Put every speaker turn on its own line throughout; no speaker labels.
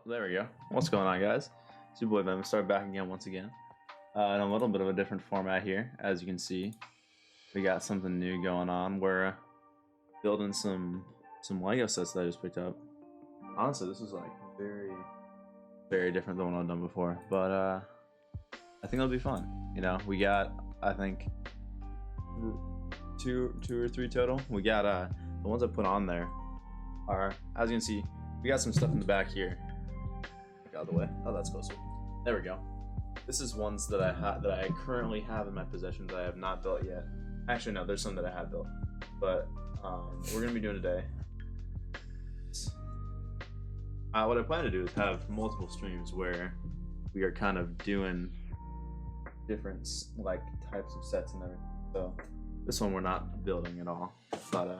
There we go. What's going on, guys? It's your boy Vem. Start back again once again. In a little bit of a different format here. As you can see, we got something new going on. We're building some Lego sets that I just picked up. Honestly, this is like very different than what I've done before. But I think it'll be fun. You know, we got I think two or three total. We got the ones I put on there are, as you can see, we got some stuff in the back here. Out of the way. Oh, that's closer. There we go. This is ones that I currently have in my possession that I have not built yet. Actually, no, there's some that I have built, but we're gonna be doing today. What I plan to do is have multiple streams where we are kind of doing different like types of sets and everything. So this one we're not building at all, but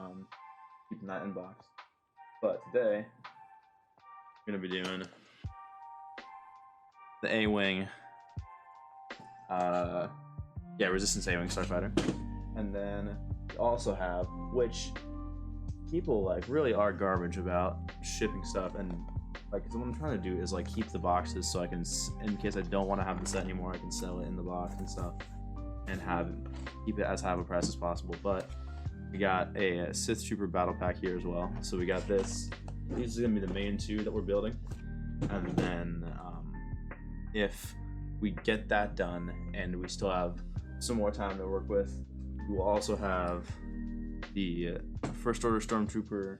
keeping that in box. But today we're gonna be doing the A-Wing, Resistance A-Wing Starfighter, and then we also have, which people like really are garbage about shipping stuff, and like what I'm trying to do is like keep the boxes so I can, in case I don't want to have the set anymore, I can sell it in the box and stuff, and keep it as high of a price as possible. But we got a Sith Trooper battle pack here as well. So we got this. These are gonna be the main two that we're building, and then if we get that done and we still have some more time to work with, we will also have the First Order Stormtrooper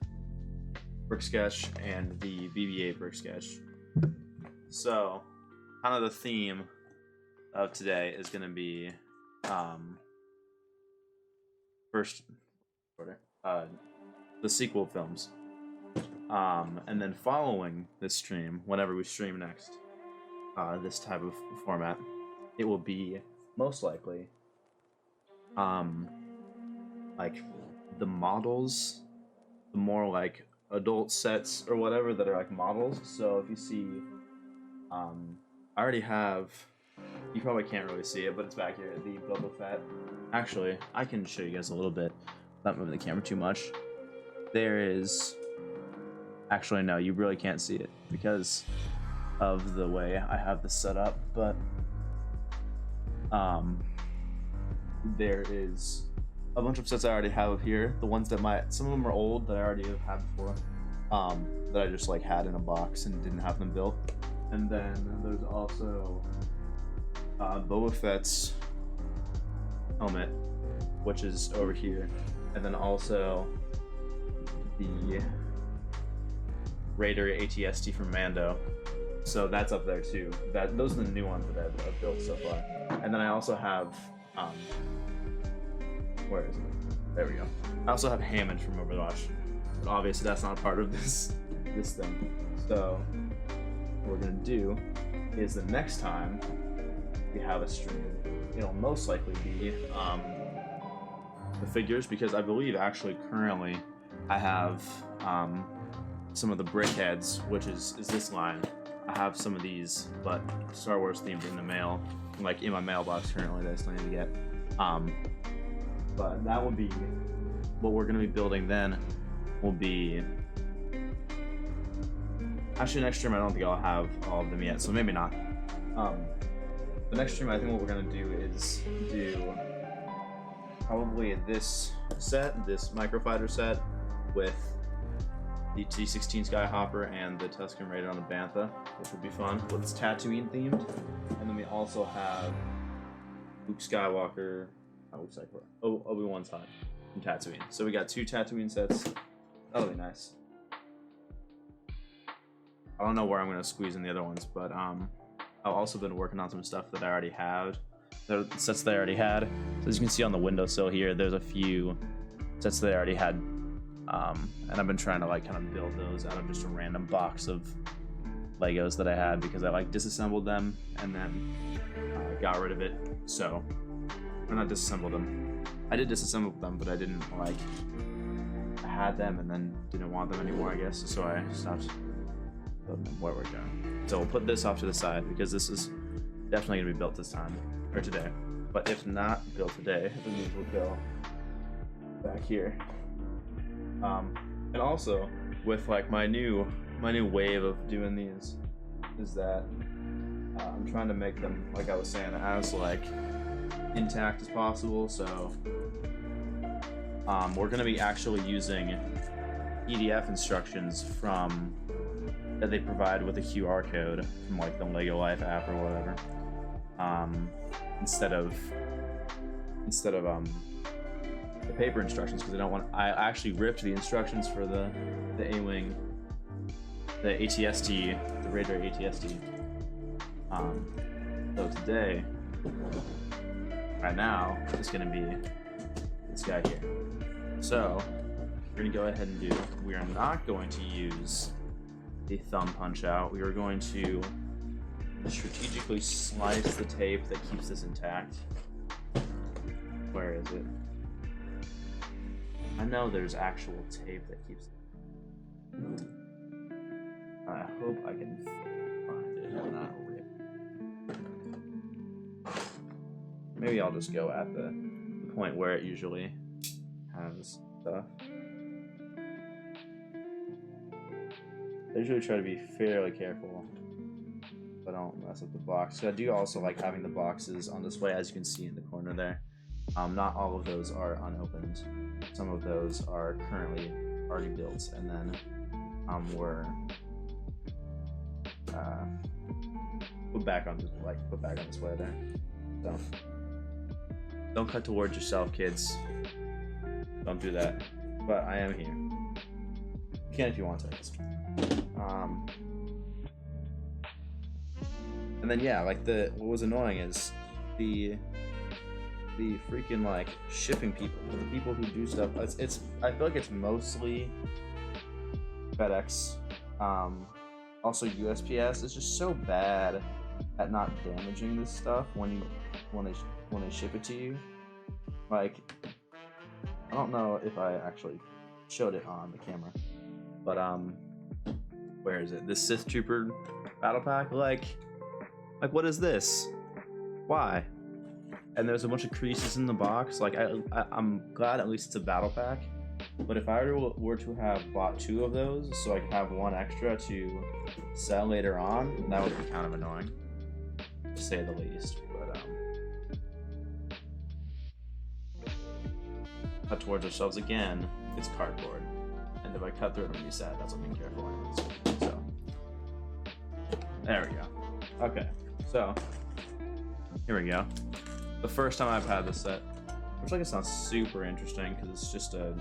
brick sketch and the BB-8 brick sketch. So kind of the theme of today is going to be First Order, the sequel films, and then following this stream, whenever we stream next, this type of format, it will be most likely like the models, the more like adult sets or whatever that are like models. So if you see, I already have, you probably can't really see it, but it's back here, the Boba Fett. Actually, I can show you guys a little bit without moving the camera too much. There is, actually no, you really can't see it because of the way I have this set up, but there is a bunch of sets I already have up here. The ones that some of them are old that I already have had before, that I just like had in a box and didn't have them built. And then there's also Boba Fett's helmet, which is over here, and then also the Raider ATST from Mando. So that's up there too. Those are the new ones that I've built so far. And then I also have, where is it? There we go. I also have Hammond from Overwatch. But obviously that's not a part of this thing. So what we're gonna do is the next time we have a stream, it'll most likely be the figures, because I believe actually currently I have some of the brickheads, which is this line. I have some of these, but Star Wars themed in the mail, like in my mailbox currently that I still need to get. But that will be what we're gonna be building then. Will be actually next stream. I don't think I'll have all of them yet, so maybe not. The next stream, I think what we're gonna do is do probably this set, this microfighter set with the T-16 Skyhopper and the Tusken Raider on the Bantha, which would be fun. But it's Tatooine themed, and then we also have Luke Skywalker, Obi-Wan's Hut from Tatooine. So we got two Tatooine sets. That'll be nice. I don't know where I'm gonna squeeze in the other ones, but I've also been working on some stuff that I already had. The sets that I already had. So as you can see on the windowsill here, there's a few sets that I already had. And I've been trying to like kind of build those out of just a random box of Legos that I had, because I like disassembled them and then got rid of it. So, or not disassembled them. I did disassemble them, but I didn't like, I had them and then didn't want them anymore, I guess. So I stopped building them where we're going. So we'll put this off to the side because this is definitely gonna be built this time, or today. But if not built today, then these will go back here. And also with like my new wave of doing these is that I'm trying to make them, like I was saying, as like intact as possible. So we're going to be actually using PDF instructions from that they provide with a QR code from like the Lego Life app or whatever, instead of the paper instructions, because I don't want. I actually ripped the instructions for the A-wing, the ATST, the Radar ATST. So today, right now, is going to be this guy here. So we're going to go ahead and do. We are not going to use the thumb punch out. We are going to strategically slice the tape that keeps this intact. Where is it? I know there's actual tape that keeps it. I hope I can find it and not rip. Maybe I'll just go at the point where it usually has stuff. I usually try to be fairly careful, but I don't mess up the box. So I do also like having the boxes on display, as you can see in the corner there. Not all of those are unopened. Some of those are currently already built, and then were put back on display there. So don't cut towards yourself, kids. Don't do that. But I am here. You can if you want to. And then yeah, like what was annoying is the freaking like shipping people, the people who do stuff. It's I feel like it's mostly FedEx. Also USPS is just so bad at not damaging this stuff when they ship it to you. Like, I don't know if I actually showed it on the camera, but where is it? This Sith Trooper battle pack? Like what is this? Why? And there's a bunch of creases in the box. Like I'm glad at least it's a battle pack. But if I were to have bought 2 of those, so I could have 1 extra to sell later on, that would be kind of annoying, to say the least. But cut towards ourselves again. It's cardboard, and if I cut through it, I'm gonna be sad. That's what I'm being careful anyways. So there we go. Okay, so here we go. The first time I've had this set, which like it sounds super interesting because it's just a.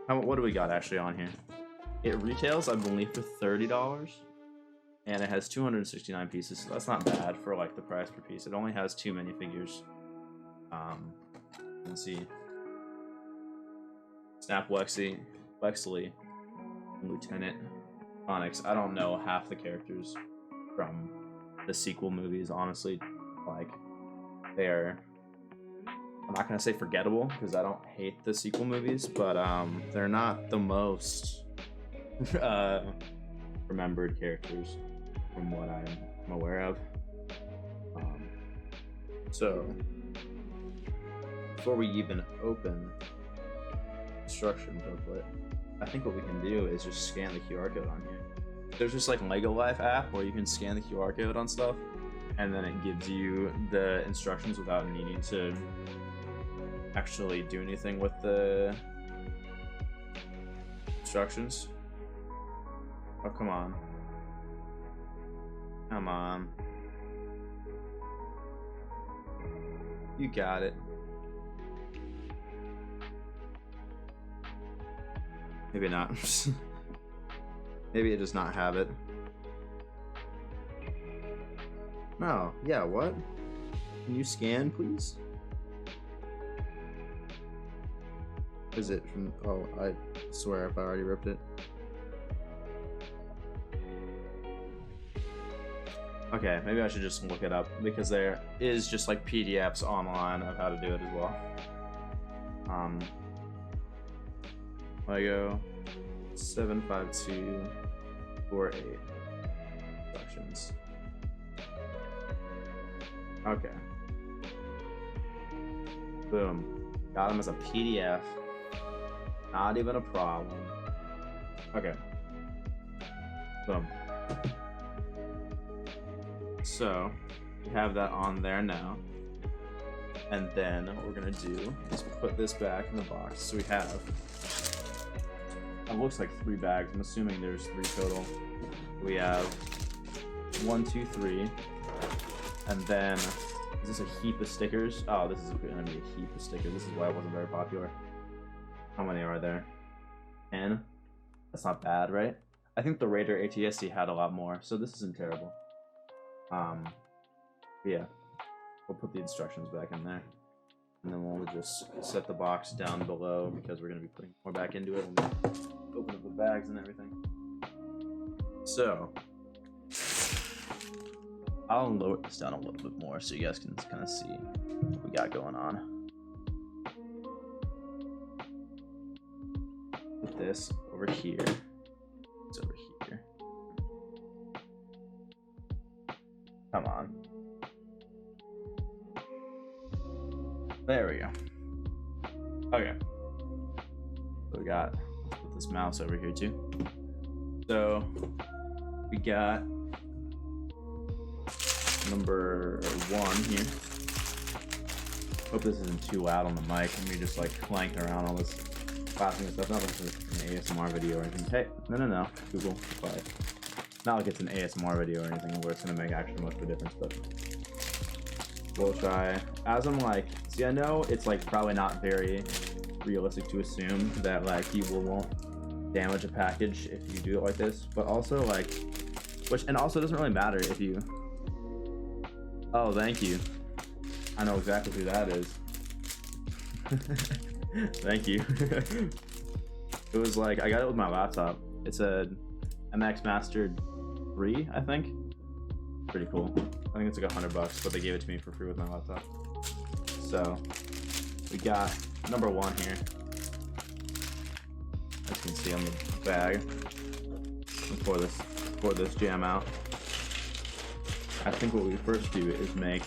What do we got actually on here? It retails, I believe, for $30, and it has 269 pieces. So that's not bad for like the price per piece. It only has 2 minifigures. Let's see. Snap Lexley, and Lieutenant Onyx. I don't know half the characters from the sequel movies, honestly. Like, they're, I'm not gonna say forgettable because I don't hate the sequel movies, but they're not the most remembered characters from what I'm aware of. So before we even open the instruction booklet, I think what we can do is just scan the QR code on here. There's just like Lego Life app where you can scan the QR code on stuff, and then it gives you the instructions without needing to actually do anything with the instructions. Oh, come on. Come on. You got it. Maybe not. Maybe it does not have it. No. Yeah, what? Can you scan, please? Is it from... Oh, I swear if I already ripped it. Okay, maybe I should just look it up, because there is just like PDFs online of how to do it as well. Lego 75248 instructions. Okay. Boom. Got them as a PDF. Not even a problem. Okay. Boom. So we have that on there now. And then what we're gonna do is put this back in the box. So we have, it looks like 3 bags. I'm assuming there's 3 total. We have 1, 2, 3. And then, is this a heap of stickers? Oh, this is gonna be a heap of stickers. This is why it wasn't very popular. How many are there? 10? That's not bad, right? I think the Raider ATSC had a lot more, so this isn't terrible. Yeah. We'll put the instructions back in there. And then we'll just set the box down below because we're going to be putting more back into it when we open up the bags and everything. So, I'll lower this down a little bit more so you guys can kind of see what we got going on. Put this over here. It's over here. Come on. There we go. Okay. So we got, let's put this mouse over here too. So we got number 1 here. Hope this isn't too loud on the mic and me just like clanking around all this clapping and stuff. Not like an ASMR video or anything. Hey, no, Google, quiet. Not like it's an ASMR video or anything where it's gonna make actually much of a difference, but we'll try. As I'm like, see, I know it's like probably not very realistic to assume that like you won't damage a package if you do it like this, but also like, and also it doesn't really matter if you, oh, thank you. I know exactly who that is. Thank you. It was like, I got it with my laptop. It's a MX Master 3, I think. Pretty cool. I think it's like $100, but they gave it to me for free with my laptop. So we got number 1 here. As you can see on the bag. Pour this jam out. I think what we first do is make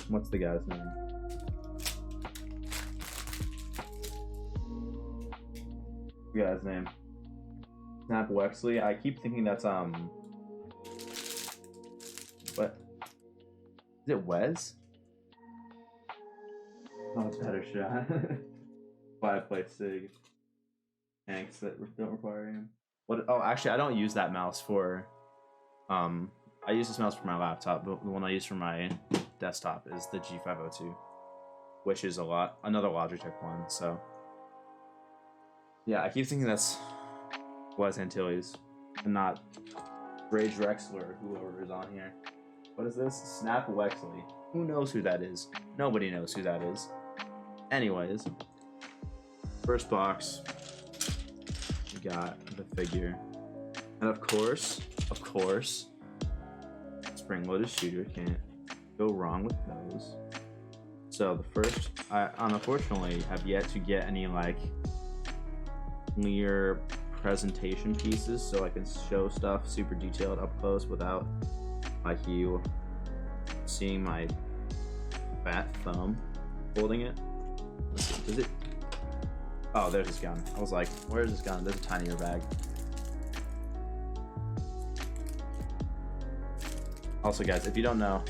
what's the guy's name? The guy's name. Snap Wexley. I keep thinking that's what? Is it Wes? Oh, it's better shot. 5-plate SIG. Tanks that don't require him. What? Oh, actually, I don't use that mouse for. I use this mouse for my laptop, but the one I use for my desktop is the G502, which is another Logitech one. So, yeah, I keep thinking that's Wes Antilles and not Rage Rexler or whoever is on here. What is this? Snap Wexley. Who knows who that is? Nobody knows who that is. Anyways, first box, we got the figure. And of course, spring-loaded shooter, can't go wrong with those. So the first, I unfortunately have yet to get any like clear presentation pieces so I can show stuff super detailed up close without like you seeing my fat thumb holding it. Is it? Oh, there's his gun. I was like, where's his gun? There's a tinier bag. Also, guys, if you don't know,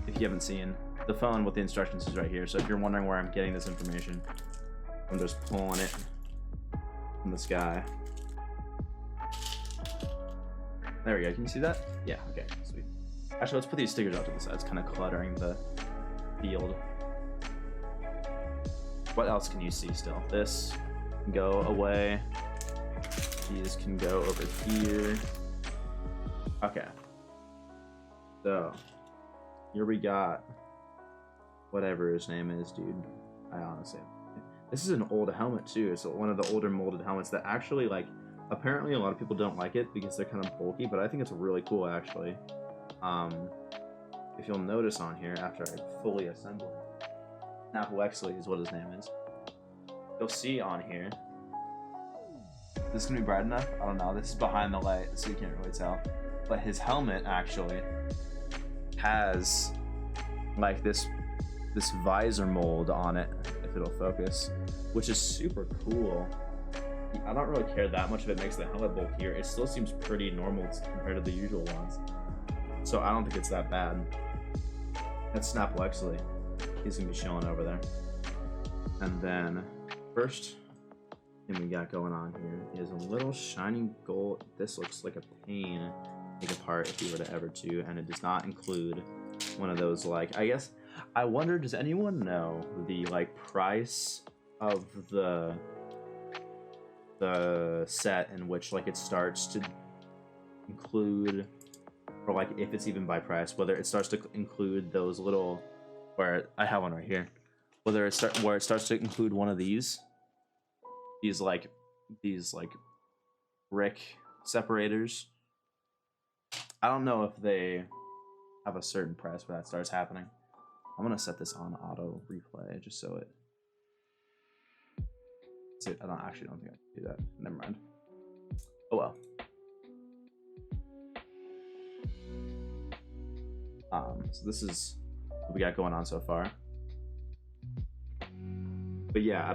if you haven't seen, the phone with the instructions is right here. So if you're wondering where I'm getting this information, I'm just pulling it from the sky. There we go. Can you see that? Yeah. Okay. Sweet. Actually, let's put these stickers out to the side. It's kind of cluttering the field. What else can you see still? This can go away. These can go over here. Okay. So, here we got whatever his name is, dude. I honestly, this is an old helmet too. It's one of the older molded helmets that actually, like, apparently a lot of people don't like it because they're kind of bulky, but I think it's really cool actually. If you'll notice on here, after I fully assemble it, Snap Wexley is what his name is. You'll see on here. This is gonna be bright enough? I don't know. This is behind the light, so you can't really tell. But his helmet actually has like this visor mold on it, if it'll focus, which is super cool. I don't really care that much if it makes the helmet bulkier. It still seems pretty normal compared to the usual ones. So I don't think it's that bad. That's Snap Wexley. He's gonna be chilling over there. And then first thing we got going on here is a little shiny gold. This looks like a pain to take apart if you were to ever to, and it does not include one of those, like, I guess I wonder, does anyone know the like price of the set in which like it starts to include, or like if it's even by price, whether it starts to include those little, where I have one right here, whether it starts to include one of these like brick separators. I don't know if they have a certain price where that starts happening. I'm gonna set this on auto replay just so it. I don't think I can do that. Never mind. Oh well. So this is what we got going on so far. But yeah,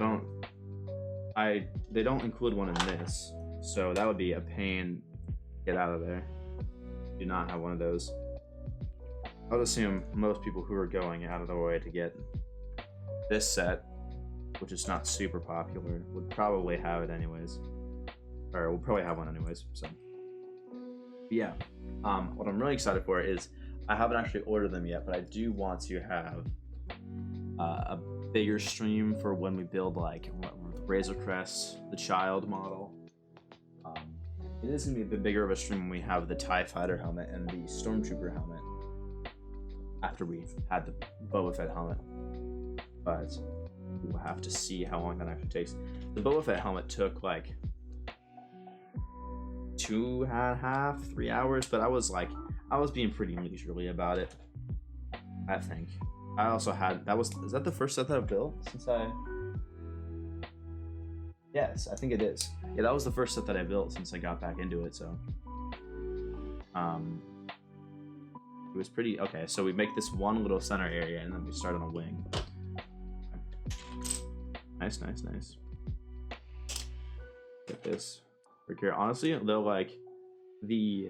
they don't include one in this, so that would be a pain to get out of there. Do not have one of those. I would assume most people who are going out of their way to get this set, which is not super popular, would probably have it anyways, or will probably have one anyways. So, but yeah, what I'm really excited for is I haven't actually ordered them yet, but I do want to have a bigger stream for when we build like Razor Crest, the child model. It is gonna be a bit bigger of a stream when we have the TIE Fighter helmet and the Stormtrooper helmet after we had the Boba Fett helmet, but we'll have to see how long that actually takes. The Boba Fett helmet took like 2.5, 3 hours, but I was being pretty leisurely about it, I think. I also had, is that the first set that I've built since yes, I think it is. Yeah, that was the first set that I built since I got back into it, so. It was pretty, okay, so we make this one little center area and then we start on a wing. Nice, nice, nice. Get this right here. Honestly, though, like, the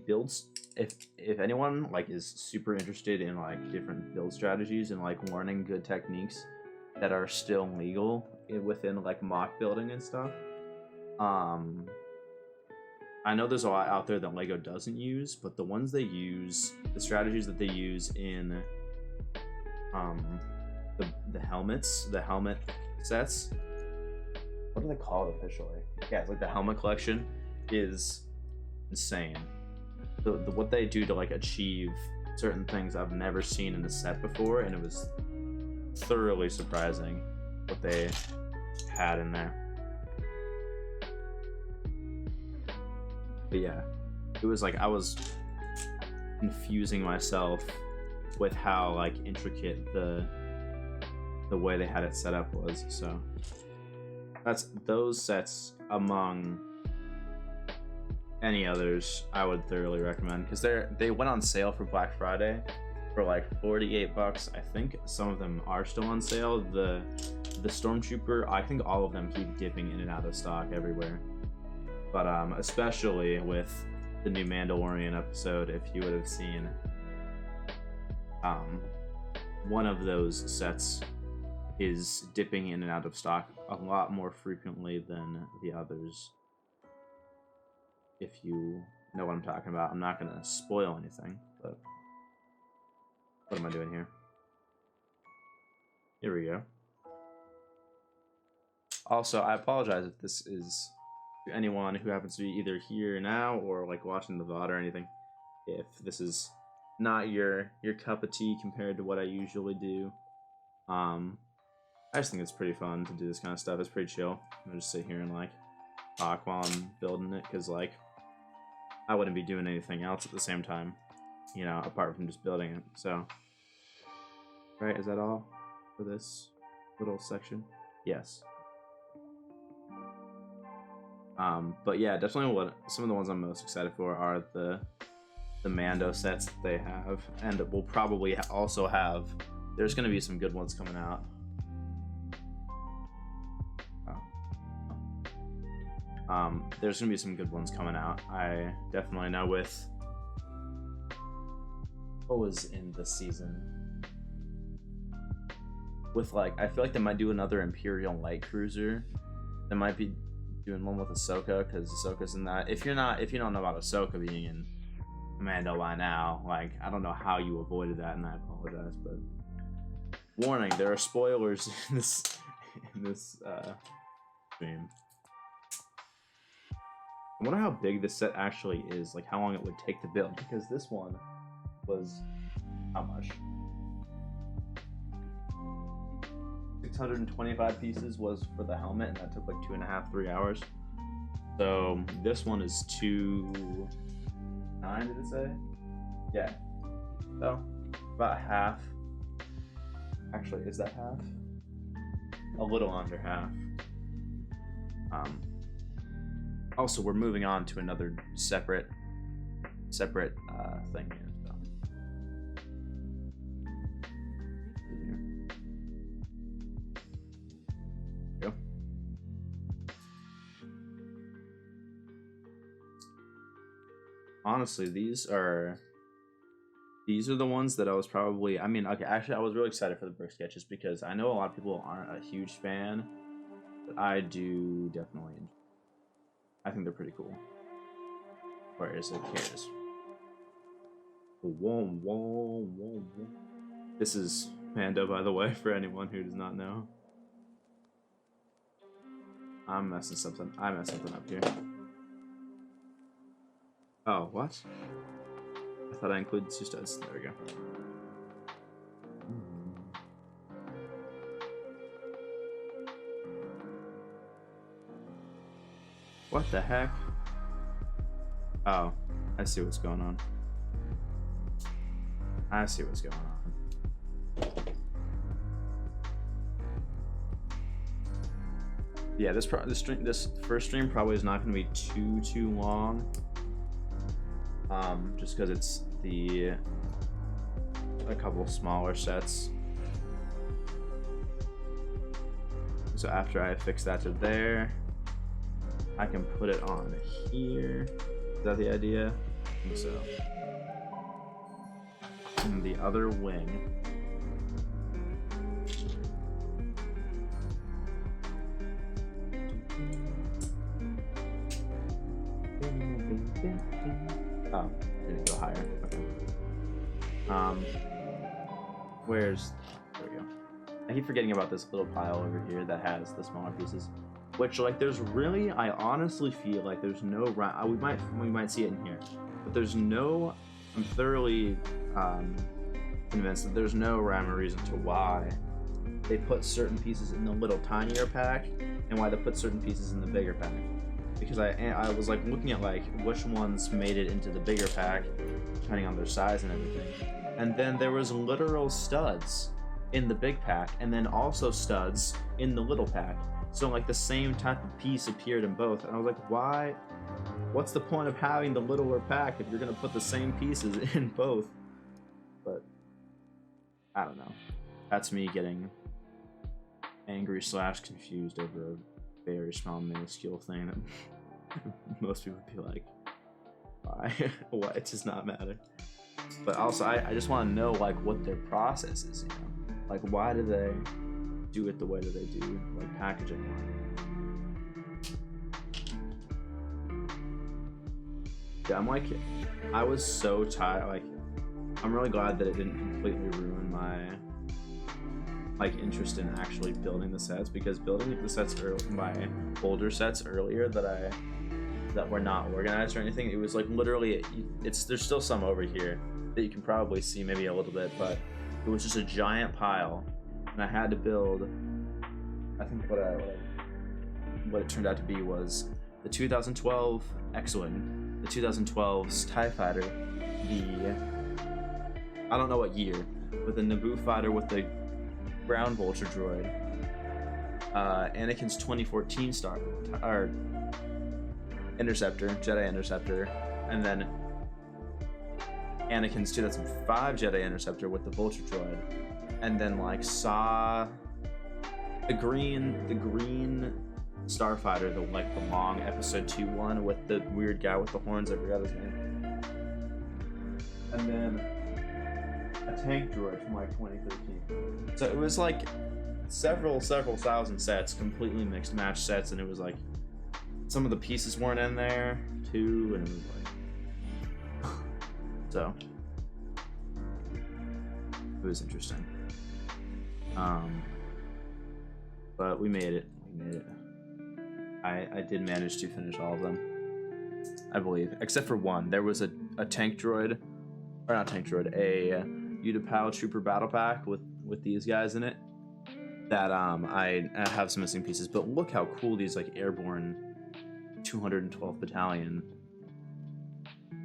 builds, if anyone like is super interested in like different build strategies and like learning good techniques that are still legal within like mock building and stuff, I know there's a lot out there that Lego doesn't use, but the ones they use, the strategies that they use in the helmet sets, what are they called officially? Yeah, it's like the helmet collection is insane. What they do to like achieve certain things I've never seen in a set before, and it was thoroughly surprising what they had in there. But yeah, it was like I was confusing myself with how like intricate the way they had it set up was. So that's those sets among any others I would thoroughly recommend, because they went on sale for Black Friday for like $48. I think some of them are still on sale. The Stormtrooper, I think all of them keep dipping in and out of stock everywhere. But especially with the new Mandalorian episode, if you would have seen one of those sets is dipping in and out of stock a lot more frequently than the others. If you know what I'm talking about. I'm not going to spoil anything, but what am I doing here? Here we go. Also, I apologize if this is to anyone who happens to be either here now or like watching the VOD or anything. If this is not your cup of tea compared to what I usually do. I just think it's pretty fun to do this kind of stuff. It's pretty chill. I'll just sit here and like talk while I'm building it, because like I wouldn't be doing anything else at the same time, you know, apart from just building it. So, right, is that all for this little section? Yes. But yeah, definitely some of the ones I'm most excited for are the Mando sets that they have, and we'll probably also have, there's going to be some good ones coming out. There's going to be some good ones coming out. I definitely know with what was in this season? With like, I feel like they might do another Imperial Light Cruiser. They might be doing one with Ahsoka, because Ahsoka's in that. If you don't know about Ahsoka being in Mando by now, like, I don't know how you avoided that, and I apologize, but warning, there are spoilers in this stream. I wonder how big this set actually is, like how long it would take to build, because this one was how much? 625 pieces was for the helmet, and that took like 2.5-3 hours. So this one is 2.9, did it say? Yeah. So about half. Actually, is that half? A little under half. Also, we're moving on to another separate thing here. So. Honestly, these are the ones that I was probably, I mean, okay, actually I was really excited for the brick sketches because I know a lot of people aren't a huge fan, but I do definitely enjoy. I think they're pretty cool. Where is it? Here it is. Whoa, whoa, whoa, whoa. This is Mando, by the way, for anyone who does not know. I messed something up here. Oh, what? I thought I included 2 studs. There we go. What the heck? Oh, I see what's going on. I see what's going on. Yeah, this first stream probably is not going to be too long. Just because it's a couple smaller sets. So after I fix that to there, I can put it on here. Is that the idea? I think so. And the other wing. Oh, didn't go higher. Okay. There we go. I keep forgetting about this little pile over here that has the smaller pieces. Which, like, there's really, I honestly feel like there's no we might see it in here, but there's no. I'm thoroughly convinced that there's no rhyme or reason to why they put certain pieces in the little tinier pack and why they put certain pieces in the bigger pack. Because I was like looking at like which ones made it into the bigger pack, depending on their size and everything. And then there was literal studs in the big pack, and then also studs in the little pack. So like the same type of piece appeared in both, and I was like, why? What's the point of having the littler pack if you're gonna put the same pieces in both? But I don't know. That's me getting angry / confused over a very small minuscule thing that most people would be like, why? Why? It does not matter. But also, I just want to know like what their process is, you know? Like, why do they do it the way that they do, like packaging wise? Yeah, I'm like, I was so tired. Like, I'm really glad that it didn't completely ruin my like interest in actually building the sets, because building the sets my older sets earlier that were not organized or anything, it was like literally there's still some over here that you can probably see maybe a little bit, but it was just a giant pile, and I had to build. I think what it turned out to be was the 2012 X-Wing, the 2012 TIE Fighter, I don't know what year, but the Naboo fighter with the ground vulture droid, Anakin's 2014 Jedi Interceptor, and then Anakin's 2005 Jedi Interceptor with the vulture droid, and then like saw the green starfighter, the long episode 2 one with the weird guy with the horns. I forgot his name. And then a tank droid from like 2013. So it was like several thousand sets, completely mixed match sets, and it was like some of the pieces weren't in there too, and it was like so it was interesting. But we made it. I did manage to finish all of them, I believe, except for one. There was a tank droid, or not tank droid, a Utapau Trooper battle pack with these guys in it that I have some missing pieces. But look how cool these like airborne 212th Battalion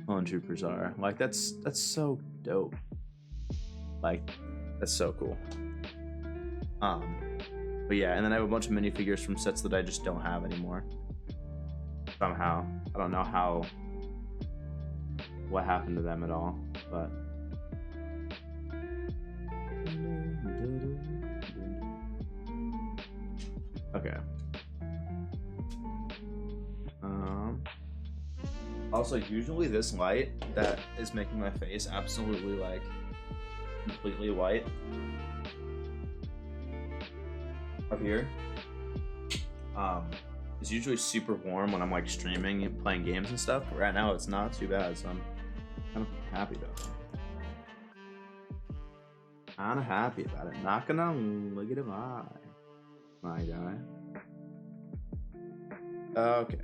clone troopers are. Like that's so dope. Like that's so cool. But yeah, and then I have a bunch of minifigures from sets that I just don't have anymore. Somehow. I don't know what happened to them at all, but... Okay. Also, usually this light that is making my face absolutely, like, completely white up here is usually super warm when I'm like streaming and playing games and stuff. But right now it's not too bad, so I'm kind of happy about it. Not gonna negative eye, my guy. Okay,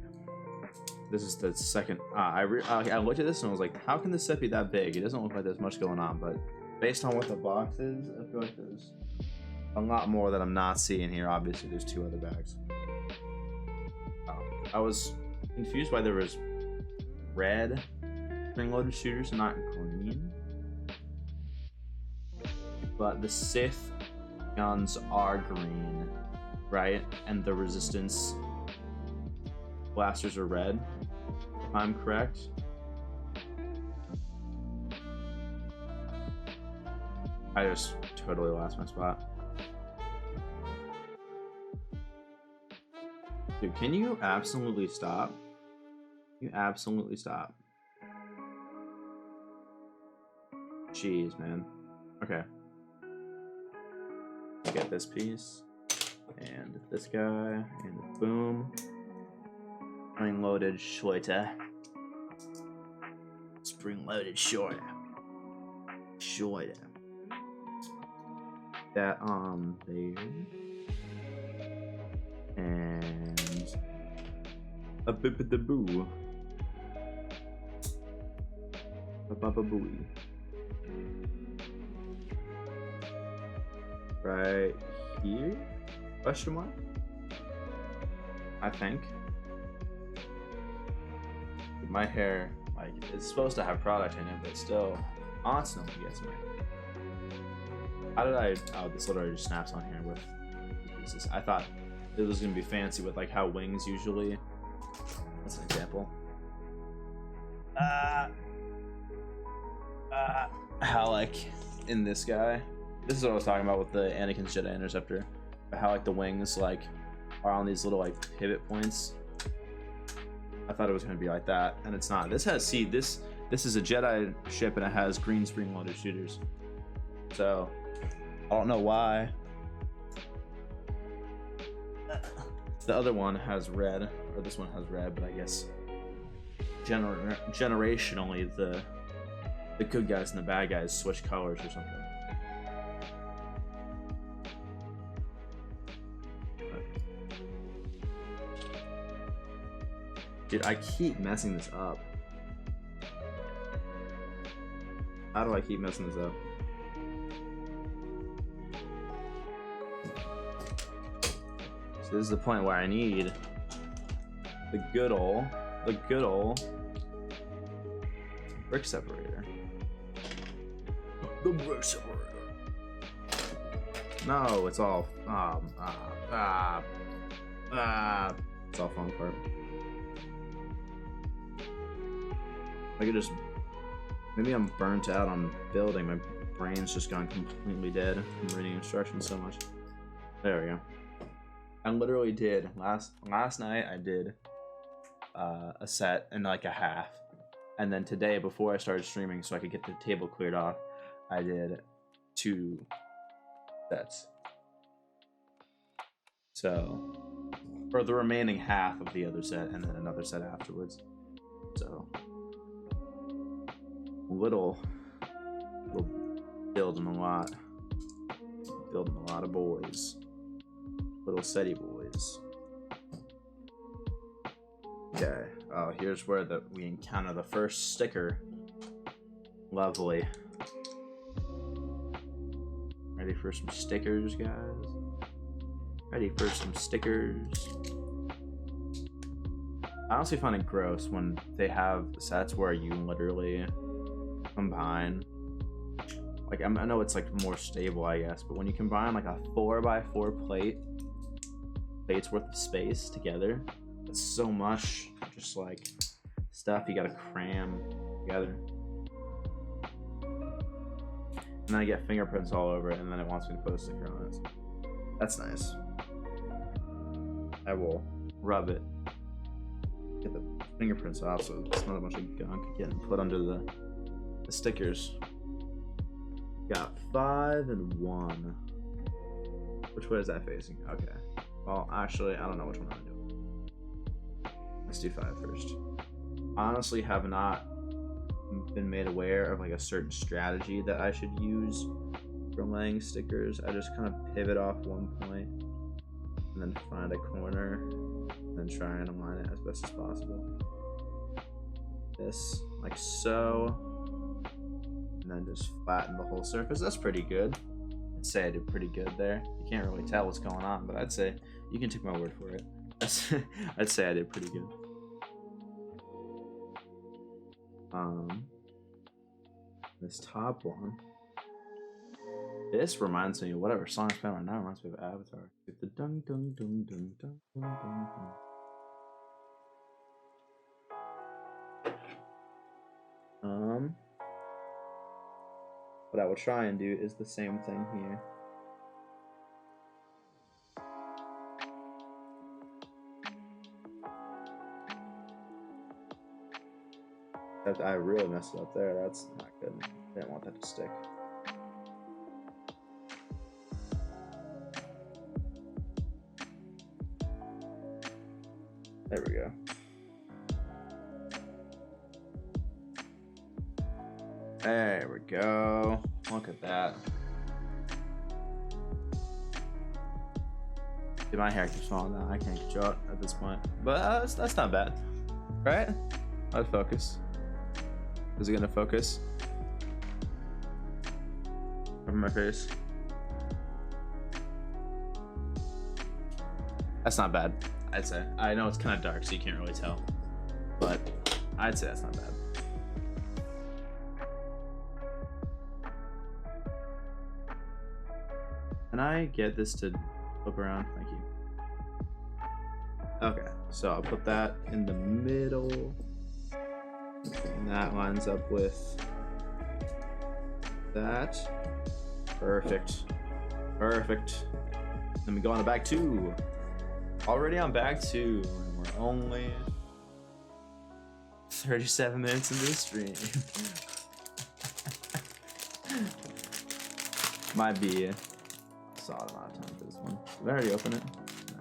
this is the second. I looked at this and I was like, how can this set be that big? It doesn't look like there's much going on, but based on what the box is, I feel like there's a lot more that I'm not seeing here. Obviously, there's two other bags. I was confused why there was red spring-loaded shooters and not green. But the Sith guns are green, right? And the Resistance blasters are red, if I'm correct. I just totally lost my spot. Dude, can you absolutely stop? You absolutely stop. Jeez, man. Okay. Let's get this piece. And this guy. And boom. Spring-loaded shorter. Spring-loaded shorter. Shorter. That there. And a bip of the boo. A baba booey. Right here? Question mark? I think. My hair, like, it's supposed to have product in it, but still constantly gets me. How did I? Oh, this literally just snaps on here with pieces. I thought it was gonna be fancy with like how wings usually. That's an example. How like in this guy, this is what I was talking about with the Anakin's Jedi Interceptor. How like the wings like are on these little like pivot points. I thought it was gonna be like that, and it's not. This has this is a Jedi ship and it has green spring-loaded shooters. So I don't know why. The other one has red, or this one has red, but I guess generationally the good guys and the bad guys switch colors or something. Dude, I keep messing this up. How do I keep messing this up? So this is the point where I need the good ol' brick separator. The brick separator. No, it's all it's all falling apart. I could just, maybe I'm burnt out on building. My brain's just gone completely dead from reading instructions so much. There we go. I literally did last night. I did a set and like a half, and then today before I started streaming, so I could get the table cleared off, I did 2 sets. So, for the remaining half of the other set, and then another set afterwards. So, little building a lot of boys, little SETI boys. Okay. Oh, here's where we encounter the first sticker. Lovely. Ready for some stickers, guys? Ready for some stickers? I honestly find it gross when they have sets where you literally combine. Like, I know it's like more stable, I guess, but when you combine like a 4x4 plates worth of space together, it's so much just like stuff you gotta cram together. And then I get fingerprints all over it, and then it wants me to put a sticker on it. That's nice. I will rub it, get the fingerprints off, so it's not a bunch of gunk getting put under the stickers. Got 5 and 1. Which way is that facing? Okay. Well, actually, I don't know which one I'm doing. Let's do 5 first. Honestly, have not been made aware of like a certain strategy that I should use for laying stickers. I just kind of pivot off one point and then find a corner and then try and align it as best as possible. This, like so, and then just flatten the whole surface. That's pretty good. I'd say I did pretty good there. You can't really tell what's going on, but I'd say you can take my word for it. I'd say I did pretty good. This top one. This reminds me of whatever song I'm playing right now. Reminds me of Avatar. The dun dun dun dun dun dun dun. What I will try and do is the same thing here. I really messed it up there. That's not good. Didn't want that to stick. There we go. There we go. Look at that. Dude, my hair keeps falling down. I can't control it at this point. But that's not bad. Right? Let's focus. Is it gonna focus? Over my face. That's not bad, I'd say. I know it's kind of dark, so you can't really tell. But I'd say that's not bad. Can I get this to flip around? Thank you. Okay, so I'll put that in the middle. And that lines up with that. Perfect. Perfect. Then we go on to bag 2. Already on bag 2. And we're only 37 minutes into the stream. Might be a solid amount of time for this one. Did I already open it? No,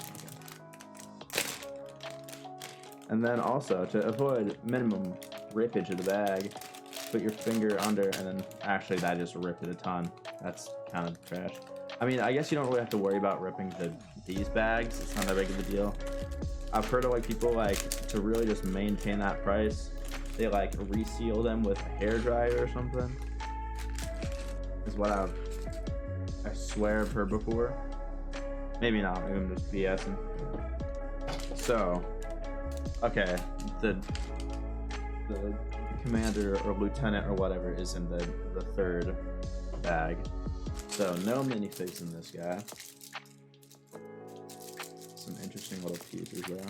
okay. And then also, to avoid minimum rippage of the bag, put your finger under, and then actually that just ripped it a ton. That's kind of trash. I mean, I guess you don't really have to worry about ripping these bags. It's not that big of a deal. I've heard of like people like to really just maintain that price, they like reseal them with a hairdryer or something. Is what I swear I've heard before. Maybe not. Maybe I'm just BSing. So, okay, the commander or lieutenant or whatever is in the third bag. So no minifigs in this guy. Some interesting little pieces there.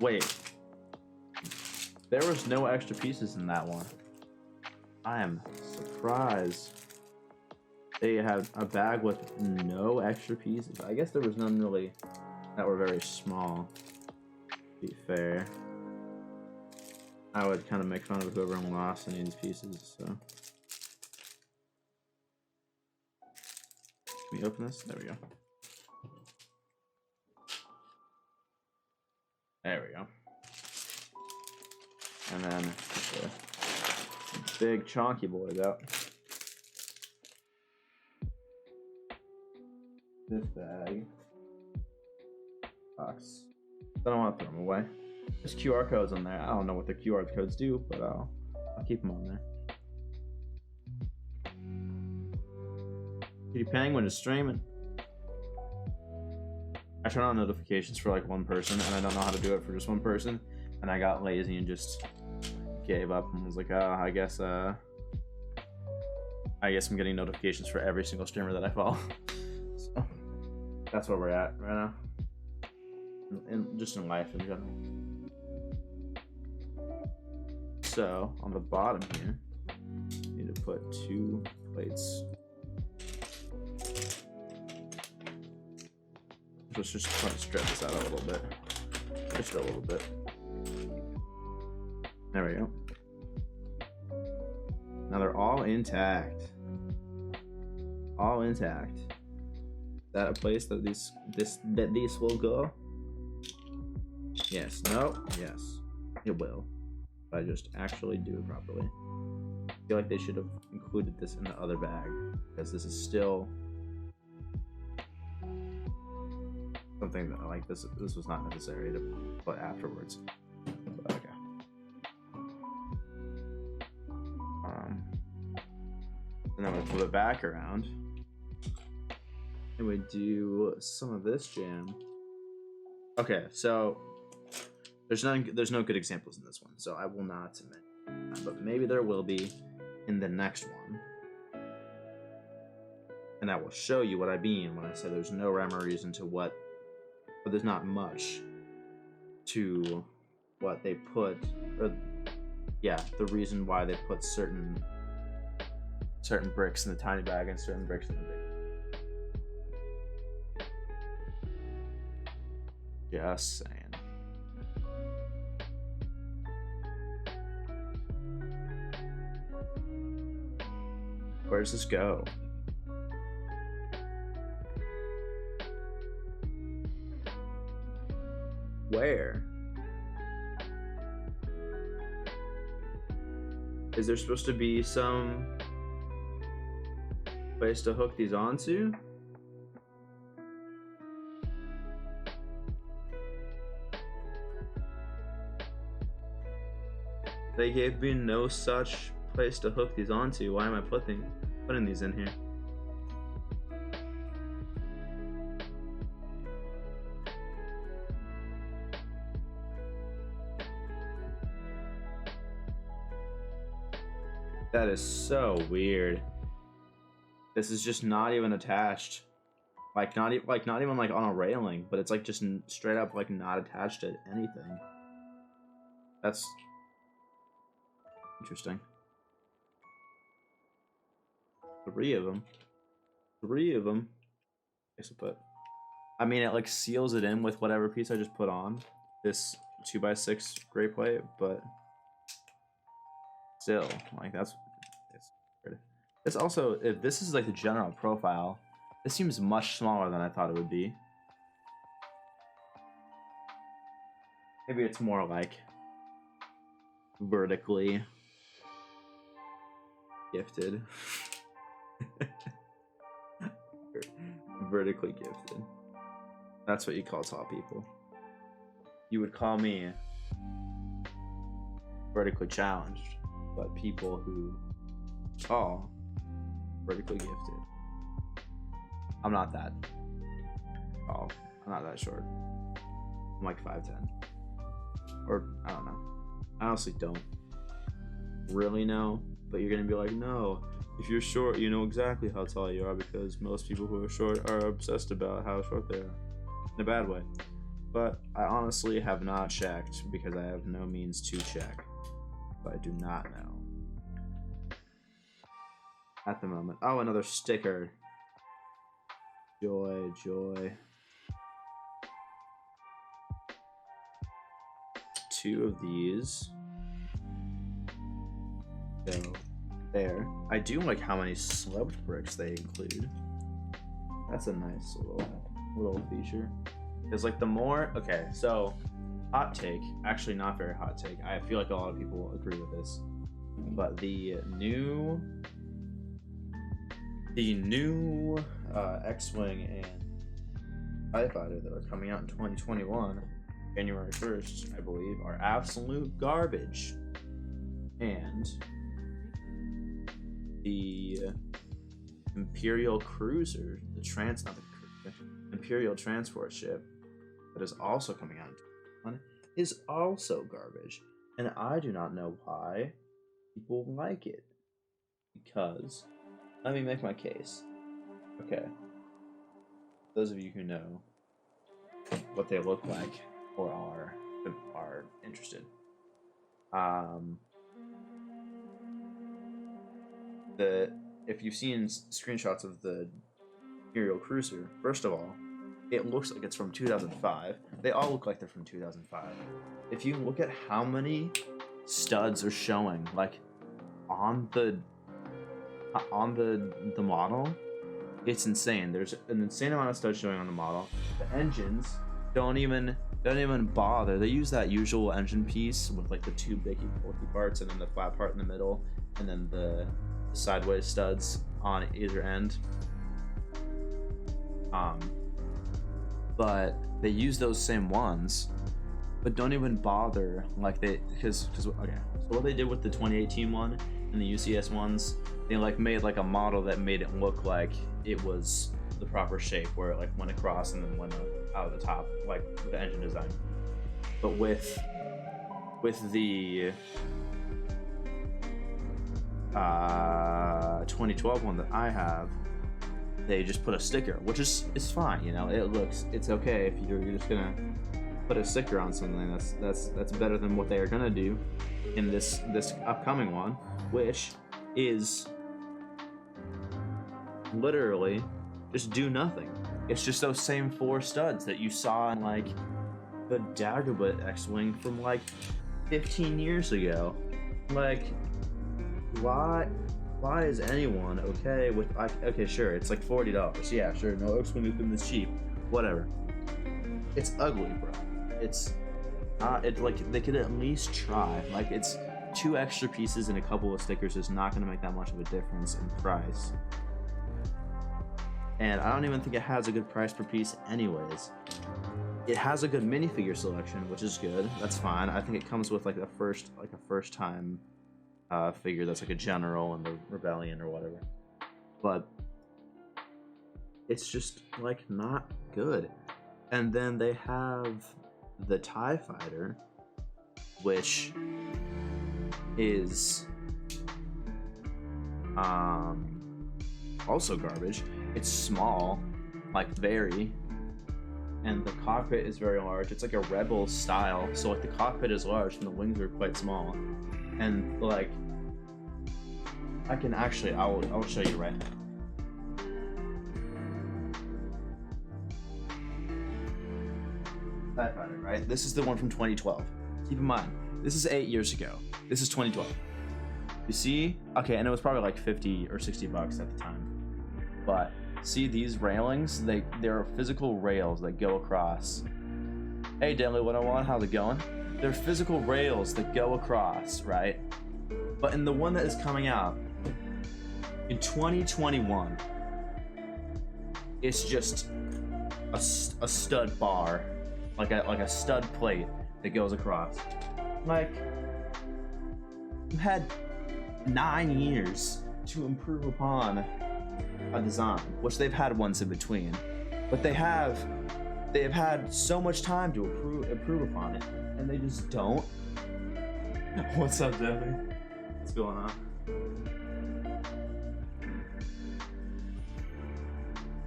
Wait. There was no extra pieces in that one. I am surprised. They had a bag with no extra pieces. I guess there was none really that were very small, to be fair. I would kind of make fun of whoever lost any of these pieces, so. Can we open this? There we go. There we go. And then the big chonky boys out. This bag. Box. I don't want to throw them away. There's QR codes on there. I don't know what the QR codes do, but I'll keep them on there. Kitty Penguin is streaming. I turn on notifications for like one person, and I don't know how to do it for just one person, and I got lazy and just gave up and was like, oh, I guess I'm getting notifications for every single streamer that I follow. So that's where we're at right now, and just in life in general. So on the bottom here, you need to put 2 plates. Let's just try to stretch this out a little bit. Just a little bit. There we go. Now they're all intact. All intact. Is that a place that these will go? Yes. No. Yes. It will. If I just actually do it properly. I feel like they should have included this in the other bag, because this is still something that like this was not necessary to put afterwards. But okay. And then we flip it back around, and we do some of this jam. Okay, so there's no good examples in this one, so I will not submit. But maybe there will be in the next one, and I will show you what I mean when I say there's no rhyme or reason to what. But there's not much to what they put, or yeah, the reason why they put certain bricks in the tiny bag and certain bricks in the big. Just saying. Where does this go? Where? Is there supposed to be some place to hook these onto? They gave me no such place to hook these onto. Why am I putting these in here? That is so weird. This is just not even attached. Like not even like on a railing, but it's like just straight up like not attached to anything. That's interesting. 3 of them. 3 of them. I mean, it like seals it in with whatever piece I just put on this 2x6 gray plate, but still, like it's weird. This also, if this is like the general profile, this seems much smaller than I thought it would be. Maybe it's more like vertically gifted. Vertically gifted. That's what you call tall people. You would call me vertically challenged, but people who are tall, vertically gifted. I'm not that tall. I'm not that short. I'm like 5'10". Or I don't know. I honestly don't really know, but you're gonna be like, no, if you're short, you know exactly how tall you are, because most people who are short are obsessed about how short they are. In a bad way. But I honestly have not checked because I have no means to check. But I do not know. At the moment. Oh, another sticker. Joy, joy. 2 of these. So, there. I do like how many sloped bricks they include. That's a nice little feature. Because like the more, okay, so hot take, actually not very hot take. I feel like a lot of people agree with this, but the new X-Wing and TIE Fighter that are coming out in 2021, January 1st, I believe, are absolute garbage. And the Imperial Cruiser, the Imperial Transport Ship that is also coming out in 2021 is also garbage. And I do not know why people like it. Because, let me make my case. Okay. Those of you who know what they look like or are interested. If you've seen screenshots of the Imperial Cruiser, first of all, it looks like it's from 2005. They all look like they're from 2005. If you look at how many studs are showing, like on the model, it's insane. There's an insane amount of studs showing on the model. The engines don't even bother. They use that usual engine piece with like the two big bulky parts and then the flat part in the middle, and then the sideways studs on either end. But they use those same ones, but don't even bother because okay. So what they did with the 2018 one and the UCS ones, they like made like a model that made it look like it was the proper shape, where it like went across and then went out of the top, like the engine design. But with the 2012 one that I have, they just put a sticker, which is fine, you know. It's okay if you're just gonna put a sticker on something. That's better than what they are gonna do in this upcoming one, which is literally just do nothing. It's just those same 4 studs that you saw in like the Dagobah X-Wing from like 15 years ago. Like, why is anyone okay with, okay, sure, it's like $40. Yeah, sure, no X-Wing has been this cheap. Whatever. It's ugly, bro. It's not, like, they could at least try. Like, it's 2 extra pieces and a couple of stickers is not going to make that much of a difference in price. And I don't even think it has a good price per piece anyways. It has a good minifigure selection, which is good. That's fine. I think it comes with like a first time figure that's like a general in the rebellion or whatever. But it's just like not good. And then they have the TIE Fighter, which is also garbage. It's small, like very, and the cockpit is very large. It's like a Rebel style, so like the cockpit is large and the wings are quite small. And like, I can actually, I'll show you right now. TIE Fighter, right? This is the one from 2012. Keep in mind, this is 8 years ago. This is 2012. You see? Okay, and it was probably like 50 or 60 bucks at the time. But see these railings? They're physical rails that go across. Hey Deadly 101, how's it going? They're physical rails that go across, right? But in the one that is coming out in 2021, it's just a stud bar, like a stud plate that goes across. Like, you had 9 years to improve upon a design, which they've had once in between, but they have had so much time to improve upon it, and they just don't. What's up, Debbie? What's going on?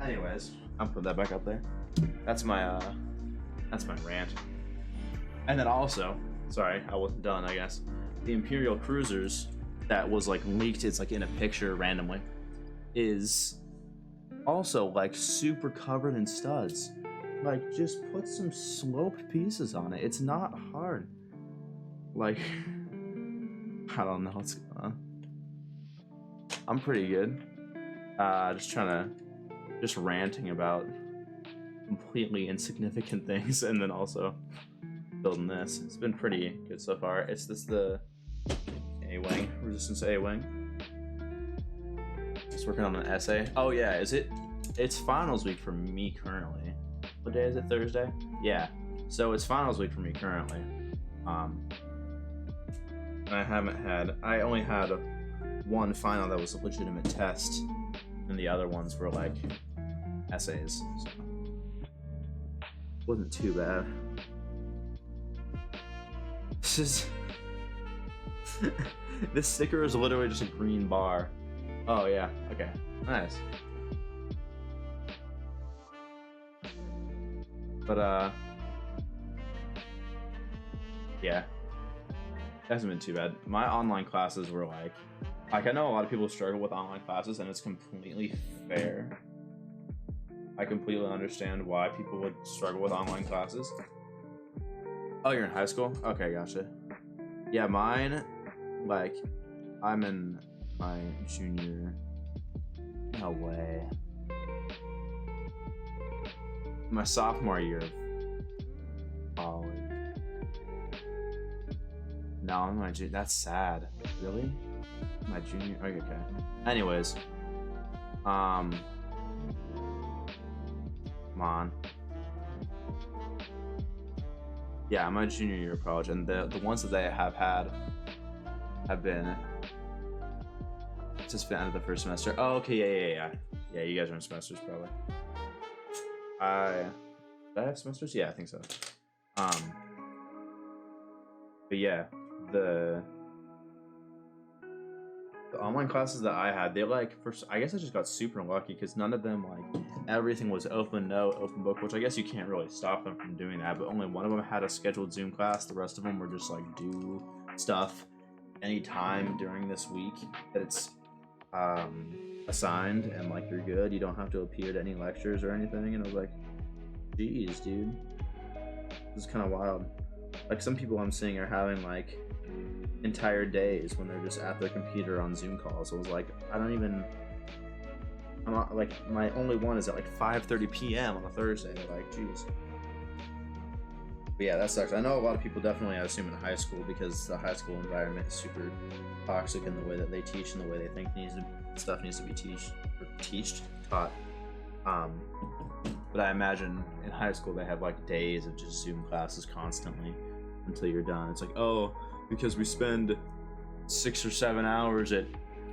Anyways, I'll put that back up there. That's my rant. And then also, sorry, I wasn't done, I guess. The Imperial Cruisers that was like leaked, it's like in a picture randomly, is also like super covered in studs. Like, just put some sloped pieces on it. It's not hard. Like, I don't know what's going on. I'm pretty good. Just trying to just ranting about completely insignificant things, and then also building this. It's been pretty good so far. It's the A-Wing, Resistance A-Wing. Just working on an essay. Oh yeah, it's finals week for me currently. What day is it? Thursday? Yeah. So it's finals week for me currently. I only had one final that was a legitimate test, and the other ones were like essays. So wasn't too bad. This is this sticker is literally just a green bar. Oh yeah, okay, nice. But yeah, it hasn't been too bad. My online classes were like I know a lot of people struggle with online classes, and it's completely fair. I completely understand why people would struggle with online classes. Oh, you're in high school? Okay, gotcha. Yeah, mine, like, I'm in my junior... No way. My sophomore year of college. No, I'm in my junior... That's sad. Really? My junior... Okay. Anyways. Come on. Yeah, I'm my junior year of college, and the ones that they have had have been just been end of the first semester. Oh, okay, yeah. You guys are in semesters probably. Did I have semesters? Yeah, I think so. But yeah, the online classes that I had, they like first. I guess I just got super lucky because none of them like everything was open note, open book, which I guess you can't really stop them from doing that. But only one of them had a scheduled Zoom class. The rest of them were just like do stuff anytime during this week that it's assigned, and like you're good. You don't have to appear to any lectures or anything. And I was like, geez, dude, this is kind of wild. Like some people I'm seeing are having like entire days when they're just at their computer on Zoom calls. So it was like, I'm not, like, my only one is at like 5:30 p.m. on a Thursday. Like, jeez. But yeah, that sucks. I know a lot of people definitely, I assume, in high school, because the high school environment is super toxic in the way that they teach and the way they think stuff needs to be taught. But I imagine in high school they have like days of just Zoom classes constantly until you're done. It's like, oh, because we spend 6 or 7 hours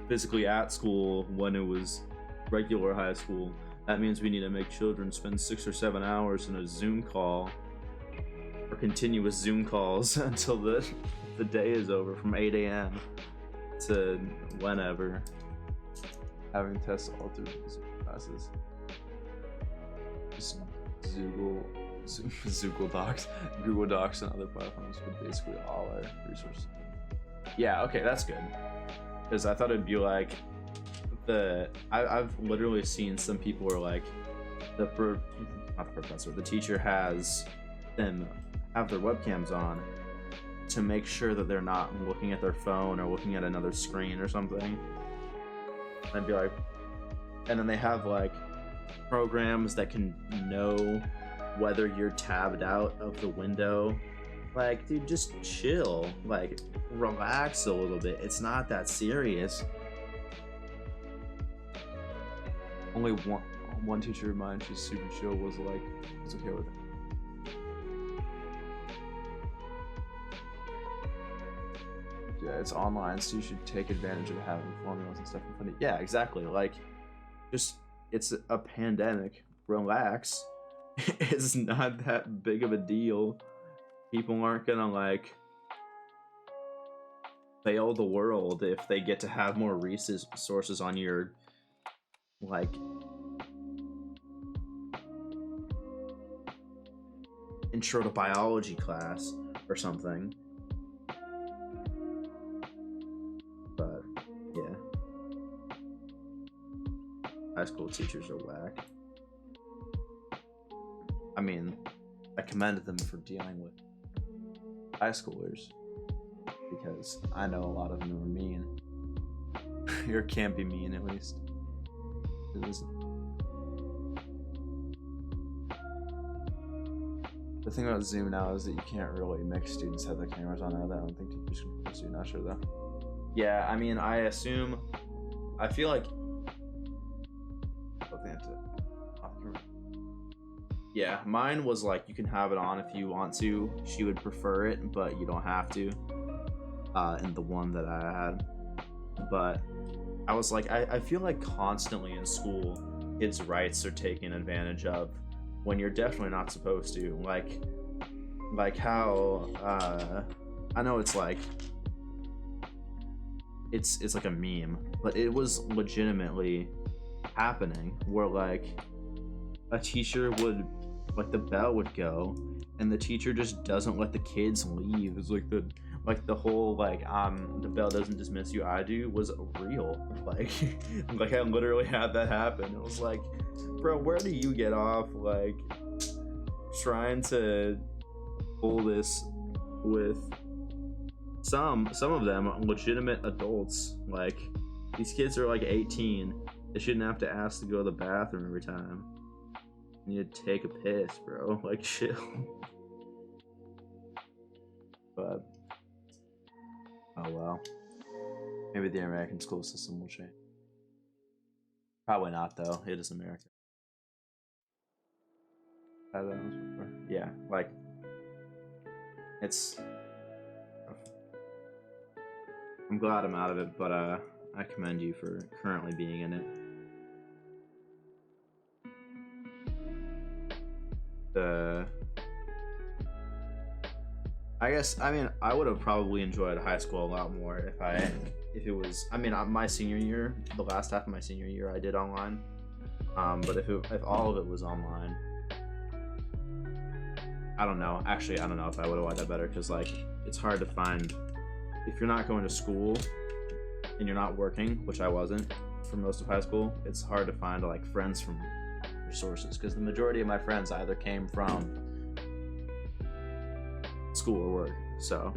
physically at school when it was regular high school, that means we need to make children spend 6 or 7 hours in a Zoom call or continuous Zoom calls until the day is over, from 8 a.m. to whenever, having tests all through Zoom classes. Just Google Docs, Google Docs, and other platforms with basically all our resources. Yeah, okay, that's good. Because I thought it'd be like I've literally seen some people where like the teacher has them have their webcams on to make sure that they're not looking at their phone or looking at another screen or something. I'd be like, and then they have like programs that can know whether you're tabbed out of the window. Like, dude, just chill. Like, relax a little bit. It's not that serious. Only one teacher of mine, she's super chill, was like, it's okay with it. Yeah, it's online, so you should take advantage of having formulas and stuff in front of you. Yeah, exactly. Like, just, it's a pandemic. Relax. It's not that big of a deal. People aren't gonna, like, fail the world if they get to have more resources on your, like, intro to biology class or something. But yeah, high school teachers are whack. I mean, I commend them for dealing with high schoolers, because I know a lot of them are mean. Or can be mean, at least. The thing about Zoom now is that you can't really make students have their cameras on now. I don't think teachers can force you. Not sure though. Yeah, I mean, I assume. I feel like. Yeah, mine was like you can have it on if you want to. She would prefer it, but you don't have to. In the one that I had, but I was like, I feel like constantly in school, kids' rights are taken advantage of when you're definitely not supposed to. Like how I know it's like it's like a meme, but it was legitimately happening where like a teacher would like the bell would go and the teacher just doesn't let the kids leave. It's like the whole like the bell doesn't dismiss you, I do was real. Like like I literally had that happen. It was like, bro, where do you get off like trying to pull this with some of them legitimate adults? Like these kids are like 18. They shouldn't have to ask to go to the bathroom every time. You need to take a piss, bro. Like chill. But oh well. Maybe the American school system will change. Probably not though. It is America. Yeah, like it's. I'm glad I'm out of it, but I commend you for currently being in it. I guess, I mean, I would have probably enjoyed high school a lot more if it was, I mean, my senior year, the last half of my senior year I did online, but if all of it was online, I don't know, actually I don't know if I would have liked that better, because like, it's hard to find, if you're not going to school, and you're not working, which I wasn't for most of high school, it's hard to find like friends from your sources, because the majority of my friends either came from school or work. So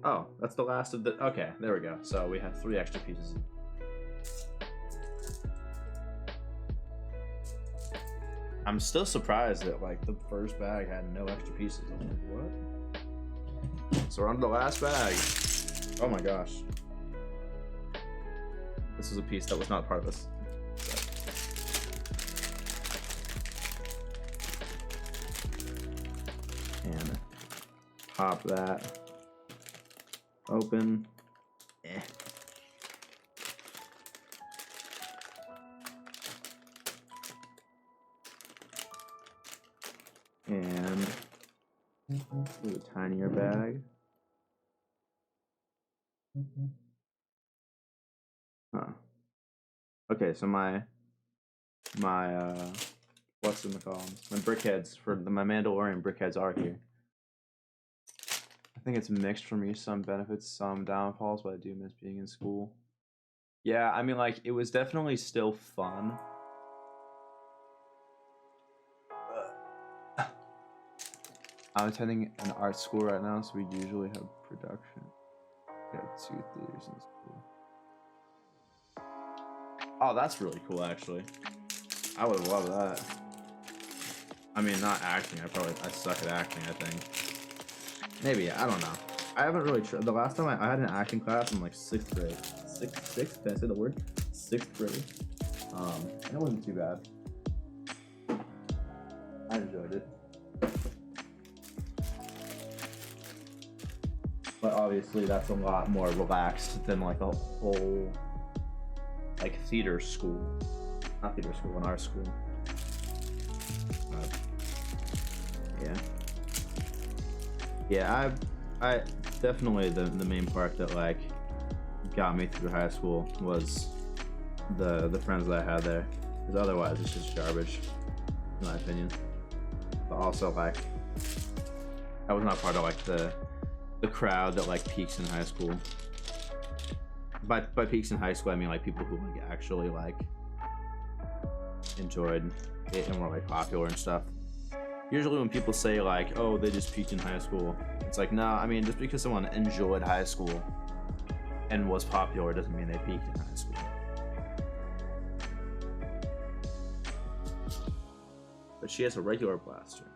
oh, that's the last of the, okay, there we go. So we have 3 extra pieces. I'm still surprised that like the first bag had no extra pieces. I'm like, what? So we're on to the last bag. Oh my gosh, this was a piece that was not part of this. And pop that open. And do a tinier bag. Huh. Okay, so my what's in the columns? My brickheads for my Mandalorian brickheads are here. I think it's mixed for me. Some benefits, some downfalls, but I do miss being in school. Yeah, I mean, like, it was definitely still fun. I'm attending an art school right now, so we usually have production. We have 2 theaters in school. Oh, that's really cool, actually. I would love that. I mean, not acting. I suck at acting, I think. Maybe, I don't know. I haven't really tried. The last time I had an acting class in like 6th grade. Sixth? Can I say the word? 6th grade. It wasn't too bad. I enjoyed it. But obviously that's a lot more relaxed than like a whole like theater school. Not theater school, in our school. Yeah. Yeah, I definitely the main part that like got me through high school was the friends that I had there. Because otherwise it's just garbage, in my opinion. But also like I was not part of like the crowd that like peaks in high school. By peaks in high school I mean like people who like actually like enjoyed it and were like popular and stuff. Usually when people say like, oh, they just peaked in high school, it's like, nah, I mean, just because someone enjoyed high school and was popular doesn't mean they peaked in high school. but she has a regular blaster.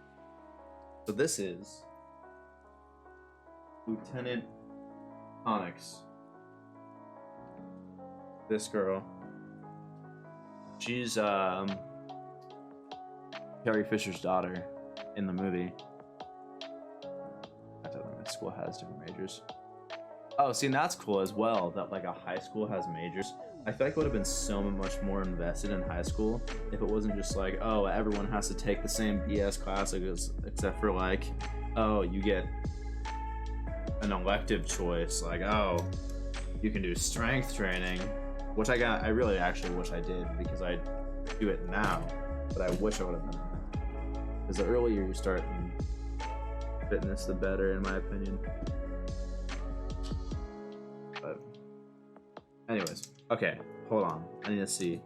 So this is Lieutenant Onyx. This girl. She's Carrie Fisher's daughter in the movie. I don't know, my school has different majors. Oh, see, and that's cool as well, that like a high school has majors. I feel like I would have been so much more invested in high school if it wasn't just like, oh, everyone has to take the same BS classes, except for like, oh, you get an elective choice, like, oh, you can do strength training, which I really actually wish I did, because I do it now, but I wish I would have done it now. Because the earlier you start in fitness, the better, in my opinion. But anyways, okay, hold on. I need to see.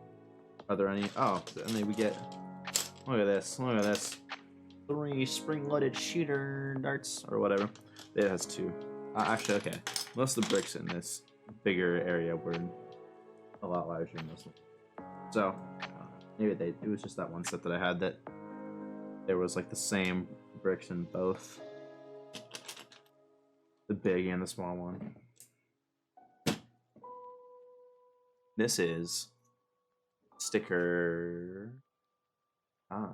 Are there any? Oh, and then we get. Look at this. Look at this. 3 spring-loaded shooter darts or whatever. It has 2. Actually, okay. Most of the bricks in this bigger area were a lot larger than this one. So maybe it was just that one set that I had that there was like the same bricks in both the big and the small one. This is sticker 9.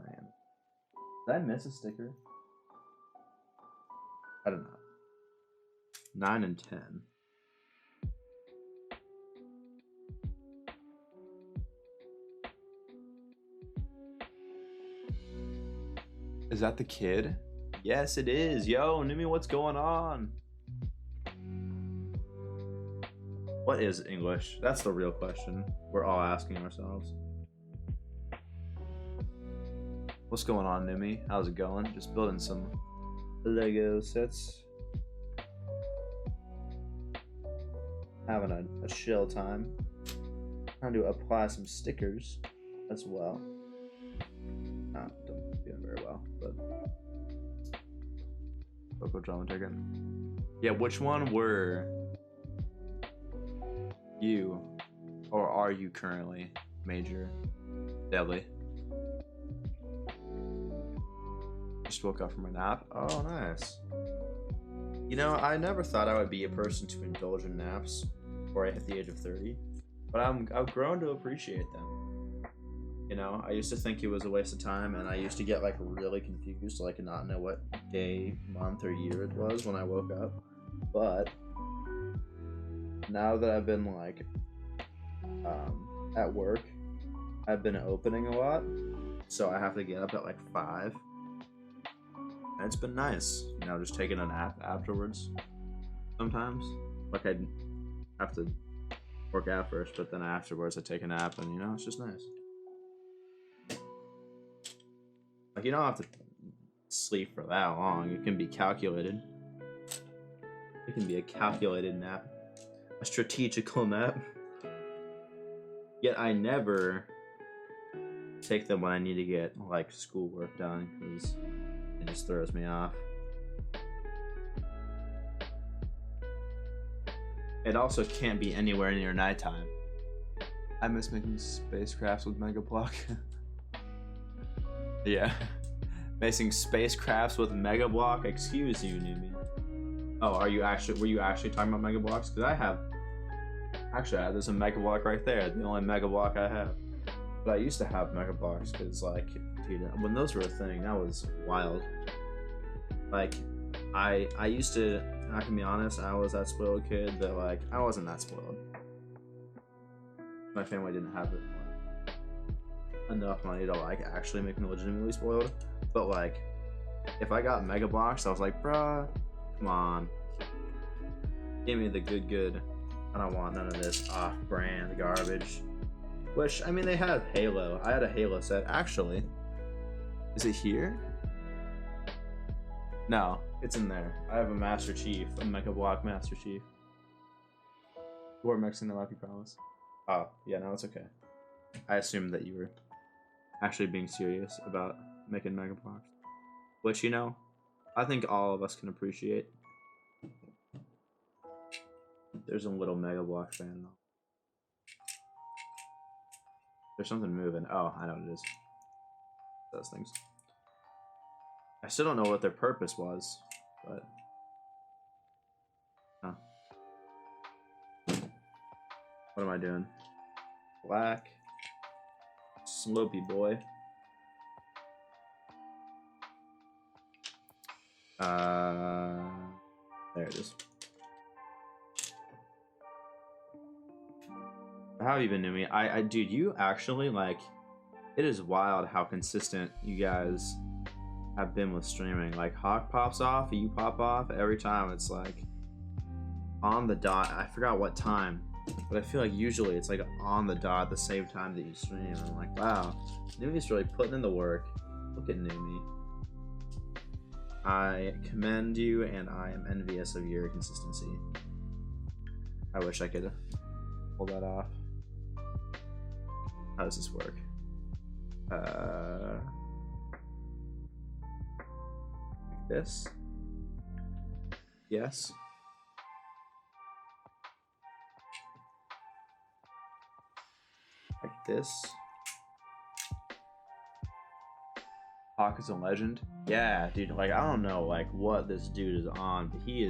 Did I miss a sticker? I don't know. 9 and 10. Is that the kid? Yes, it is. Yo, Nimi, what's going on? What is English? That's the real question we're all asking ourselves. What's going on, Nimi? How's it going? Just building some Lego sets. Having a chill time. Trying to apply some stickers as well. Not doing very well, but Coco Drama Ticket. Yeah, which one were you, or are you currently major? Deadly. Just woke up from a nap. Oh, nice. You know, I never thought I would be a person to indulge in naps before I hit the age of 30, but I've grown to appreciate them. You know, I used to think it was a waste of time, and I used to get like really confused, like not know what day, month, or year it was when I woke up. But now that I've been like at work, I've been opening a lot, so I have to get up at like 5. And it's been nice, you know, just taking a nap afterwards. Sometimes, like I have to work out first, but then afterwards I take a nap, and you know, it's just nice. Like, you don't have to sleep for that long. It can be calculated. It can be a calculated nap, a strategical nap. Yet I never take them when I need to get like schoolwork done, because it just throws me off. It also can't be anywhere near nighttime. I miss making spacecrafts with Mega Block. Yeah. Making spacecrafts with Mega Block? Excuse you, Newbie. Oh, were you actually talking about Mega Blocks? Because I have... Actually, there's a Mega Block right there. The only Mega Block I have. But I used to have Mega Blocks because, like, dude, when those were a thing, that was wild. Like, I used to... I can be honest, I was that spoiled kid that, like, I wasn't that spoiled. My family didn't have enough money to, like, actually make me legitimately spoiled. But, like, if I got Mega Blocks, I was like, bruh, come on. Give me the good. I don't want none of this off-brand garbage. Which, I mean, they have Halo. I had a Halo set. Actually, is it here? No, it's in there. I have a Master Chief, a Mega Block Master Chief. We're mixing the Lucky Promise. Oh, yeah, no, it's okay. I assumed that you were actually being serious about making Mega Blocks. Which, you know, I think all of us can appreciate. There's a little Mega Block fan, though. There's something moving. Oh, I know what it is. Those things. I still don't know what their purpose was, but huh. What am I doing? Black. Slopey boy. There it is. How have you been doing me? Dude, you actually, like, it is wild how consistent you guys have been with streaming. Like, Hawk pops off, you pop off, every time it's like on the dot. I forgot what time, but I feel like usually it's like on the dot at the same time that you stream. And I'm like, wow, Numi's really putting in the work. Look at Numi. I commend you, and I am envious of your consistency. I wish I could pull that off. How does this work? Like this? Yes. Like this. Hawk is a legend. Yeah, dude, like, I don't know like what this dude is on, but he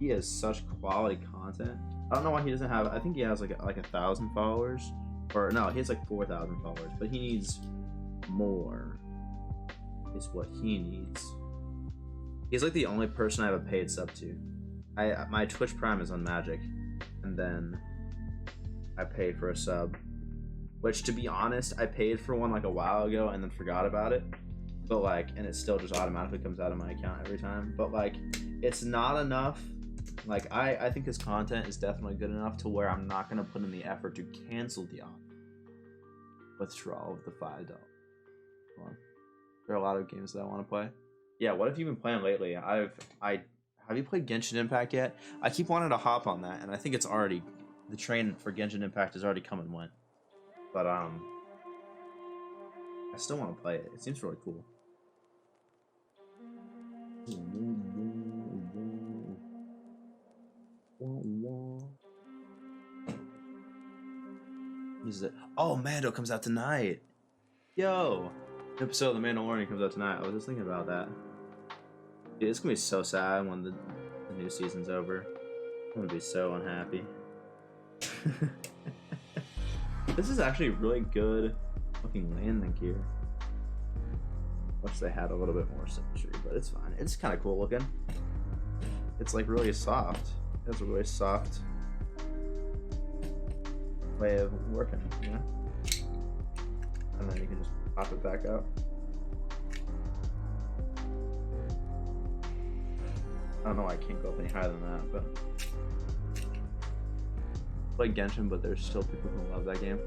has such quality content. I don't know why he doesn't have, I think he has like 1,000 followers, or no, he has like 4,000 followers, but he needs more is what he needs. He's like the only person I have a paid sub to. My Twitch Prime is on Magic, and then I pay for a sub, which, to be honest, I paid for one like a while ago and then forgot about it. But like, and it still just automatically comes out of my account every time. But like, it's not enough. Like, I think his content is definitely good enough to where I'm not gonna put in the effort to cancel the withdrawal of the $5. There are a lot of games that I want to play. Yeah, what have you been playing lately? Have you played Genshin Impact yet? I keep wanting to hop on that, and I think it's already, the train for Genshin Impact has already come and went. But I still want to play it. It seems really cool. What is it? Oh, Mando comes out tonight. Yo, episode of The Mandalorian comes out tonight. I was just thinking about that. Dude, it's gonna be so sad when the new season's over. I'm gonna be so unhappy. This is actually really good looking landing gear. Wish they had a little bit more symmetry, but it's fine. It's kind of cool looking. It's like really soft. It has a really soft way of working, you know? And then you can just pop it back out. I don't know why I can't go up any higher than that, but like Genshin, but there's still people who love that game.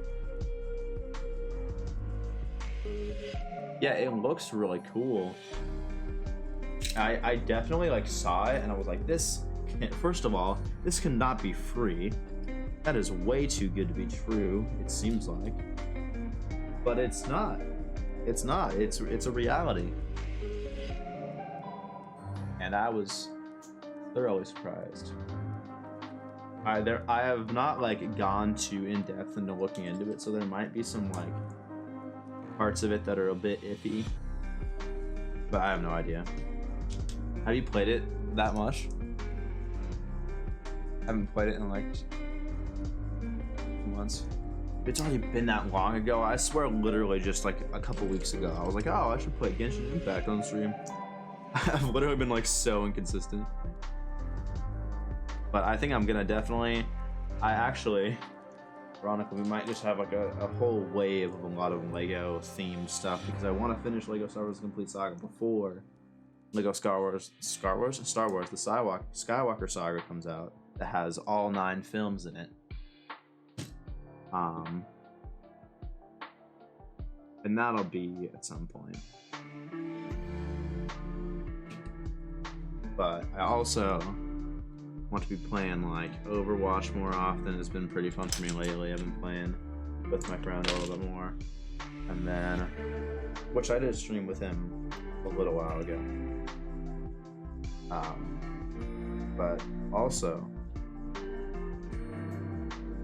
Yeah, it looks really cool. I definitely like saw it and I was like, this can't, first of all, this cannot be free. That is way too good to be true, it seems like. But it's not. It's not. It's a reality. And I was thoroughly surprised. I have not like gone too in depth into looking into it, so there might be some like parts of it that are a bit iffy, but I have no idea. Have you played it that much? I haven't played it in like 2 months. It's already been that long ago. I swear, literally just like a couple weeks ago, I was like, oh, I should play Genshin Impact on stream. I've literally been like so inconsistent. But I think I'm gonna definitely, ironically, we might just have like a whole wave of a lot of Lego themed stuff, because I want to finish Lego Star Wars: The Complete Saga before Lego Star Wars, the Skywalker Saga comes out, that has all 9 films in it. And that'll be at some point. But I also want to be playing like Overwatch more often. It's been pretty fun for me lately. I've been playing with my friend a little bit more. And then, which I did stream with him a little while ago. But also,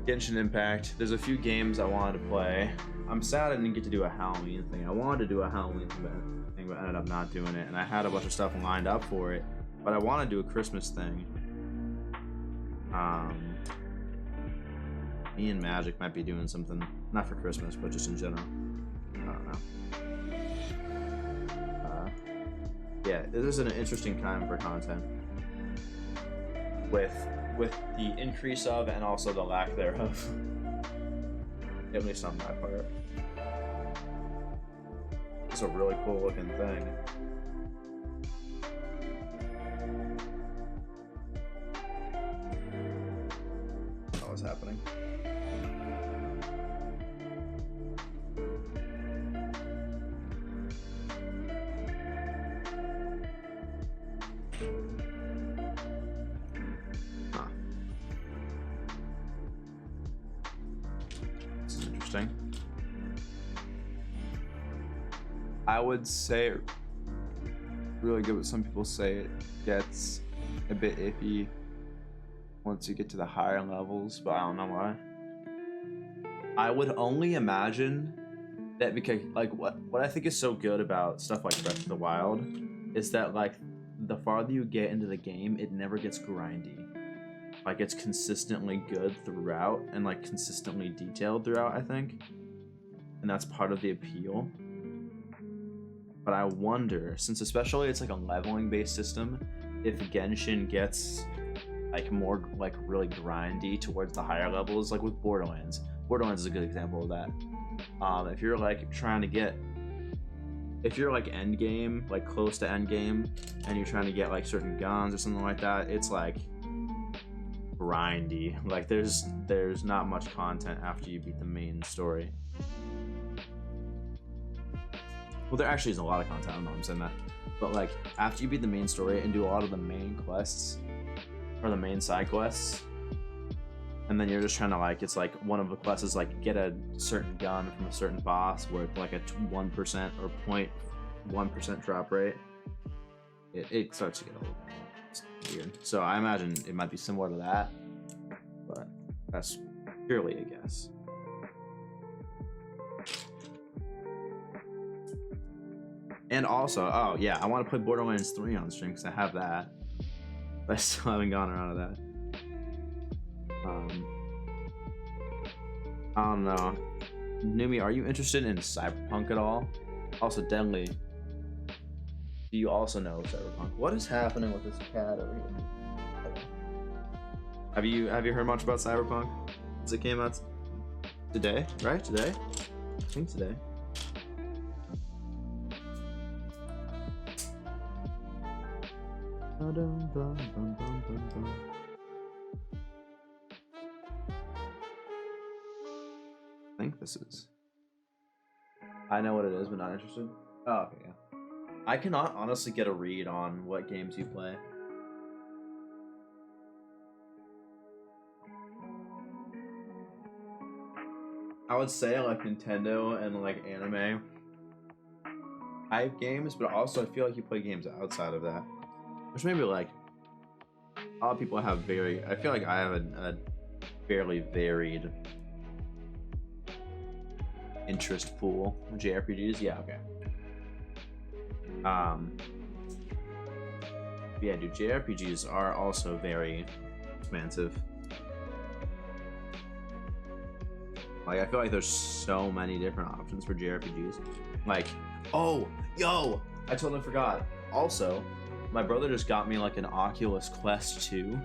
Genshin Impact. There's a few games I wanted to play. I'm sad I didn't get to do a Halloween thing. I wanted to do a Halloween thing thing, but ended up not doing it. And I had a bunch of stuff lined up for it, but I want to do a Christmas thing. Me and Magic might be doing something, not for Christmas, but just in general. I don't know. Yeah, this is an interesting time for content. With the increase of and also the lack thereof. At least on my part. It's a really cool looking thing. What was happening? Huh. This is interesting. I would say really good, but some people say it gets a bit iffy once you get to the higher levels, but I don't know why. I would only imagine that because like what I think is so good about stuff like Breath of the Wild is that like the farther you get into the game, it never gets grindy. Like it's consistently good throughout and like consistently detailed throughout, I think. And that's part of the appeal. But I wonder, since especially it's like a leveling based system, if Genshin gets like more like really grindy towards the higher levels, like with Borderlands. Borderlands is a good example of that. If you're like trying to get, if you're like end game, like close to end game, and you're trying to get like certain guns or something like that, it's like grindy. Like there's not much content after you beat the main story. Well, there actually is a lot of content, I don't know why I'm saying that. But like, after you beat the main story and do a lot of the main quests, or the main side quests, and then you're just trying to like, it's like, one of the quests is like, get a certain gun from a certain boss where it's like a 1% or 0.1% drop rate, it starts to get a little weird. So I imagine it might be similar to that, but that's purely a guess. And also, oh yeah, I want to play Borderlands 3 on stream because I have that. But I still haven't gone around to that. I don't know. Numi, are you interested in Cyberpunk at all? Also, Deadly, do you also know Cyberpunk? What is happening with this cat over here? Have you heard much about Cyberpunk? Since it came out today, right? Today? I think today. I think this is. I know what it is, but not interested. Oh, okay, yeah. I cannot honestly get a read on what games you play. I would say like Nintendo and like anime type games, but also I feel like you play games outside of that. Which maybe like a lot of people have I feel like I have a fairly varied interest pool with JRPGs. Yeah, okay. Yeah, dude, JRPGs are also very expansive. Like I feel like there's so many different options for JRPGs. Like, oh, yo, I totally forgot. Also, my brother just got me like an Oculus Quest 2,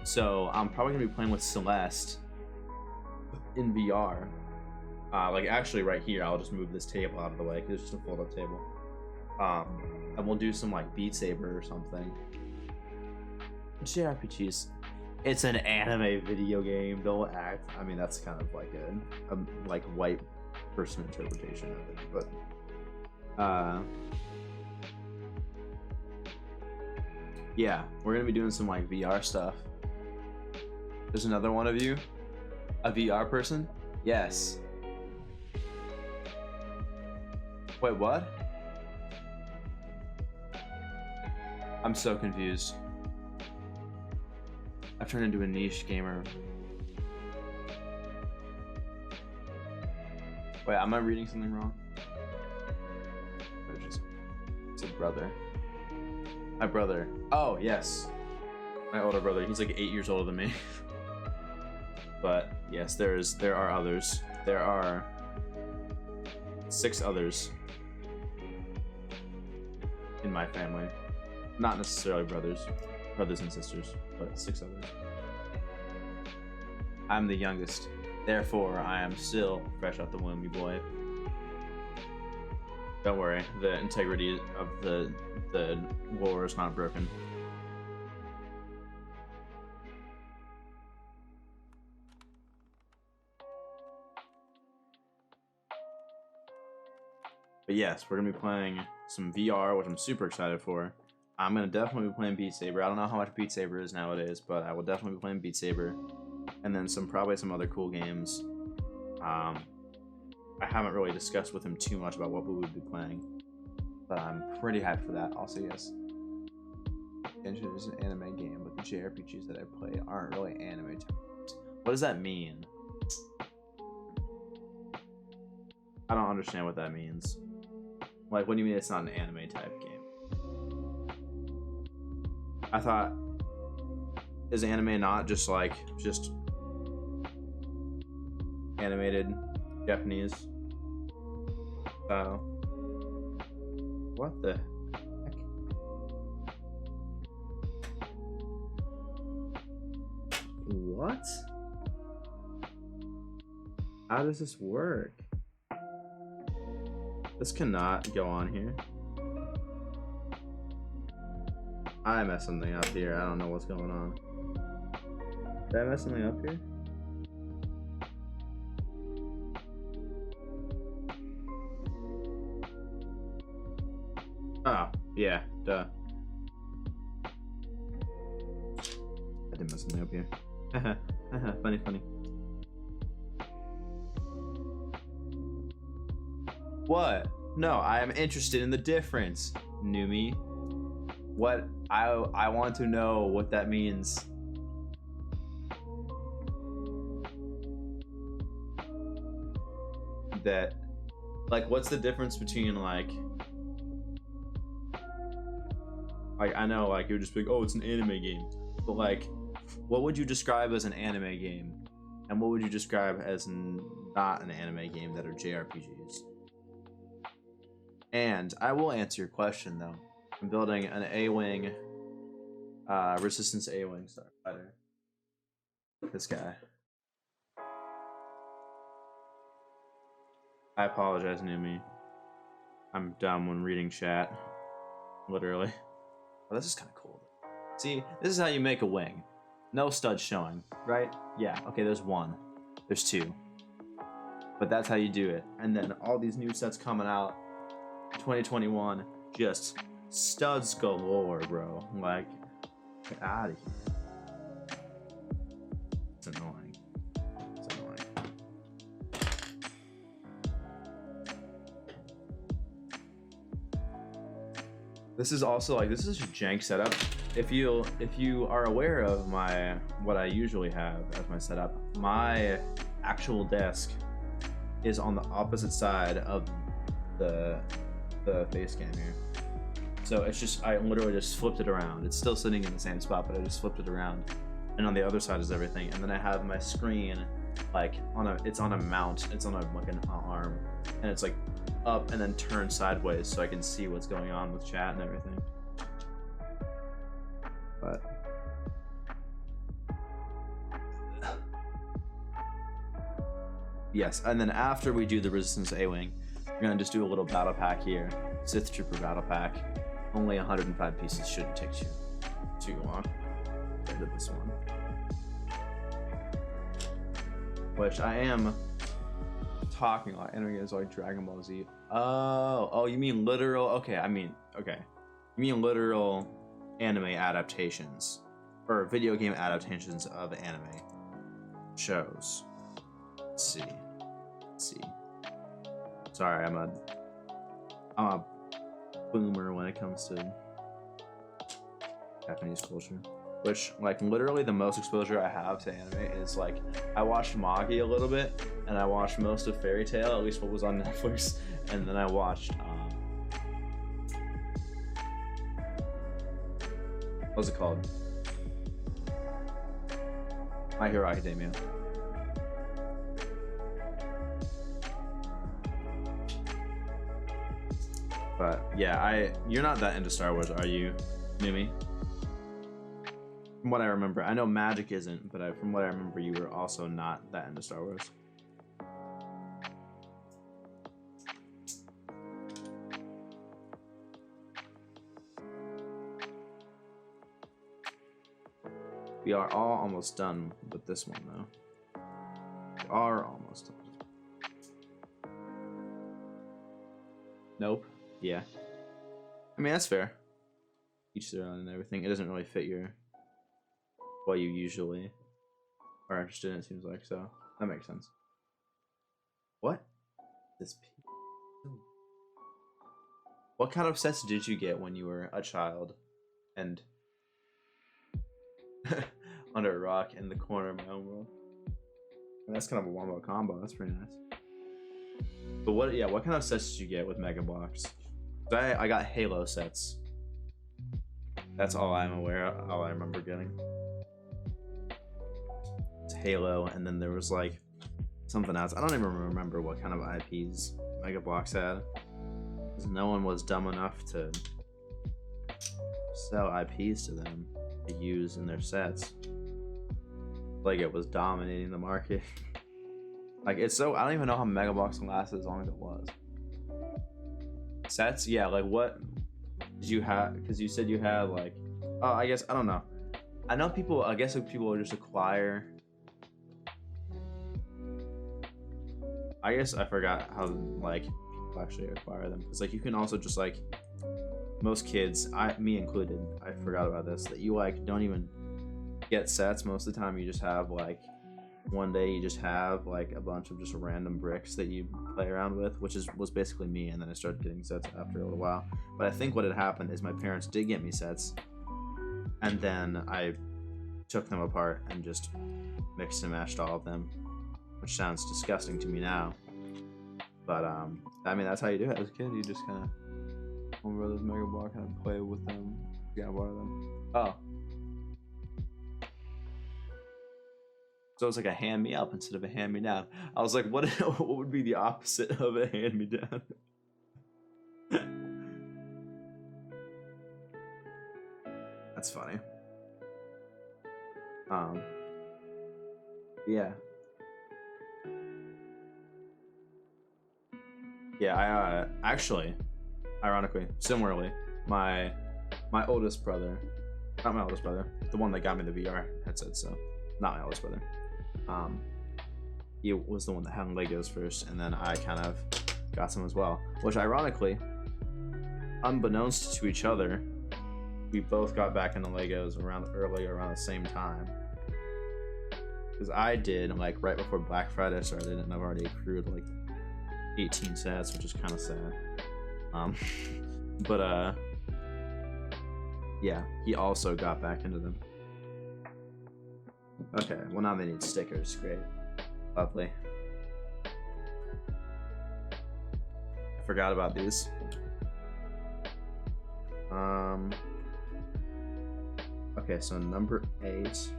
so I'm probably gonna be playing with Celeste in VR. Like actually right here, I'll just move this table out of the way because it's just a fold-up table. And we'll do some like Beat Saber or something. JRPGs, it's an anime video game. Don't act. I mean, that's kind of like a like white person interpretation of it, but yeah, we're gonna be doing some like VR stuff. There's another one of you, a VR person? Yes. Wait, what? I'm so confused. I've turned into a niche gamer. Wait, am I reading something wrong? brother. My brother. Oh, yes. My older brother. He's like 8 years older than me. But yes, there are others. There are 6 others in my family. Not necessarily brothers and sisters, but 6 others. I'm the youngest. Therefore, I am still fresh out the womb, you boy. Don't worry, the integrity of the war is not broken. But yes, we're gonna be playing some VR, which I'm super excited for. I'm gonna definitely be playing Beat Saber. I don't know how much Beat Saber is nowadays, but I will definitely be playing Beat Saber, and then probably some other cool games. I haven't really discussed with him too much about what we would be playing, but I'm pretty hyped for that. Also, yes, Genshin is an anime game, but the JRPGs that I play aren't really anime types. What does that mean? I don't understand what that means. Like, what do you mean it's not an anime type game? I thought, is anime not just animated Japanese style? What the heck? What? How does this work? This cannot go on here. I messed something up here. I don't know what's going on. Did I mess something up here? Oh, yeah, duh. I did mess something up here. Funny. What? No, I am interested in the difference, Numi. What? I want to know what that means. That, like, what's the difference between like I know, like, it would just be like, oh, it's an anime game, but like, what would you describe as an anime game, and what would you describe as not an anime game that are JRPGs? And I will answer your question though. I'm building an A-wing, resistance A-wing starfighter. This guy. I apologize, Numi. I'm dumb when reading chat. Literally. Oh, this is kind of cool. See, this is how you make a wing. No studs showing, right? Yeah, okay, there's 1. There's 2. But that's how you do it. And then all these new sets coming out. 2021, just studs galore, bro. Like, get out of here. It's annoying. It's annoying. This is also like, this is a jank setup. If you are aware of what I usually have as my setup, my actual desk is on the opposite side of the face cam here. So it's just, I literally just flipped it around. It's still sitting in the same spot, but I just flipped it around. And on the other side is everything. And then I have my screen like it's on a mount. It's on like an arm, and it's like up and then turned sideways so I can see what's going on with chat and everything. But yes, and then after we do the Resistance A-Wing, we're gonna just do a little battle pack here. Sith Trooper battle pack. Only 105 pieces, shouldn't take too long. I did this one. Which I am talking like anime is like Dragon Ball Z. Oh, you mean literal? Okay, okay. You mean literal anime adaptations or video game adaptations of anime shows. Let's see. Sorry, I'm a boomer when it comes to Japanese culture. Which, like, literally the most exposure I have to anime is, like, I watched Magi a little bit, and I watched most of Fairy Tail, at least what was on Netflix, and then I watched, What's it called? My Hero Academia. But yeah, you're not that into Star Wars, are you, Numi? From what I remember, I know Magic isn't, but from what I remember, you were also not that into Star Wars. We are all almost done with this one, though. We are almost done. Nope. Yeah. I mean, that's fair. Each their own and everything. It doesn't really fit what you usually are interested in, it seems like, so that makes sense. What? What kind of sets did you get when you were a child and under a rock in the corner of my own world? And that's kind of a wombo combo. That's pretty nice. But what kind of sets did you get with Mega Bloks? I got Halo sets. That's all I'm aware of, all I remember getting. It's Halo, and then there was like something else. I don't even remember what kind of IPs Mega Bloks had. Because no one was dumb enough to sell IPs to them to use in their sets. Like it was dominating the market. Like it's so, I don't even know how Mega Bloks lasted as long as it was. Sets, yeah, like what did you have? Because you said you had like, oh, I guess, I don't know. I know people, I guess people just acquire. I guess I forgot how like people actually acquire them. Because like you can also just like, most kids, me included, I forgot about this, that you like don't even get sets most of the time. You just have like, one day you just have like a bunch of just random bricks that you play around with, which was basically me, and then I started getting sets after a little while. But I think what had happened is my parents did get me sets, and then I took them apart and just mixed and matched all of them, which sounds disgusting to me now. But I mean, that's how you do it as a kid. You just kind of over those Mega Bloks, kind of play with them, grab one of them. Oh. So it's like a hand me up instead of a hand me down. I was like, what would be the opposite of a hand me down? That's funny. Yeah. Yeah, I actually, ironically, similarly, my oldest brother, not my oldest brother, the one that got me the VR headset, so not my oldest brother. He was the one that had Legos first, and then I kind of got some as well. Which, ironically, unbeknownst to each other, we both got back into Legos around the same time. Because I did like right before Black Friday started, and I've already accrued like 18 sets, which is kind of sad. But yeah, he also got back into them. Okay, well now they need stickers. Great. Lovely. I forgot about these. Okay, so number 8.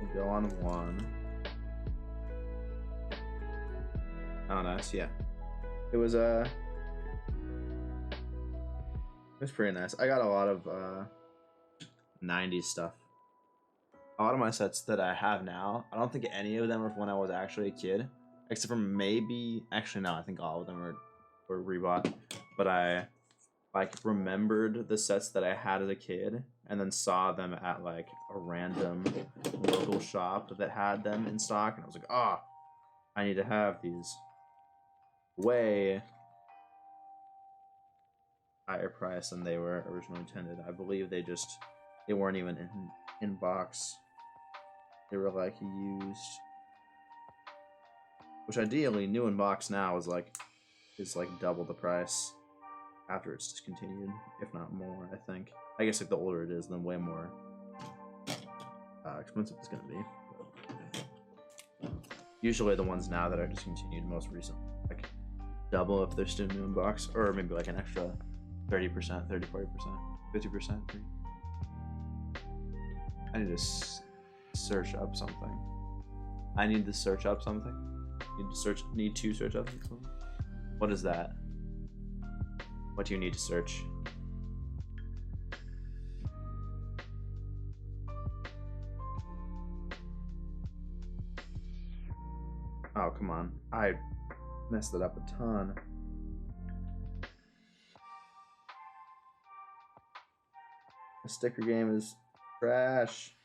We'll go on 1. Oh, nice, yeah. It was pretty nice. I got a lot of 90s stuff. A lot of my sets that I have now, I don't think any of them are from when I was actually a kid, except for maybe, actually no, I think all of them were rebought. But I like remembered the sets that I had as a kid, and then saw them at like a random local shop that had them in stock, and I was like, ah, I need to have these. Way higher price than they were originally intended. I believe they weren't even in box. They were like used, which ideally new in box now is like double the price after it's discontinued, if not more. I think. I guess like the older it is, then way more expensive it's gonna be. Usually the ones now that are discontinued most recently, like double if they're still new in box, or maybe like an extra 30%, 30, 40%, 50%. I need to search up something. I need to search up something. Need to search up something. What is that? What do you need to search? Oh, come on. I messed it up a ton. The sticker game is trash.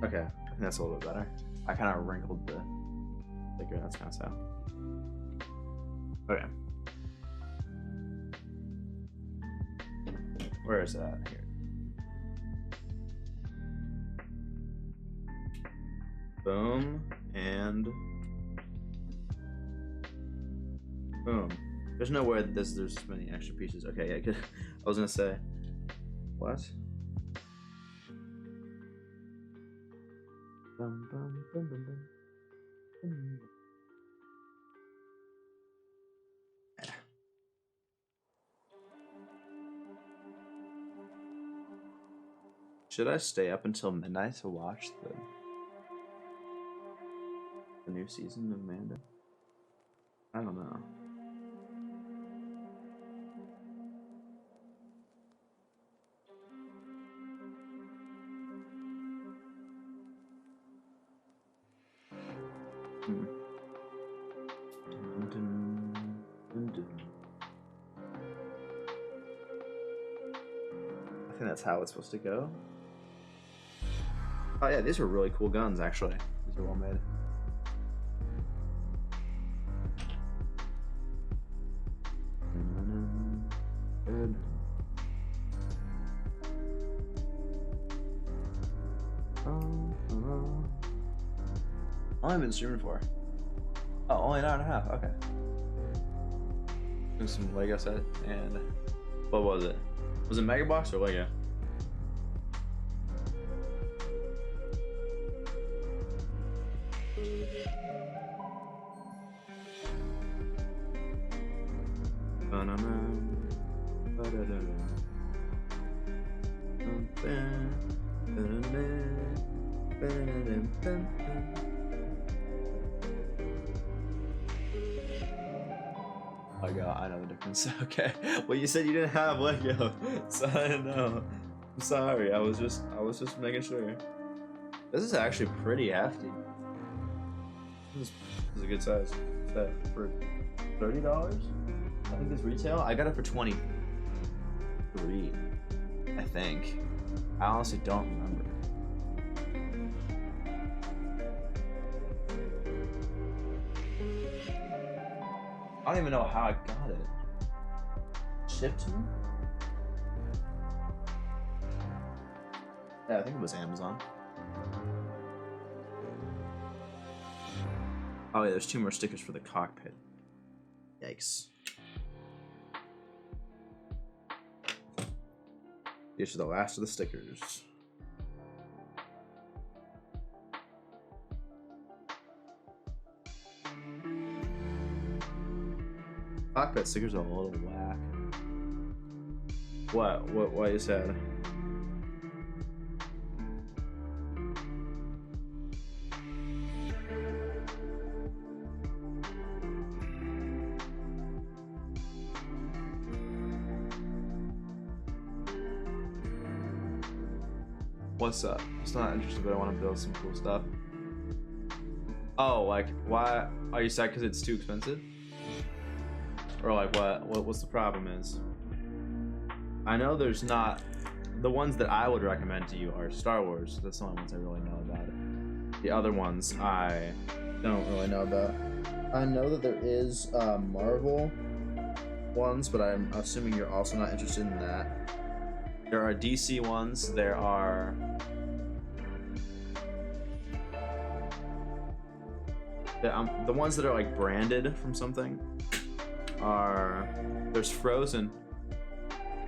Okay, I think that's a little bit better. I kind of wrinkled the sticker, that's kind of sad. Okay. Where is that? Here. Boom, and boom. There's no way there's this many extra pieces. Okay, yeah, I was gonna say, what? Bum, bum, bum, bum, bum. Should I stay up until midnight to watch the new season of Amanda? I don't know. I think that's how it's supposed to go. Oh yeah, these are really cool guns actually. These are well made. How long have I been streaming for? Oh, only an hour and a half. Okay. Doing some Lego set and what was it? Was it Mega Box or Lego? Oh god, I know the difference. Okay. Well, you said you didn't have Lego, so I didn't know. I'm sorry. I was just making sure. This is actually pretty hefty. This is a good size set for $30. I think it's retail. I got it for $23. I think. I honestly don't remember. I don't even know how I got it. Shipped to me? Yeah, I think it was Amazon. Oh yeah, there's 2 more stickers for the cockpit. Yikes. These are the last of the stickers. Cockpit stickers are a little whack. What you said? What's up? It's not interested, but I want to build some cool stuff. Oh, like, why are you sad because it's too expensive? Or like what's the problem is? I know there's not, the ones that I would recommend to you are Star Wars. That's the only ones I really know about it. The other ones I don't really know about. I know that there is Marvel ones, but I'm assuming you're also not interested in that. There are DC ones. There are the ones that are like branded from something. There's Frozen.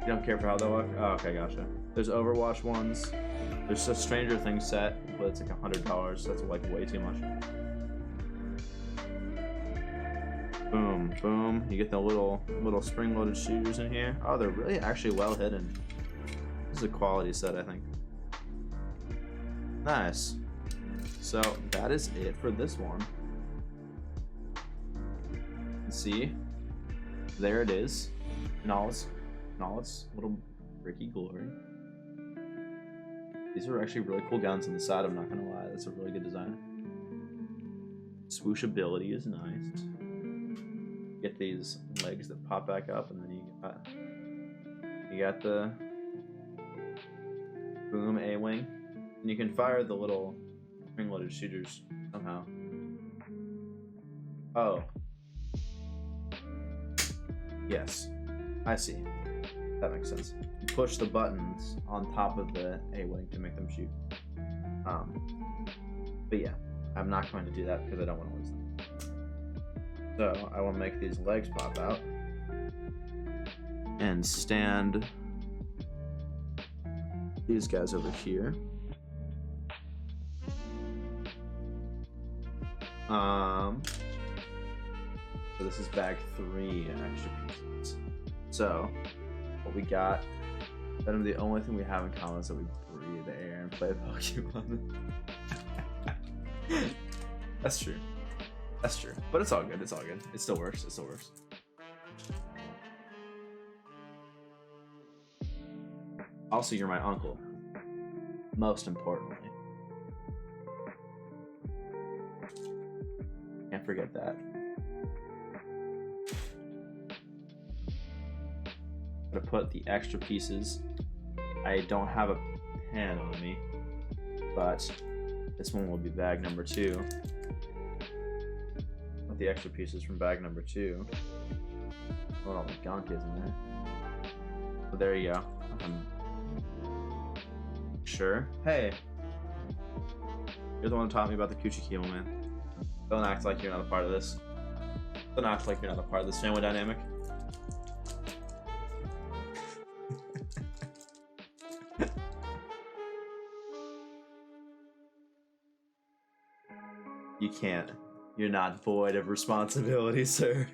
You don't care for how they look? Oh, okay, gotcha. There's Overwatch ones. There's a Stranger Things set, but it's like $100. That's like way too much. Boom, boom. You get the little spring-loaded shooters in here. Oh, they're really actually well hidden. This is a quality set, I think. Nice. So that is it for this one. See, there it is, in all its little bricky glory. These are actually really cool guns on the side. I'm not gonna lie, that's a really good design. Swooshability is nice. Get these legs that pop back up, and then you got the boom A-wing, and you can fire the little spring-loaded shooters somehow. Oh. Yes, I see. That makes sense. You push the buttons on top of the A-wing to make them shoot. But yeah, I'm not going to do that because I don't want to lose them. So I will make these legs pop out and stand these guys over here. So this is bag 3 extra pieces. So what we got, then the only thing we have in common is that we breathe air and play Pokemon. That's true. That's true. But it's all good. It's all good. It still works. It still works. Also, you're my uncle. Most importantly. Can't forget that. To put the extra pieces. I don't have a pen on me, but this one will be bag number 2. With the extra pieces from bag number 2. What all the gunk is in there. But there you go. Sure. Hey. You're the one who taught me about the Coochie Kibble, man. Don't act like you're not a part of this. Don't act like you're not a part of this family dynamic. You can't. You're not void of responsibility, sir.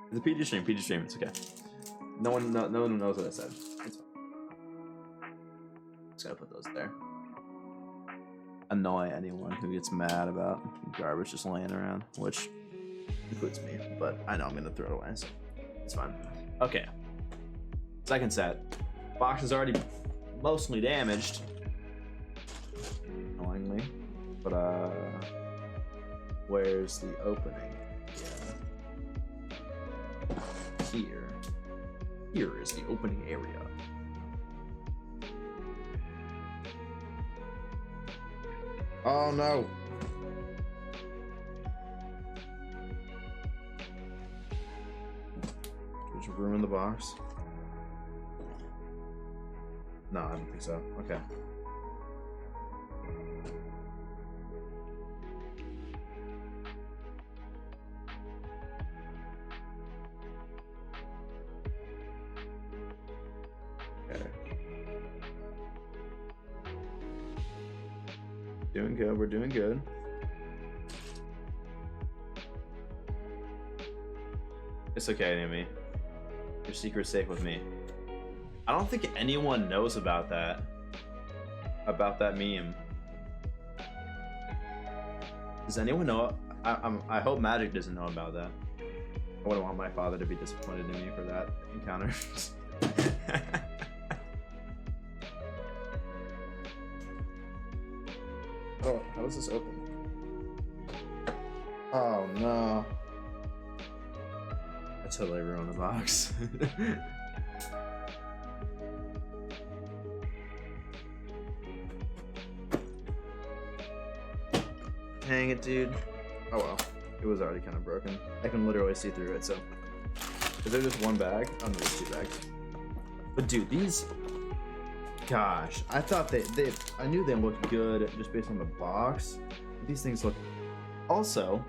It's a PG stream. PG stream. It's okay. No one knows what I said. It's fine. Just gotta put those there. Annoy anyone who gets mad about garbage just laying around, which includes me. But I know I'm gonna throw it away, so it's fine. Okay. Second set. Box is already mostly damaged, annoyingly, but where's the opening? Yeah. Here is the opening area. Oh no. Did you ruin the box? No, I don't think so. Okay. Okay. Doing good. We're doing good. It's okay, Amy. Your secret's safe with me. I don't think anyone knows about that meme. Does anyone know? I hope Magic doesn't know about that. I wouldn't want my father to be disappointed in me for that encounter. Oh, how does this open? Oh no. I totally ruined the box. Dang it, dude. Oh well. It was already kind of broken. I can literally see through it, so. Is there just one bag? Oh no, there's 2 bags. But dude, these... Gosh, I thought I knew they looked good just based on the box. These things look... Also,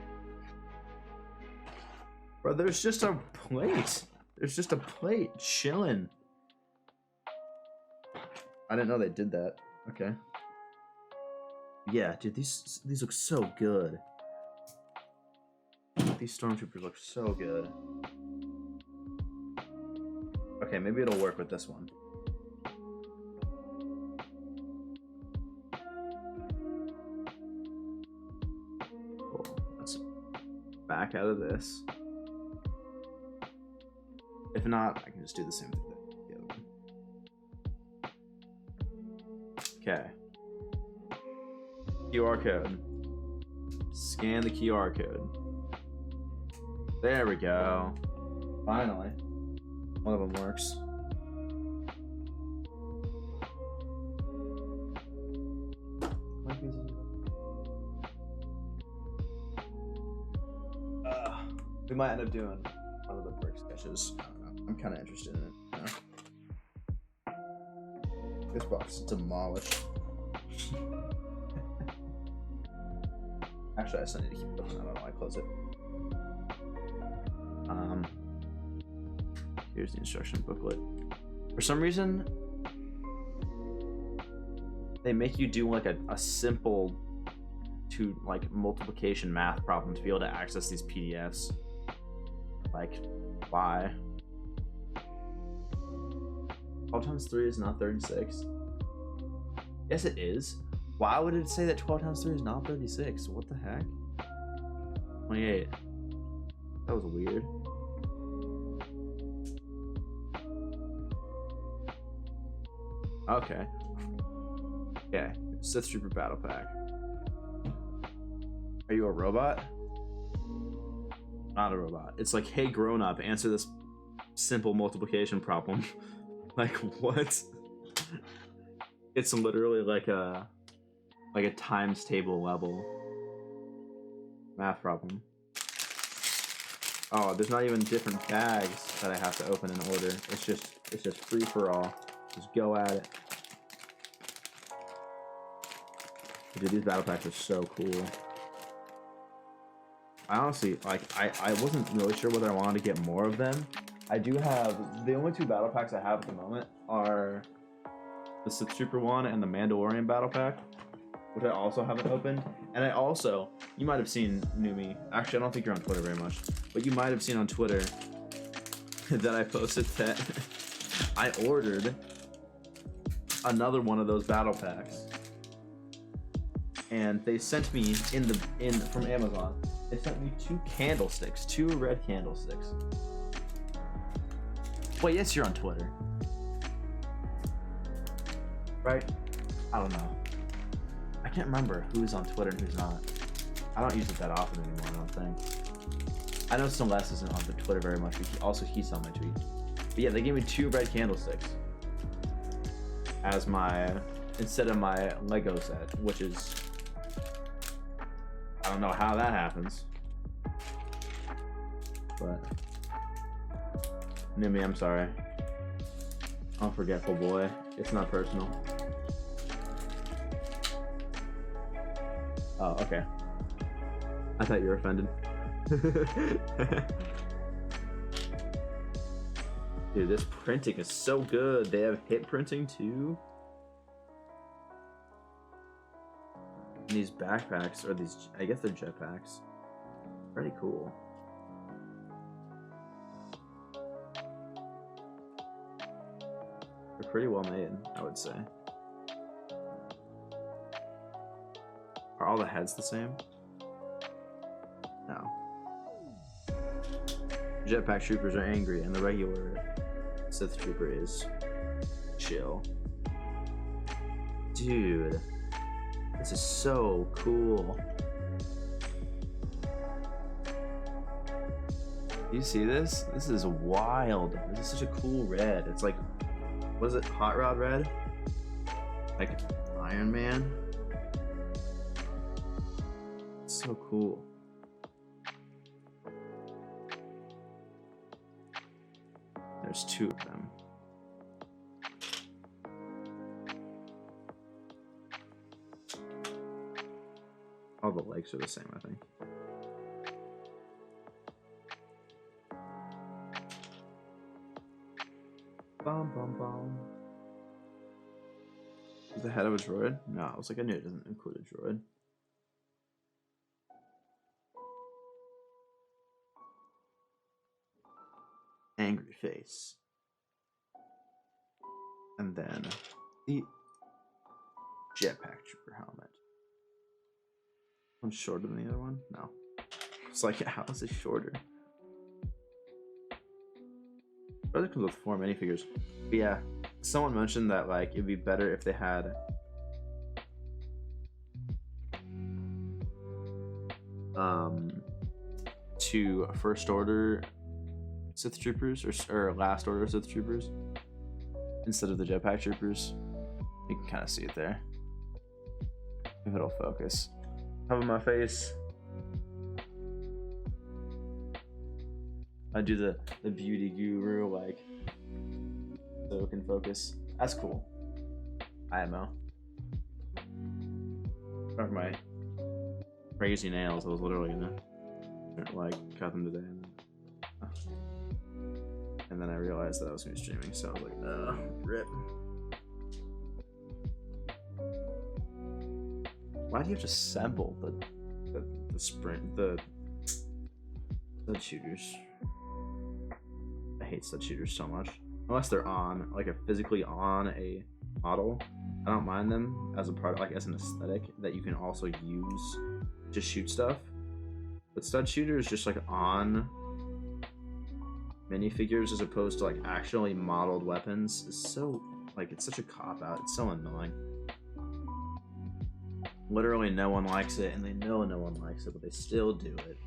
Bro, there's just a plate. There's just a plate chilling. I didn't know they did that. Okay. Yeah, dude, these look so good. These stormtroopers look so good. Okay, maybe it'll work with this one. Cool. Let's back out of this. If not, I can just do the same thing with the other one. Okay. QR code. Scan the QR code. There we go. Finally. One of them works. We might end up doing one of the brick sketches. I don't know. I'm kind of interested in it. You know? This box is demolished. Actually, I still need to keep it open. I don't know why I close it. Here's the instruction booklet. For some reason, they make you do like a simple multiplication math problem to be able to access these PDFs. Like, why? 12 times 3 is not 36. Yes, it is. Why would it say that 12 times 3 is not 36? What the heck? 28. That was weird. Okay. Okay. Sith Trooper Battle Pack. Are you a robot? Not a robot. It's like, hey, grown up, answer this simple multiplication problem. Like, what? It's literally like a times table level math problem. Oh, there's not even different bags that I have to open in order. It's just free for all. Just go at it. Dude, these battle packs are so cool. I honestly, like, I wasn't really sure whether I wanted to get more of them. I do have, the only two battle packs I have at the moment are the Sith Trooper one and the Mandalorian battle pack, which I also haven't opened. And I also, you might have seen, Numi, actually I don't think you're on Twitter very much, but you might have seen on Twitter that I posted that I ordered another one of those battle packs. And they sent me from Amazon. They sent me 2 candlesticks, 2 red candlesticks. Wait, yes, you're on Twitter, right? I don't know. I can't remember who's on Twitter and who's not. I don't use it that often anymore, I don't think. I know Celeste isn't on Twitter very much, but he's on my tweet. But yeah, they gave me 2 red candlesticks as instead of my Lego set, which is, I don't know how that happens. But Nimi, I'm sorry. I'm forgetful boy. It's not personal. Oh, okay. I thought you were offended. Dude, this printing is so good. They have hit printing too. And these backpacks, or these, I guess they're jetpacks. Pretty cool. They're pretty well made, I would say. Are all the heads the same? No. Jetpack troopers are angry, and the regular Sith trooper is chill. Dude, this is so cool. You see this? This is wild. This is such a cool red. It's like, what is it? Hot Rod red? Like Iron Man? It's so cool. There's 2 of them. All the legs are the same, I think. Bum bum bum. Is the head of a droid? No, I was like, I knew it doesn't include a droid. Angry face. And then the jetpack trooper helmet. One's shorter than the other one? No. It's like, how is it shorter? Brother comes with 4 minifigures. But yeah, someone mentioned that like it'd be better if they had two first order Sith troopers or last order Sith troopers instead of the jetpack troopers. You can kind of see it there. If it'll focus. Cover my face. I do the beauty guru like so it can focus. That's cool. IMO. For my crazy nails, I was literally gonna like cut them today, and then I realized that I was gonna be streaming, so I was like, rip. Why do you have to assemble the sprint the shooters? I hate stud shooters so much. Unless they're on, like, physically on a model, I don't mind them as a part, like, as an aesthetic that you can also use to shoot stuff. But stud shooters just like on minifigures as opposed to like actually modeled weapons is so like it's such a cop out. It's so annoying. Literally, no one likes it, and they know no one likes it, but they still do it.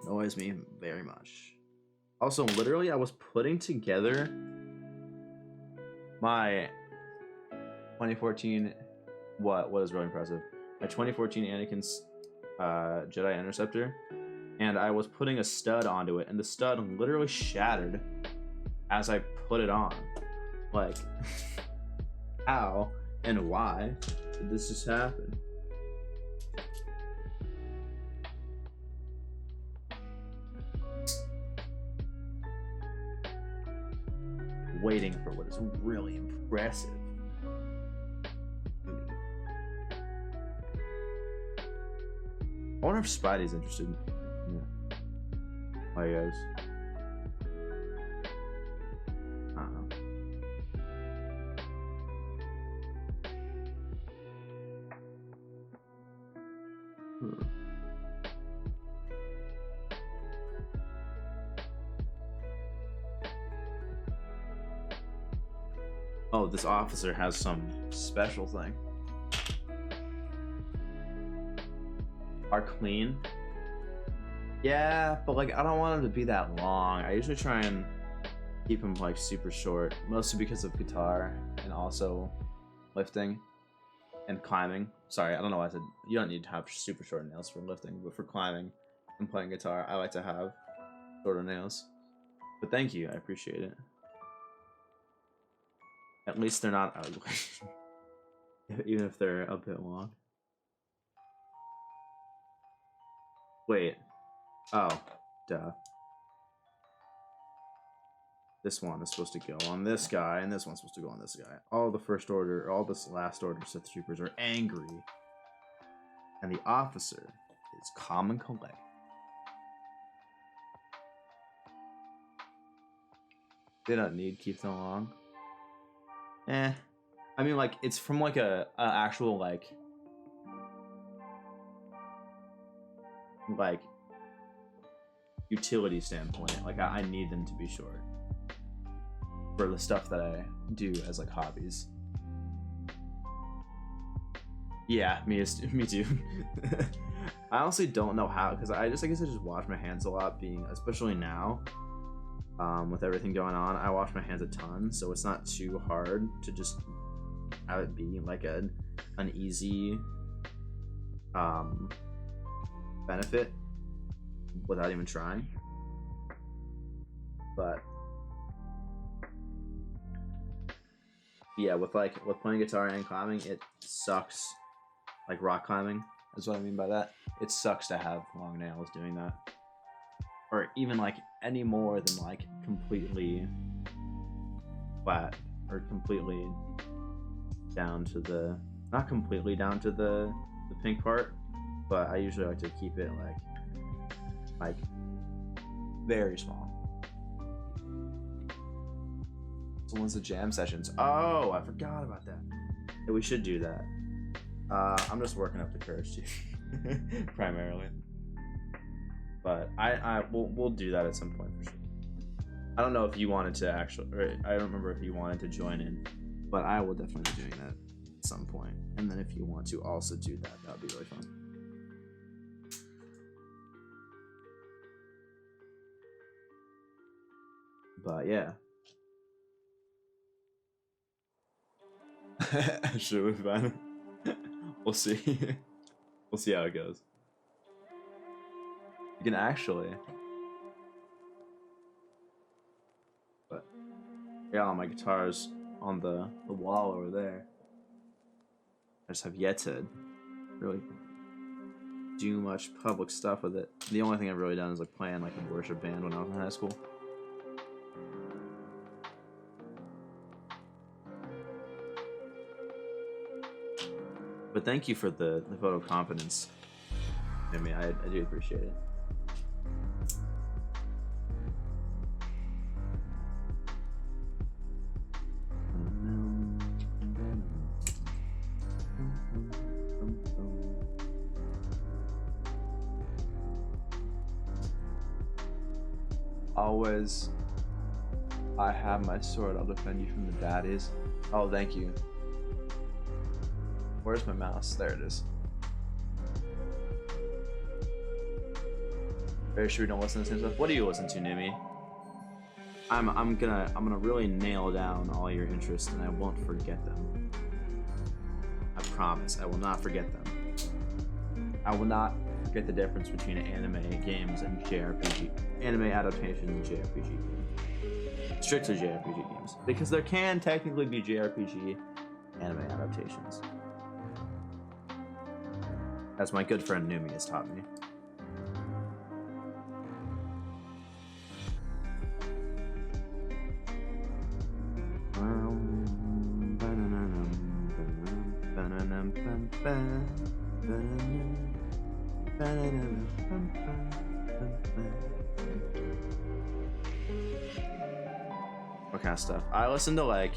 Annoys me very much. Also, literally, I was putting together my 2014. What is really impressive? My 2014 Anakin's Jedi Interceptor, and I was putting a stud onto it, and the stud literally shattered as I put it on. Like, how and why did this just happen? Waiting for what is really impressive. I wonder if Spidey's interested. Yeah. Hi guys. I don't know. Oh, this officer has some special thing. Are clean. Yeah, but like I don't want him to be that long. I usually try and keep him like super short, mostly because of guitar and also lifting and climbing. Sorry, I don't know why I said you don't need to have super short nails for lifting, but for climbing and playing guitar, I like to have shorter nails. But thank you, I appreciate it. At least they're not ugly, even if they're a bit long. Wait. Oh, duh. This one is supposed to go on this guy, and this one's supposed to go on this guy. All the first order, all this last order Sith troopers are angry, and the officer is calm and collected. They don't need to keep them long. I mean, like, it's from like a actual like utility standpoint. Like, I need them to be short for the stuff that I do as like hobbies. Yeah, me too. I honestly don't know how, because I guess I just wash my hands a lot, especially now. With everything going on, I wash my hands a ton, so it's not too hard to just have it be like an easy benefit without even trying. But yeah, with playing guitar and climbing, it sucks. Like rock climbing, that's what I mean by that. It sucks to have long nails doing that, or even like any more than like completely flat or completely down to the, not completely down to the pink part, but I usually like to keep it like very small. So when's the jam sessions? Oh, I forgot about that. Yeah, we should do that. I'm just working up the courage to primarily, but we'll do that at some point for sure. I don't know if you wanted to actually, or I don't remember if you wanted to join in, but I will definitely be doing that at some point. And then if you want to also do that, that would be really fun. But yeah. Should be fine. We'll see. We'll see how it goes. You can actually, but I got all my guitars on the wall over there. I just have yet to really do much public stuff with it. The only thing I've really done is like playing like a worship band when I was in high school. But thank you for the vote of confidence. I mean, I do appreciate it. Always, I have my sword. I'll defend you from the baddies. Oh, thank you. Where's my mouse? There it is. Very sure we don't listen to the same stuff. What do you listen to, Nimi? I'm gonna really nail down all your interests, and I won't forget them. I promise, I will not forget them. I will not forget the difference between anime games and JRPG, anime adaptations and JRPG games. Strictly JRPG games, because there can technically be JRPG anime adaptations. As my good friend Numi has taught me. What kind of stuff? I listen to like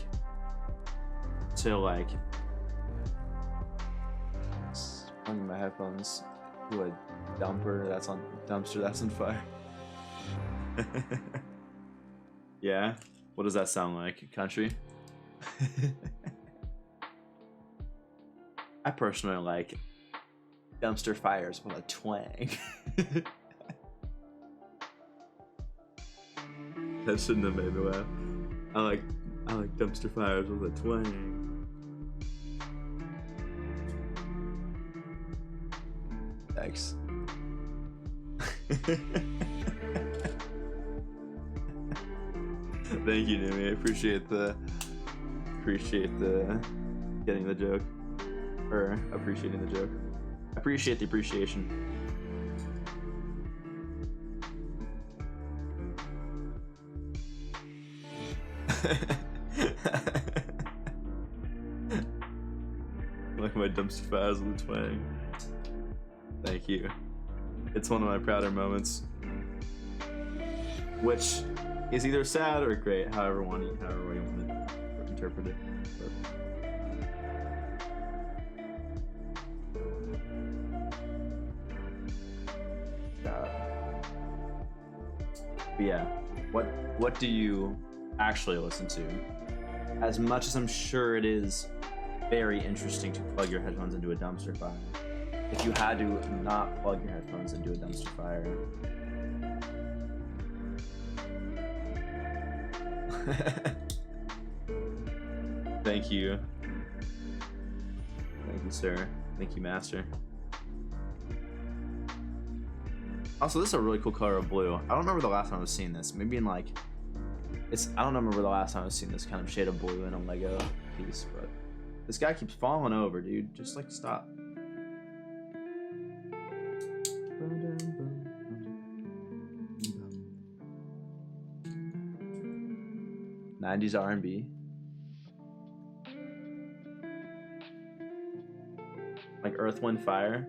plugging my headphones to a dumpster that's on fire. Yeah? What does that sound like? Country? I personally like dumpster fires with a twang. That shouldn't have made me laugh. I like dumpster fires with a twang. Thanks. Thank you, Nimi. I appreciate the getting the joke, or appreciating the joke. I appreciate the appreciation. Like my dumpster fires with a twang. Thank you. It's one of my prouder moments, which is either sad or great, however you want to interpret it. But yeah, what do you actually listen to? As much as I'm sure it is very interesting to plug your headphones into a dumpster fire, if you had to not plug your headphones into a dumpster fire, thank you, sir. Thank you, master. Also, this is a really cool color of blue. I don't remember the last time I was seeing this. Maybe in like, I don't remember the last time I was seeing this kind of shade of blue in a Lego piece, but this guy keeps falling over, dude. Just like stop. 90s R&B. Like Earth, Wind, Fire.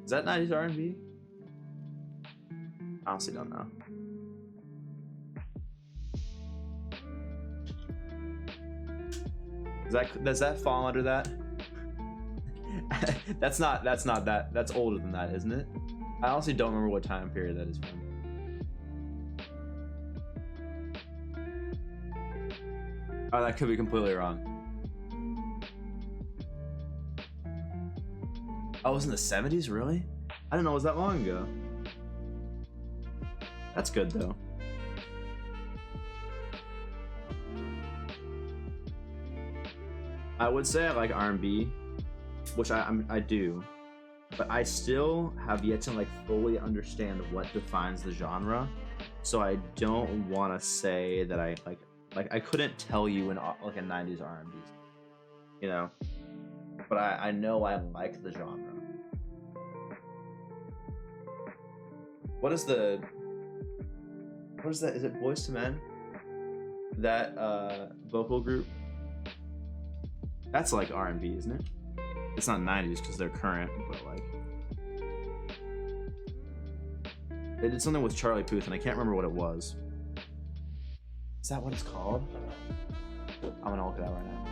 Is that 90s R&B? I honestly don't know. Does that fall under that? That's older than that, isn't it? I honestly don't remember what time period that is from. Oh, that could be completely wrong. Oh, it was in the 70s, really? I didn't know it was that long ago. That's good though. I would say I like R&B, which I do, but I still have yet to like fully understand what defines the genre. So I don't want to say that I like I couldn't tell you in like a 90s R&B, you know. But I know I like the genre. What is that? Is it Boyz II Men? That vocal group? That's like R&B, isn't it? It's not 90s because they're current, but like they did something with Charlie Puth, and I can't remember what it was. Is that what it's called? I'm gonna look it up right now.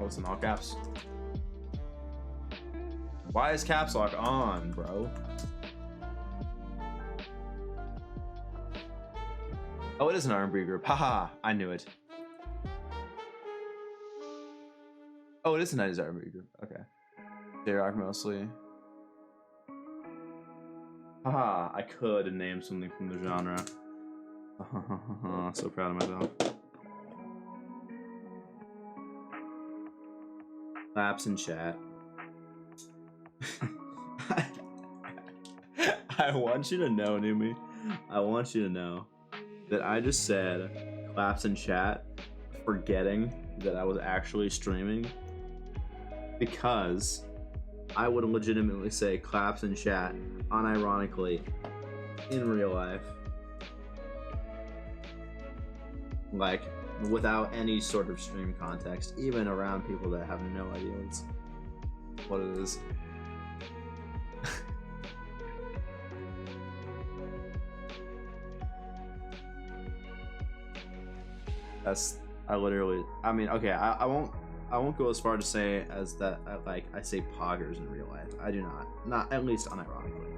Oh, it's in all caps. Why is caps lock on, bro? Oh, it is an R&B group. Haha, I knew it. Oh, it is a 90s R&B group. Okay. J-rock mostly. Haha, I could name something from the genre. So proud of myself. Laps in chat. I want you to know, Numi. I want you to know that I just said claps in chat, forgetting that I was actually streaming, because I would legitimately say claps in chat unironically in real life, like without any sort of stream context, even around people that have no idea what it is. I mean, okay, I won't go as far to say as that I say poggers in real life. I do not at least unironically.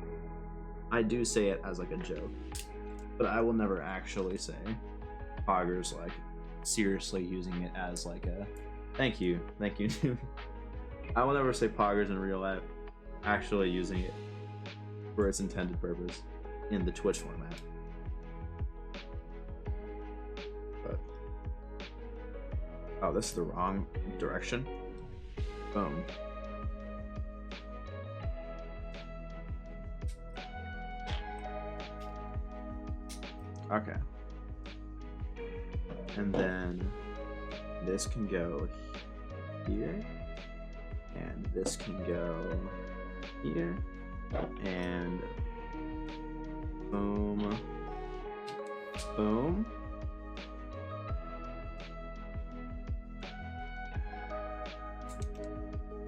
I do say it as like a joke, but I will never actually say poggers like seriously using it as like a thank you. I will never say poggers in real life actually using it for its intended purpose in the Twitch format. But oh, this is the wrong direction. Boom. Okay. And then this can go here, and this can go here, and boom, boom.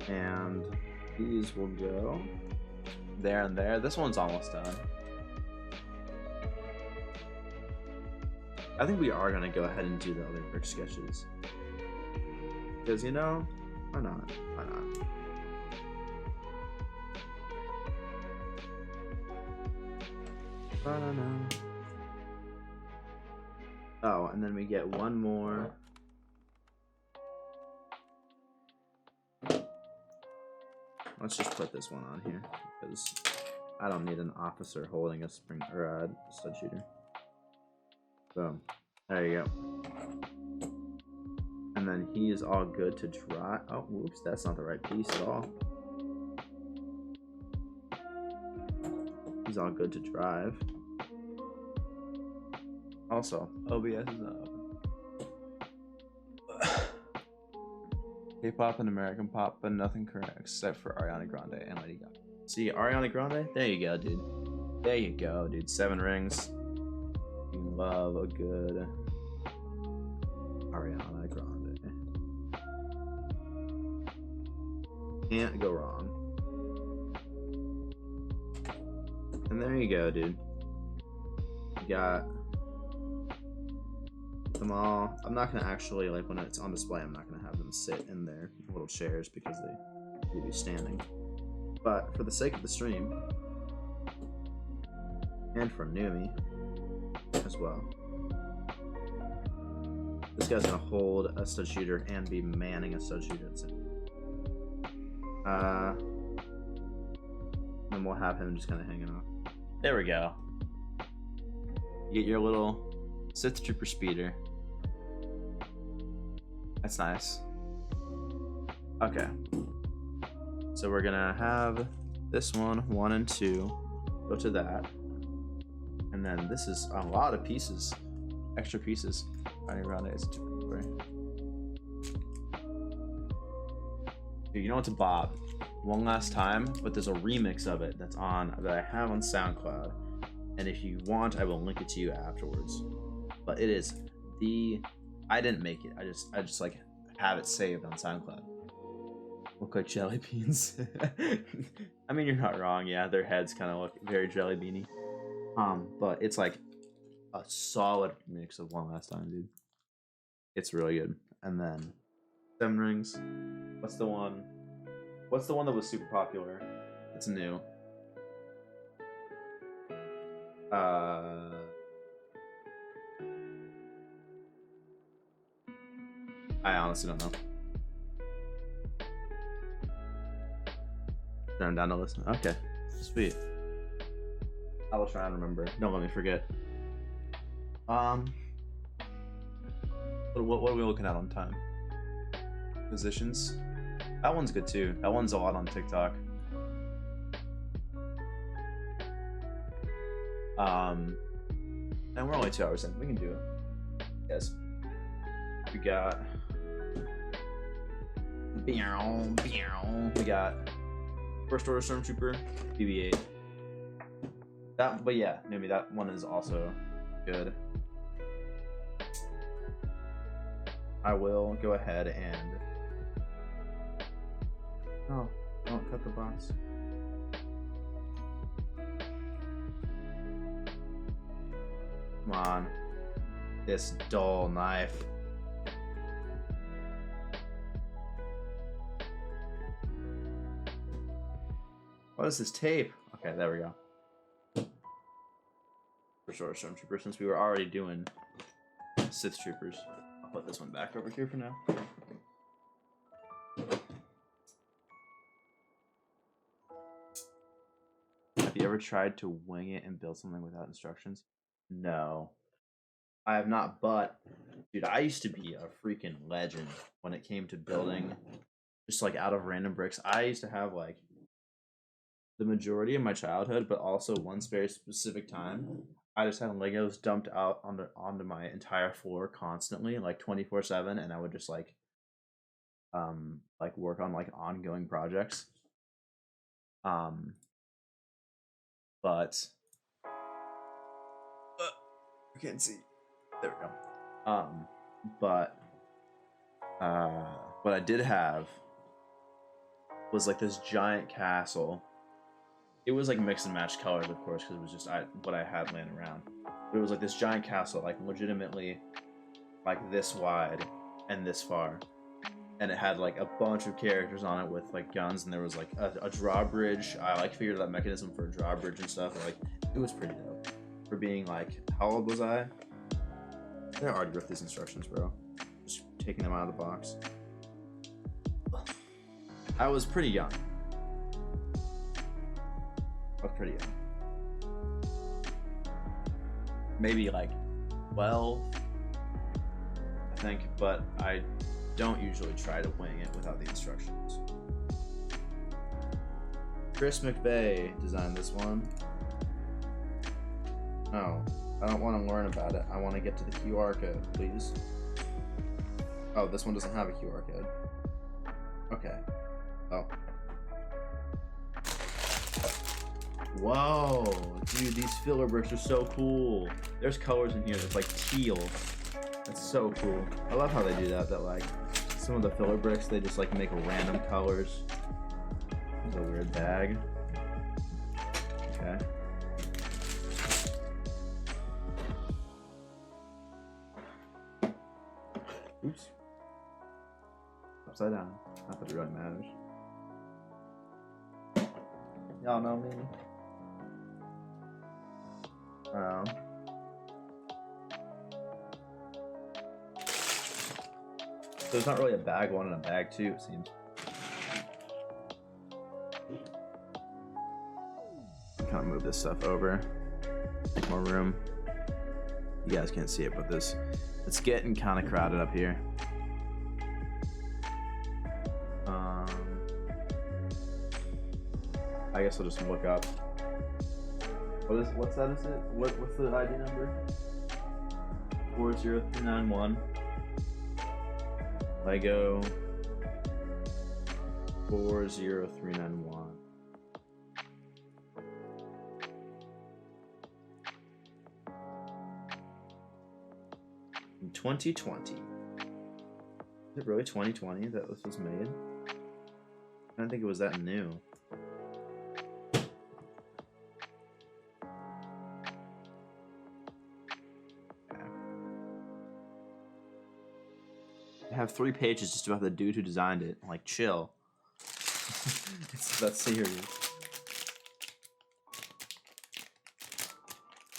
And these will go there and there. This one's almost done. I think we are gonna go ahead and do the other brick sketches, because you know, why not? Why not? I don't know. Oh, and then we get one more. Let's just put this one on here because I don't need an officer holding a spring or a stud shooter. Boom. There you go. And then he is all good to dry. Oh, whoops, that's not the right piece at all. He's all good to drive. Also, OBS is not open. K-pop and American pop, but nothing current except for Ariana Grande and Lady Gaga. See, Ariana Grande? There you go, dude. There you go, dude. 7 rings. You love a good Ariana Grande. Can't go wrong. And there you go, dude. You got them all. I'm not gonna actually, like, when it's on display, I'm not gonna have them sit in their little chairs because they will be standing. But for the sake of the stream, and for Numi as well, this guy's gonna hold a stud shooter and be manning a stud shooter. And we'll have him just kind of hanging off. There we go. You get your little Sith Trooper speeder. That's nice. Okay. So we're gonna have this one, 1 and 2, go to that. And then this is a lot of pieces, extra pieces. Running around it is too. Dude, you know what's a bop? One last time, but there's a remix of it that I have on SoundCloud. And if you want, I will link it to you afterwards. But it is I didn't make it. I just like have it saved on SoundCloud. Look like jelly beans. I mean, you're not wrong. Yeah, their heads kind of look very jelly beany. But it's like a solid mix of One Last Time, dude. It's really good. And then 7 rings. What's the one that was super popular? It's new. I honestly don't know. Turn down to listen. Okay, sweet. I will try and remember. Don't let me forget. What are we looking at on time? Positions. That one's good too. That one's a lot on TikTok. And we're only 2 hours in. We can do it. Yes. We got. We got First Order Stormtrooper, BB-8. But yeah, maybe that one is also good. I will go ahead and. Oh, don't cut the box. Come on. This dull knife. What is this tape? Okay, there we go. First Order Stormtrooper, since we were already doing Sith Troopers. I'll put this one back over here for now. Have you ever tried to wing it and build something without instructions? No. I have not, but dude, I used to be a freaking legend when it came to building just like out of random bricks. I used to have like the majority of my childhood, but also one very specific time, I just had Legos dumped out onto my entire floor constantly, like 24/7, and I would just like work on like ongoing projects. But I can't see. There we go. But what I did have was like this giant castle. It was like mix and match colors, of course, because it was just what I had laying around. But it was like this giant castle, like legitimately like this wide and this far. And it had like a bunch of characters on it with like guns, and there was like a drawbridge. I like figured out that mechanism for a drawbridge and stuff. Like it was pretty dope. For being like, how old was I? I already wrote these instructions, bro. Just taking them out of the box. I was pretty young. I was pretty young. Maybe like 12, I think, but I don't usually try to wing it without the instructions. Chris McVeigh designed this one. No, I don't want to learn about it. I want to get to the QR code, please. Oh, this one doesn't have a QR code. Okay. Oh. Whoa, dude, these filler bricks are so cool. There's colors in here that's like teal. That's so cool. I love how they do that. That like some of the filler bricks, they just like make random colors. It's a weird bag. Okay. Oops. Upside down. Not that it really matters. Y'all know me. There's not really a bag one and a bag two, it seems. Kind of move this stuff over. Make more room. You guys can't see it, but it's getting kind of crowded up here. I guess I'll just look up. What's that? Is it? What's the ID number? 40391. Lego 40391. In 2020. Is it really 2020 that this was made? I don't think it was that new. I have 3 pages just about the dude who designed it. Like, chill. It's that serious.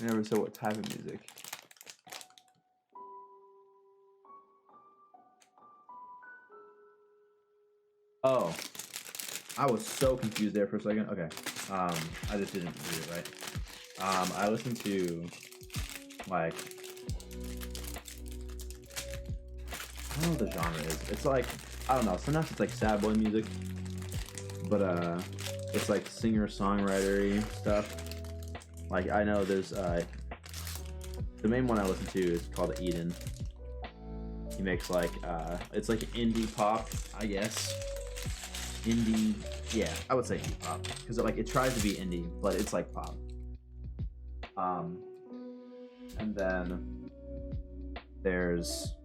I never said what type of music. Oh. I was so confused there for a second. Okay. I just didn't read it right. I listened to, like, I don't know what the genre is. It's like, I don't know, sometimes it's like sad boy music, but it's like singer-songwriter-y stuff. Like, I know there's the main one I listen to is called Eden. He makes like it's like indie pop, I guess. Indie, yeah, I would say indie pop, because it tries to be indie, but it's like pop. And then there's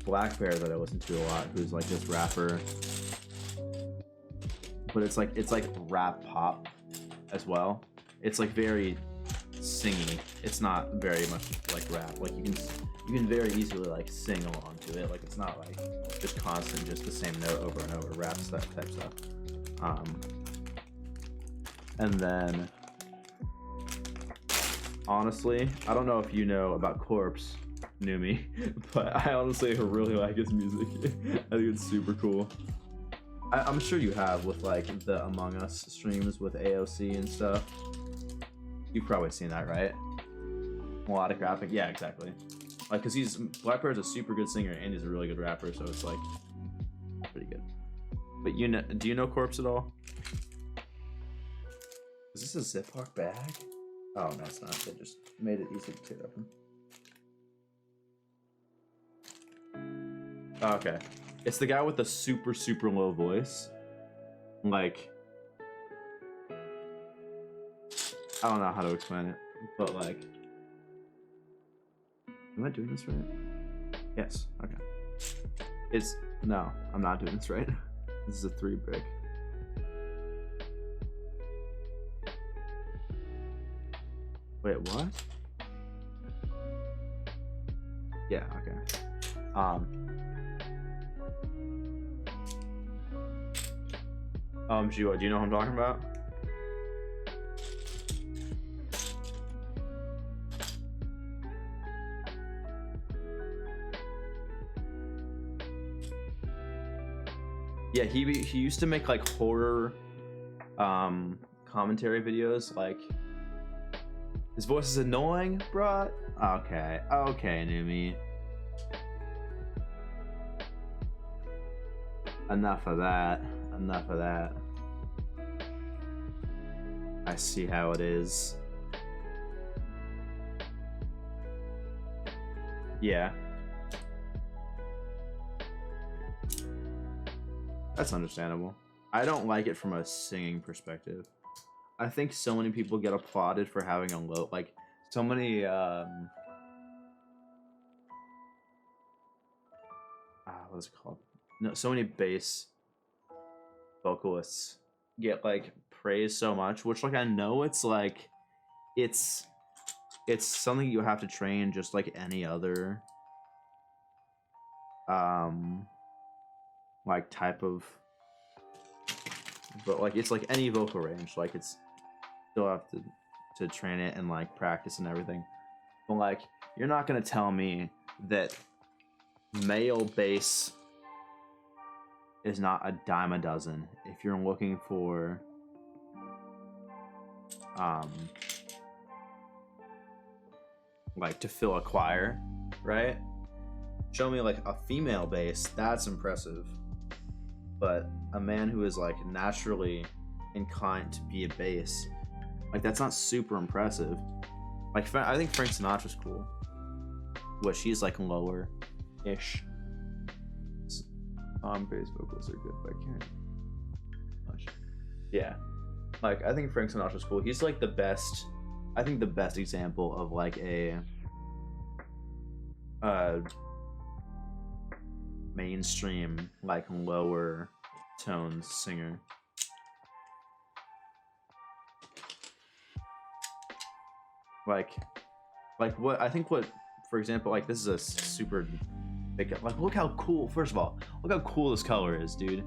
Black Bear that I listen to a lot, who's like this rapper, but it's like rap pop as well. It's like very singy. It's not very much like rap. Like you can very easily like sing along to it. Like it's not like just constant, just the same note over and over, rap stuff type stuff. And then honestly, I don't know if you know about Corpse Numi, but I honestly really like his music. I think it's super cool. I'm sure you have with like the Among Us streams with AOC and stuff. You've probably seen that, right? Melodic rapping, yeah, exactly. Like, cause Black Bear is a super good singer and he's a really good rapper, so it's like pretty good. But do you know Corpse at all? Is this a Ziploc bag? Oh no, it's not. They just made it easy to tear open. Okay. It's the guy with the super, super low voice. Like, I don't know how to explain it, but like, am I doing this right? Yes, okay. No, I'm not doing this right. This is a 3 brick. Wait, what? Yeah, okay. Jiwa, do you know what I'm talking about? Yeah, he used to make like horror commentary videos. Like, his voice is annoying, bruh. Okay, Numi. Enough of that. I see how it is. Yeah. That's understandable. I don't like it from a singing perspective. I think so many people get applauded for having a low, like so many what is it called? No, so many bass vocalists get like praised so much, which like I know it's like it's something you have to train just like any other like type of, but like it's like any vocal range, like it's still have to train it and like practice and everything. But like you're not gonna tell me that male bass is not a dime a dozen if you're looking for like to fill a choir, right? Show me like a female bass, that's impressive. But a man who is like naturally inclined to be a bass, like that's not super impressive. Like I think Frank Sinatra's cool. What, she's like lower-ish. Bass vocals are good, but I can't much. Yeah, like I think Frank Sinatra's cool. He's like the best, I think the best example of like a mainstream like lower tones singer. Like what I think, what, for example, like this is a super big, like look how cool, first of all, look how cool this color is, dude.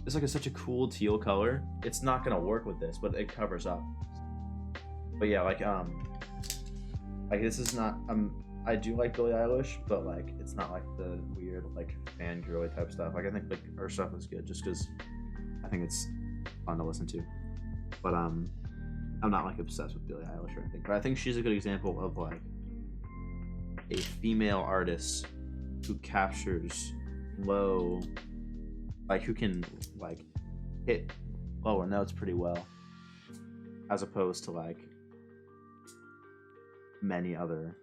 It's like such a cool teal color. It's not gonna work with this, but it covers up. But yeah, like this is not, I do like Billie Eilish, but like it's not like the weird like fangirly type stuff. Like I think like her stuff is good just because I think it's fun to listen to. But I'm not like obsessed with Billie Eilish or anything. But I think she's a good example of like a female artist who captures low, like who can like hit lower notes pretty well, as opposed to like many other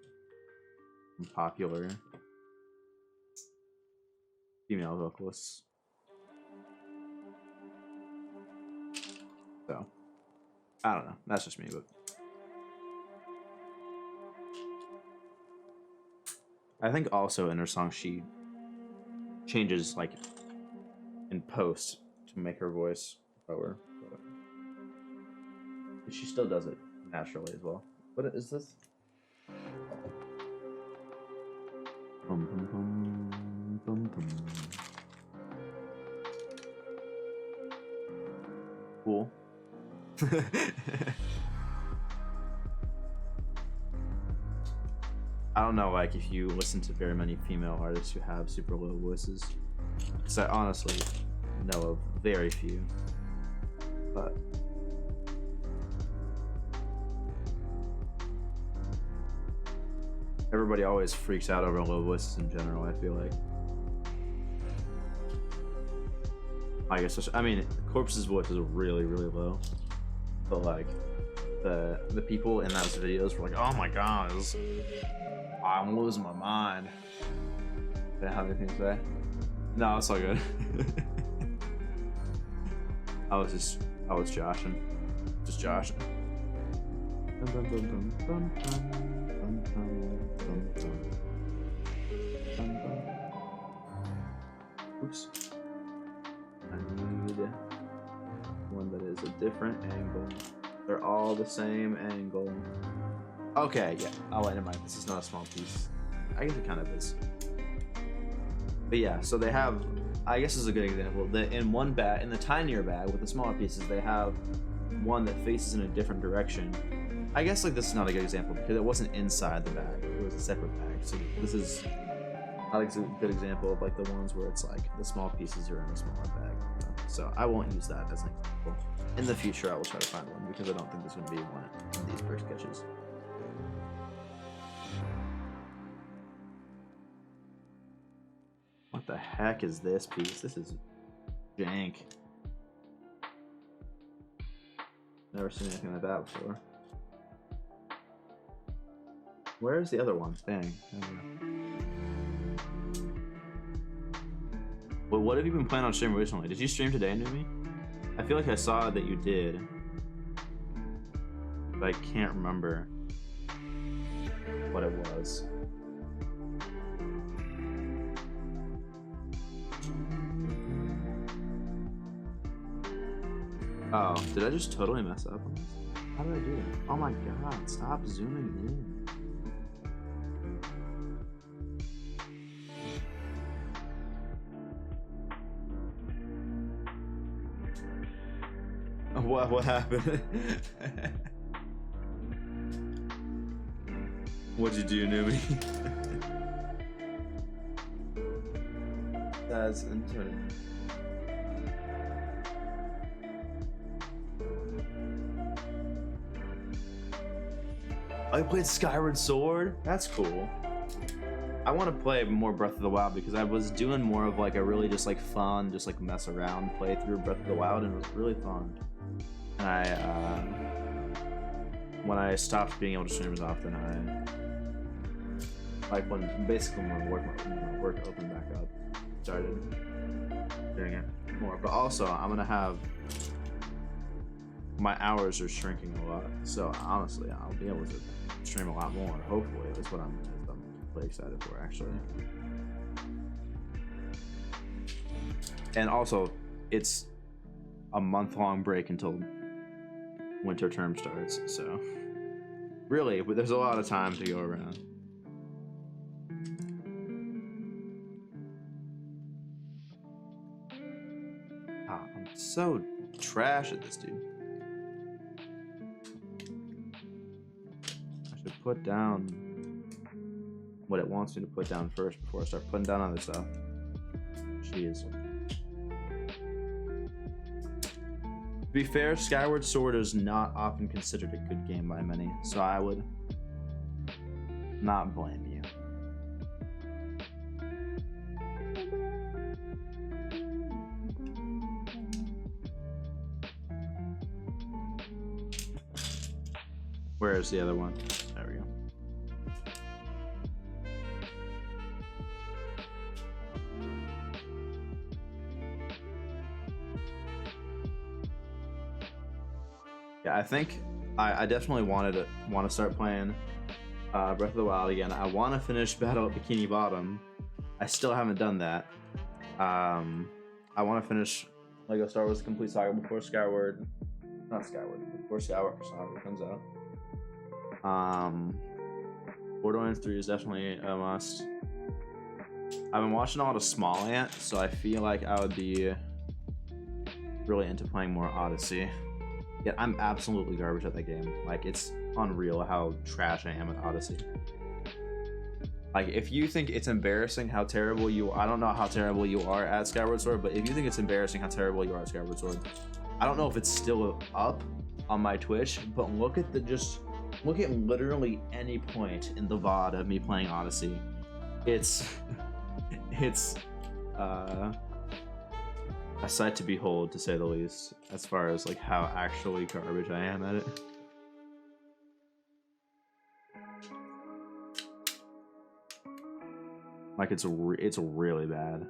popular female vocalists. So I don't know, that's just me, but I think also in her song she changes like in post to make her voice lower, but she still does it naturally as well. What is this? Bum, bum, bum, bum, bum. Cool. I don't know, like if you listen to very many female artists who have super low voices, because I honestly know of very few, but everybody always freaks out over low voices in general, I feel like. I guess, I mean, Corpse's voice is really, really low, but like the people in those videos were like, oh my god, I'm losing my mind. Did I have anything to say? No, it's all good. I was joshing. Just joshing. Oops. I need one that is a different angle. They're all the same angle. Okay, yeah. Oh, wait, never mind. This is not a small piece. I guess it kind of is. But yeah, so they have, I guess this is a good example, that in one bag, in the tinier bag with the smaller pieces, they have one that faces in a different direction. I guess like this is not a good example because it wasn't inside the bag. It was a separate bag. So this is, I think it's a good example of like the ones where it's like the small pieces are in a smaller bag. So I won't use that as an example. In the future, I will try to find one because I don't think there's going to be one in these brick sketches. What the heck is this piece? This is jank. Never seen anything like that before. Where's the other one? Dang. Well, what have you been planning on streaming recently? Did you stream today, Numi? I feel like I saw that you did. but I can't remember what it was. Oh, did I just totally mess up on this? How did I do that? Oh my god, stop zooming in. What happened? What'd you do, newbie? That's interesting. I played Skyward Sword? That's cool. I want to play more Breath of the Wild because I was doing more of like a really just like fun, just like mess around playthrough Breath of the Wild, and it was really fun. And I, when I stopped being able to stream as often, like when work opened back up, started doing it more. But also, I'm gonna have my hours are shrinking a lot, so honestly, I'll be able to stream a lot more. Hopefully, that's what I'm really excited for, actually. And also, it's a month-long break until winter term starts, so really, there's a lot of time to go around. Ah, I'm so trash at this, dude. I should put down what it wants me to put down first before I start putting down other stuff. Jeez. To be fair, Skyward Sword is not often considered a good game by many, so I would not blame you. Where is the other one? There we go. Yeah, I think I definitely want to start playing Breath of the Wild again. I want to finish Battle at Bikini Bottom. I still haven't done that. I want to finish Lego Star Wars: Complete Saga before before Skyward Saga comes out. Borderlands 3 is definitely a must. I've been watching a lot of Small Ant, so I feel like I would be really into playing more Odyssey. Yeah, I'm absolutely garbage at that game. Like, it's unreal how trash I am at Odyssey. Like, if you think it's embarrassing how terrible you are, I don't know how terrible you are at Skyward Sword, but if you think it's embarrassing how terrible you are at Skyward Sword, I don't know if it's still up on my Twitch, but look at literally any point in the VOD of me playing Odyssey. It's a sight to behold, to say the least, as far as like how actually garbage I am at it. Like, it's really bad.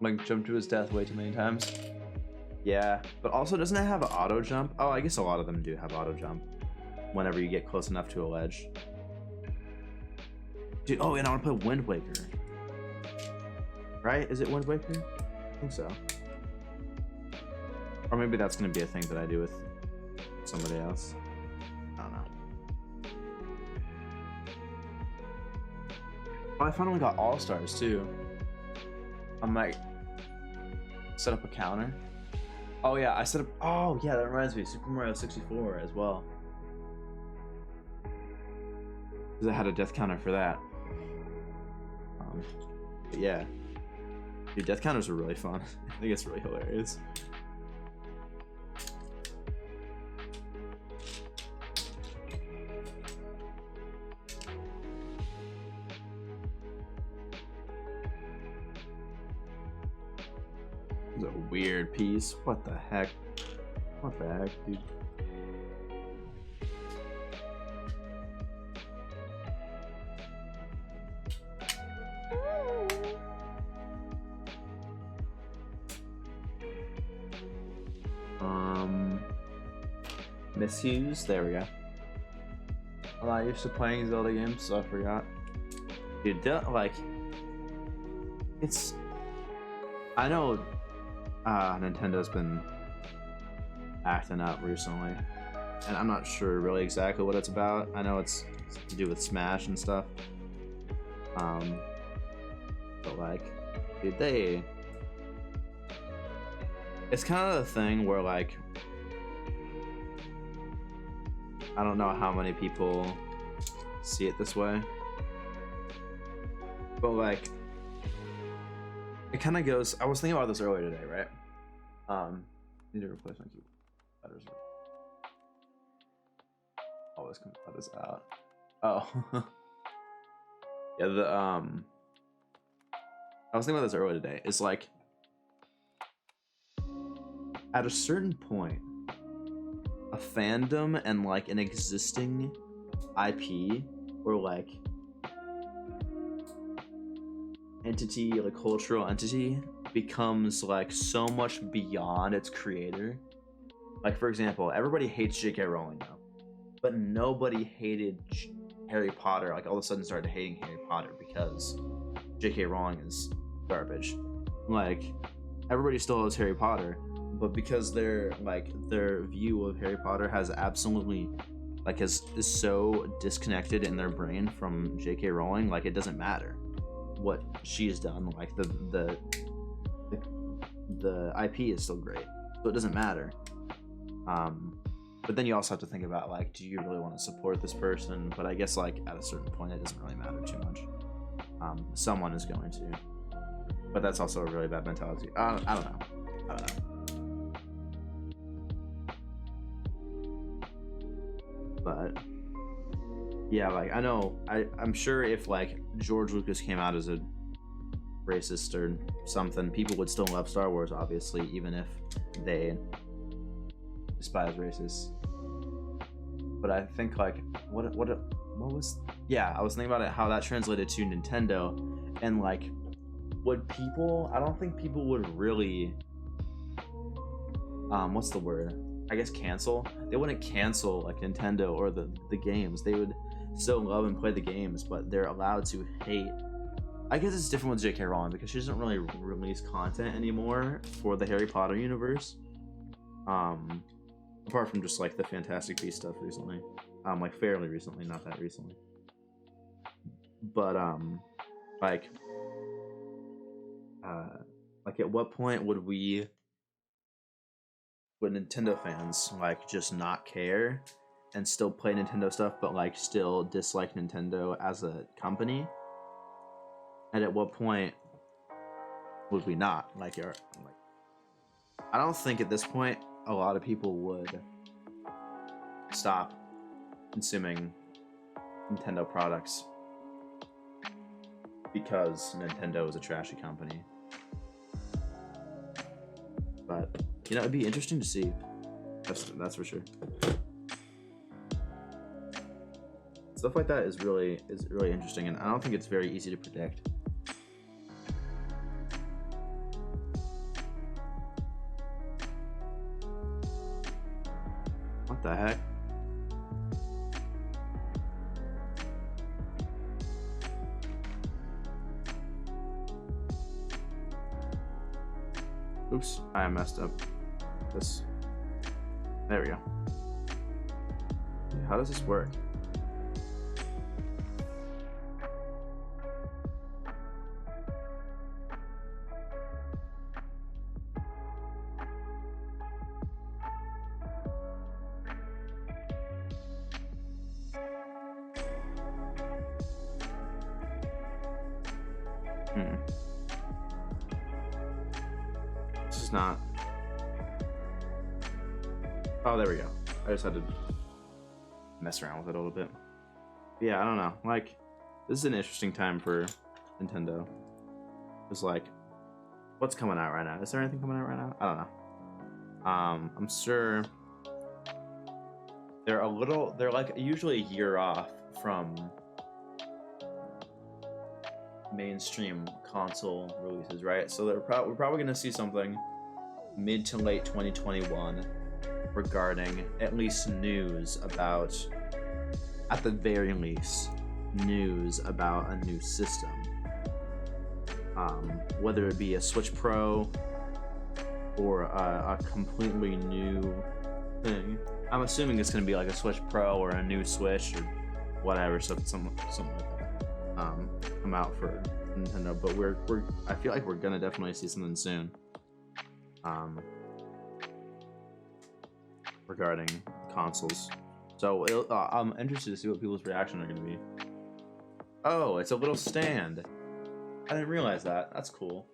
Like, jump to his death way too many times. Yeah, but also, doesn't it have an auto jump? Oh, I guess a lot of them do have auto jump whenever you get close enough to a ledge. Dude, oh, and I want to play Wind Waker. Right? Is it Wind Waker? I think so. Or maybe that's going to be a thing that I do with somebody else. I don't know. Oh, I finally got All-Stars, too. I might set up a counter. Oh, yeah, I set up... Oh, yeah, that reminds me. Super Mario 64 as well. Because I had a death counter for that. But yeah. Dude, death counters are really fun. I think it's really hilarious. It's a weird piece. What the heck? What the heck, dude? Misuse. There we go. I'm not used to playing Zelda games, so I forgot. Dude, like, it's. I know Nintendo's been acting up recently, and I'm not sure really exactly what it's about. I know it's to do with Smash and stuff. But like, dude, it's kind of the thing where like, I don't know how many people see it this way, but like, it kind of goes. I was thinking about this earlier today, right? Need to replace my keyboard. Letters. Always can cut this out. Oh, yeah. I was thinking about this earlier today. It's like, at a certain point, a fandom and like an existing IP or like entity, like cultural entity, becomes like so much beyond its creator. Like, for example, everybody hates J.K. Rowling now, but nobody hated Harry Potter. Like, all of a sudden started hating Harry Potter because J.K. Rowling is garbage. Like, everybody still loves Harry Potter, but because their view of Harry Potter has absolutely like is so disconnected in their brain from J.K. Rowling, like, it doesn't matter what she's done. Like, the IP is still great, so it doesn't matter. But then you also have to think about, like, do you really want to support this person? But I guess, like, at a certain point, it doesn't really matter too much. Someone is going to, but that's also a really bad mentality. I don't know. But yeah, like, I know, I'm sure if like George Lucas came out as a racist or something, people would still love Star Wars, obviously, even if they despise racists. But I think like what was, yeah, I was thinking about it, how that translated to Nintendo, and like, I don't think people would really what's the word, I guess cancel. They wouldn't cancel like Nintendo or the games. They would still love and play the games, but they're allowed to hate. I guess it's different with J.K. Rowling because she doesn't really release content anymore for the Harry Potter universe. Apart from just like the Fantastic Beasts stuff recently. Like fairly recently, not that recently. But like at what point would Nintendo fans like just not care and still play Nintendo stuff, but like still dislike Nintendo as a company? And at what point would we not? Like, I don't think at this point a lot of people would stop consuming Nintendo products because Nintendo is a trashy company. But you know, it'd be interesting to see. That's for sure. Stuff like that is really interesting, and I don't think it's very easy to predict. What the heck? Oops, I messed up this. There we go. How does this work? This is not. Oh, there we go. I just had to mess around with it a little bit. Yeah, I don't know. Like, this is an interesting time for Nintendo. It's like, what's coming out right now? Is there anything coming out right now? I don't know. I'm sure they're like usually a year off from mainstream console releases, right? So we're probably gonna see something mid to late 2021 regarding at least news about, at the very least, news about a new system. Whether it be a Switch Pro or a completely new thing. I'm assuming it's going to be like a Switch Pro or a new Switch or whatever, something like that. Come out for Nintendo, but I feel like we're gonna definitely see something soon. Regarding consoles. So I'm interested to see what people's reaction are going to be. Oh, it's a little stand. I didn't realize that. That's cool.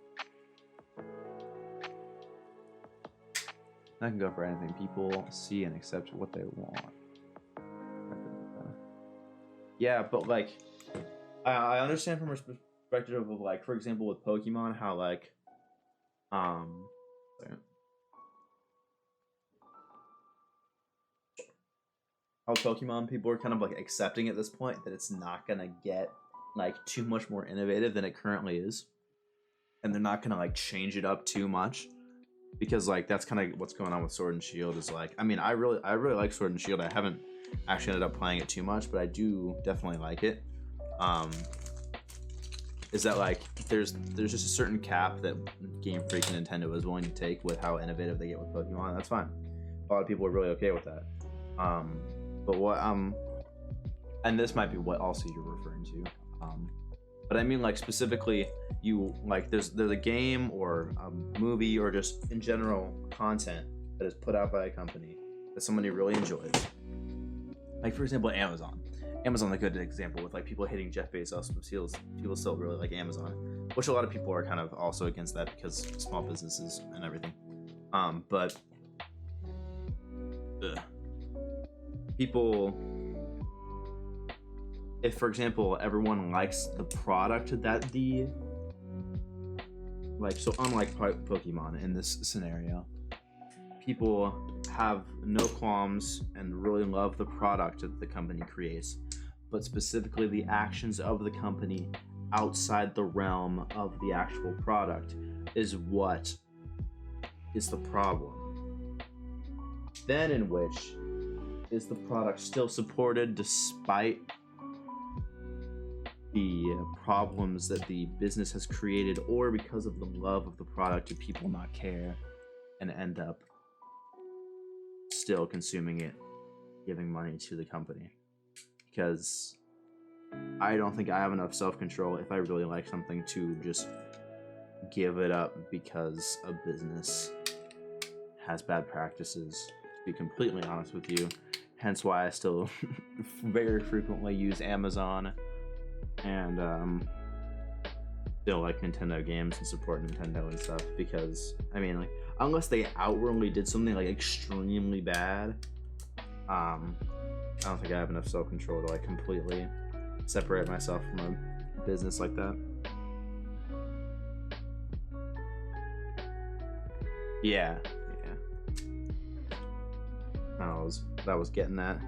That can go for anything. People see and accept what they want. Yeah, but like, I understand from a perspective of like, for example, with Pokemon, how like, how Pokemon people are kind of like accepting at this point that it's not gonna get like too much more innovative than it currently is, and they're not gonna like change it up too much, because like that's kind of what's going on with Sword and Shield. Is like, I mean, I really like Sword and Shield. I haven't actually ended up playing it too much, but I do definitely like it. Is that like there's just a certain cap that Game Freak and Nintendo is willing to take with how innovative they get with Pokemon. That's fine. A lot of people are really okay with that. But what and this might be what also you're referring to. But I mean, like, specifically, you like there's a game or a movie or just in general content that is put out by a company that somebody really enjoys. Like, for example, Amazon. Amazon's a good example with like people hating Jeff Bezos, but people still really like Amazon, which a lot of people are kind of also against that because small businesses and everything. But people, if for example everyone likes the product that the like, so unlike Pokemon in this scenario, people have no qualms and really love the product that the company creates, but specifically the actions of the company outside the realm of the actual product is what is the problem. Then in which is the product still supported despite the problems that the business has created, or because of the love of the product do people not care and end up still consuming it, giving money to the company? Because I don't think I have enough self-control if I really like something to just give it up because a business has bad practices, to be completely honest with you. Hence why I still very frequently use Amazon and still like Nintendo games and support Nintendo and stuff, because I mean, like, unless they outwardly did something like extremely bad, I don't think I have enough self-control to like completely separate myself from a business like that. Yeah. That was getting that.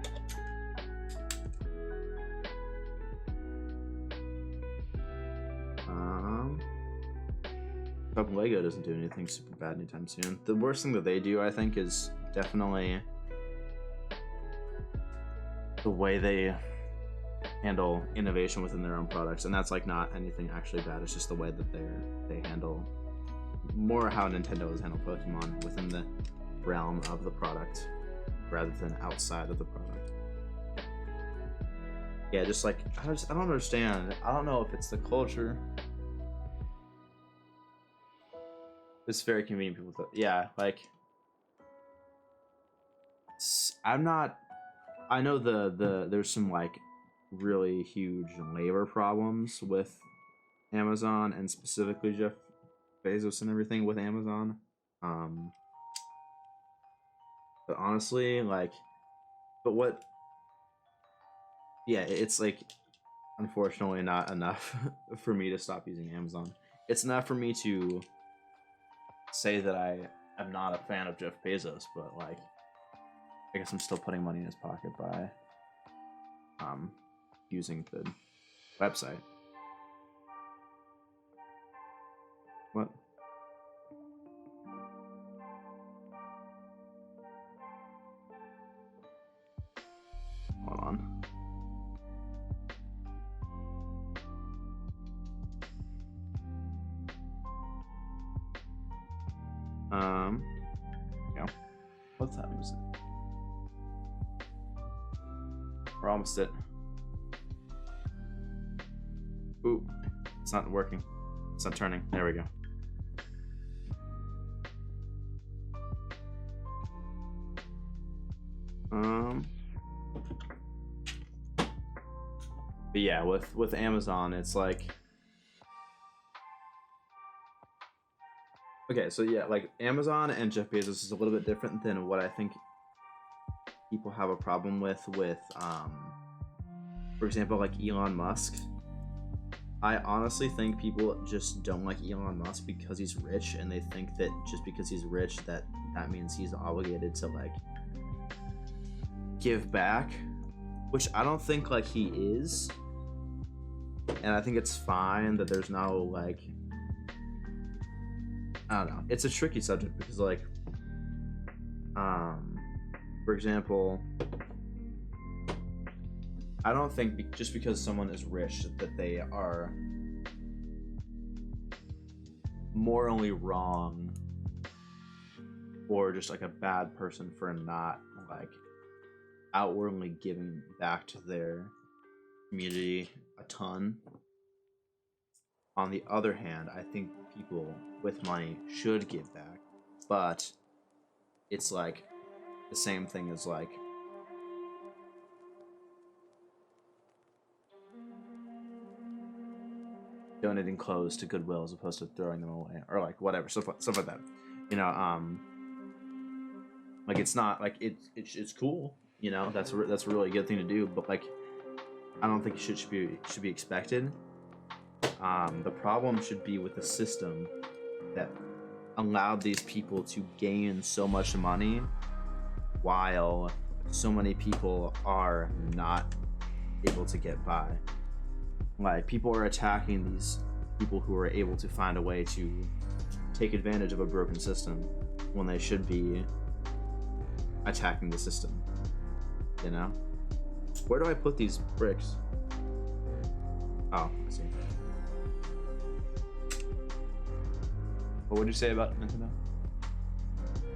Hope Lego doesn't do anything super bad anytime soon. The worst thing that they do, I think, is definitely the way they handle innovation within their own products, and that's like not anything actually bad. It's just the way that they handle more how Nintendo has handled Pokemon within the realm of the product rather than outside of the product. Yeah, just like I don't understand. I don't know if it's the culture. It's very convenient. People, yeah, like I'm not. I know there's some like really huge labor problems with Amazon and specifically Jeff Bezos and everything with Amazon. But honestly, like, but what? Yeah, it's like unfortunately not enough for me to stop using Amazon. It's enough for me to say that I am not a fan of Jeff Bezos, but like, I guess I'm still putting money in his pocket by using the website. What? What time is it? We're almost at. Ooh, it's not working. It's not turning. There we go. But yeah, with Amazon, it's like, okay, so yeah, like Amazon and Jeff Bezos is a little bit different than what I think people have a problem with for example, like Elon Musk. I honestly think people just don't like Elon Musk because he's rich, and they think that just because he's rich that means he's obligated to like give back, which I don't think like he is. And I think it's fine that there's no like, I don't know, it's a tricky subject because like for example, I don't think just because someone is rich that they are morally wrong or just like a bad person for not like outwardly giving back to their community a ton. On the other hand, I think people with money should give back, but it's like the same thing as like donating clothes to Goodwill as opposed to throwing them away, or like whatever, stuff like that. You know, like it's not like it's cool. You know, that's a really good thing to do, but like I don't think it should be expected. The problem should be with the system that allowed these people to gain so much money while so many people are not able to get by. Like, people are attacking these people who are able to find a way to take advantage of a broken system when they should be attacking the system, you know? Where do I put these bricks? Oh, I see. What would you say about Nintendo?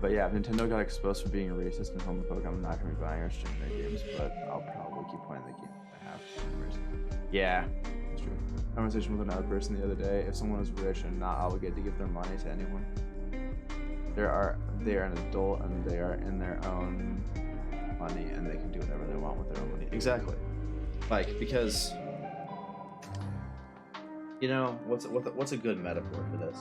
But yeah, if Nintendo got exposed for being a racist and homophobic, I'm not going to be buying or streaming their games, but I'll probably keep playing the game I have. Yeah, that's true. Conversation with another person the other day. If someone is rich and not obligated to give their money to anyone, they are an adult and they are in their own money and they can do whatever they want with their own money. Exactly. Like, because, you know, what's a good metaphor for this?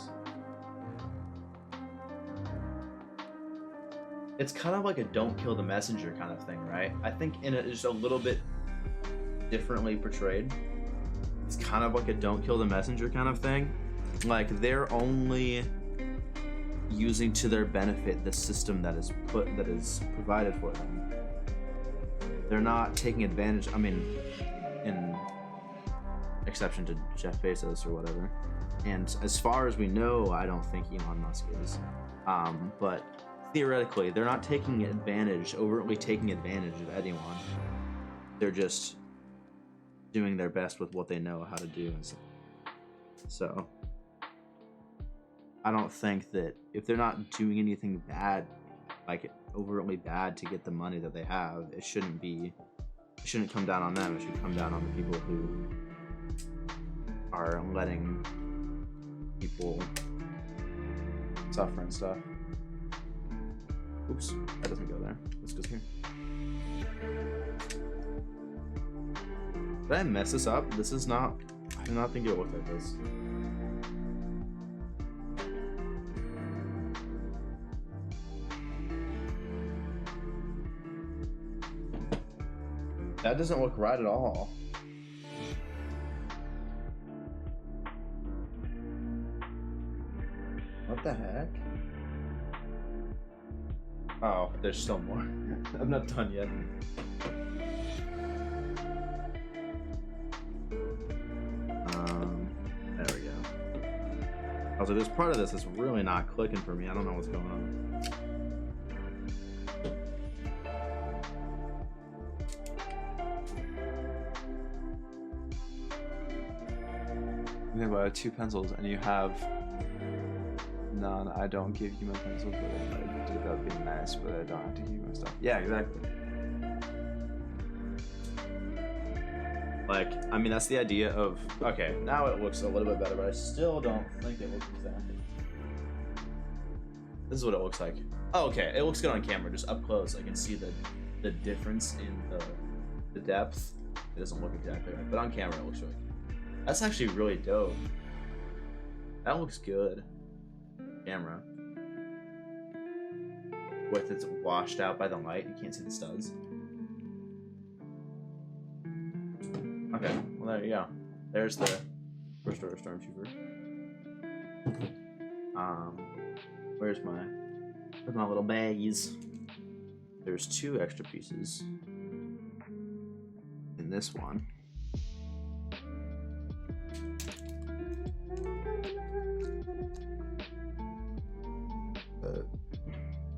It's kind of like a don't kill the messenger kind of thing, right? I think in it just a little bit differently portrayed. It's kind of like a don't kill the messenger kind of thing. Like, they're only using to their benefit the system that is provided for them. They're not taking advantage. I mean, in exception to Jeff Bezos or whatever. And as far as we know, I don't think Elon Musk is. But theoretically, they're not overtly taking advantage of anyone. They're just doing their best with what they know how to do. So, I don't think that if they're not doing anything bad, like overtly bad to get the money that they have, it shouldn't come down on them. It should come down on the people who are letting people suffer and stuff. Oops, that doesn't go there. This goes here. Did I mess this up? This is not... I did not think it would look like this. That doesn't look right at all. What the heck? Oh, there's still more. I'm not done yet. There we go. I was like, there's part of this that's really not clicking for me. I don't know what's going on. You can buy 2 pencils and you have none. I don't give you my pencil, but if I did, that would be nice, but I don't have to give you my stuff. Yeah, exactly. Like, I mean, that's the idea of, okay, now it looks a little bit better, but I still don't think it looks exactly. This is what it looks like. Oh, okay, it looks good on camera, just up close. I can see the difference in the depth. It doesn't look exactly right, but on camera it looks really good. That's actually really dope. That looks good. Camera. With it's washed out by the light, you can't see the studs. Okay, well there you go. There's the first order stormtrooper. Where's my little baggies? There's 2 extra pieces in this one.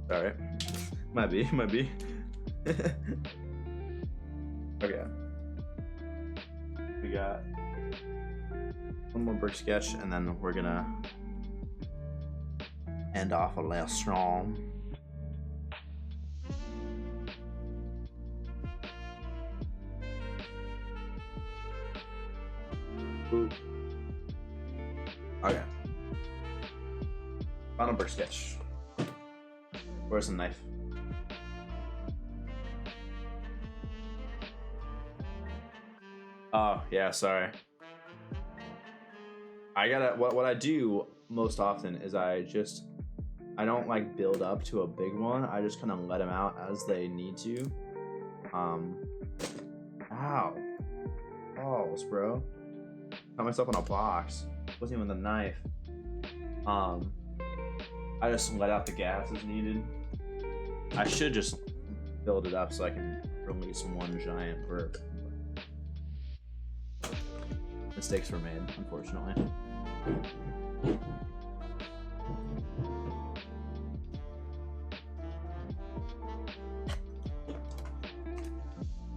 Alright. Might be. Okay. We got one more brick sketch, and then we're gonna end off a little strong. Ooh. Okay. Final brick sketch. Where's the knife? Oh, yeah, sorry. I gotta, what I do most often is I don't like build up to a big one. I just kind of let them out as they need to. Ow. Balls, bro. Got myself on a box. Wasn't even the knife. I just let out the gas as needed. I should just build it up so I can release one giant burp. Mistakes were made, unfortunately.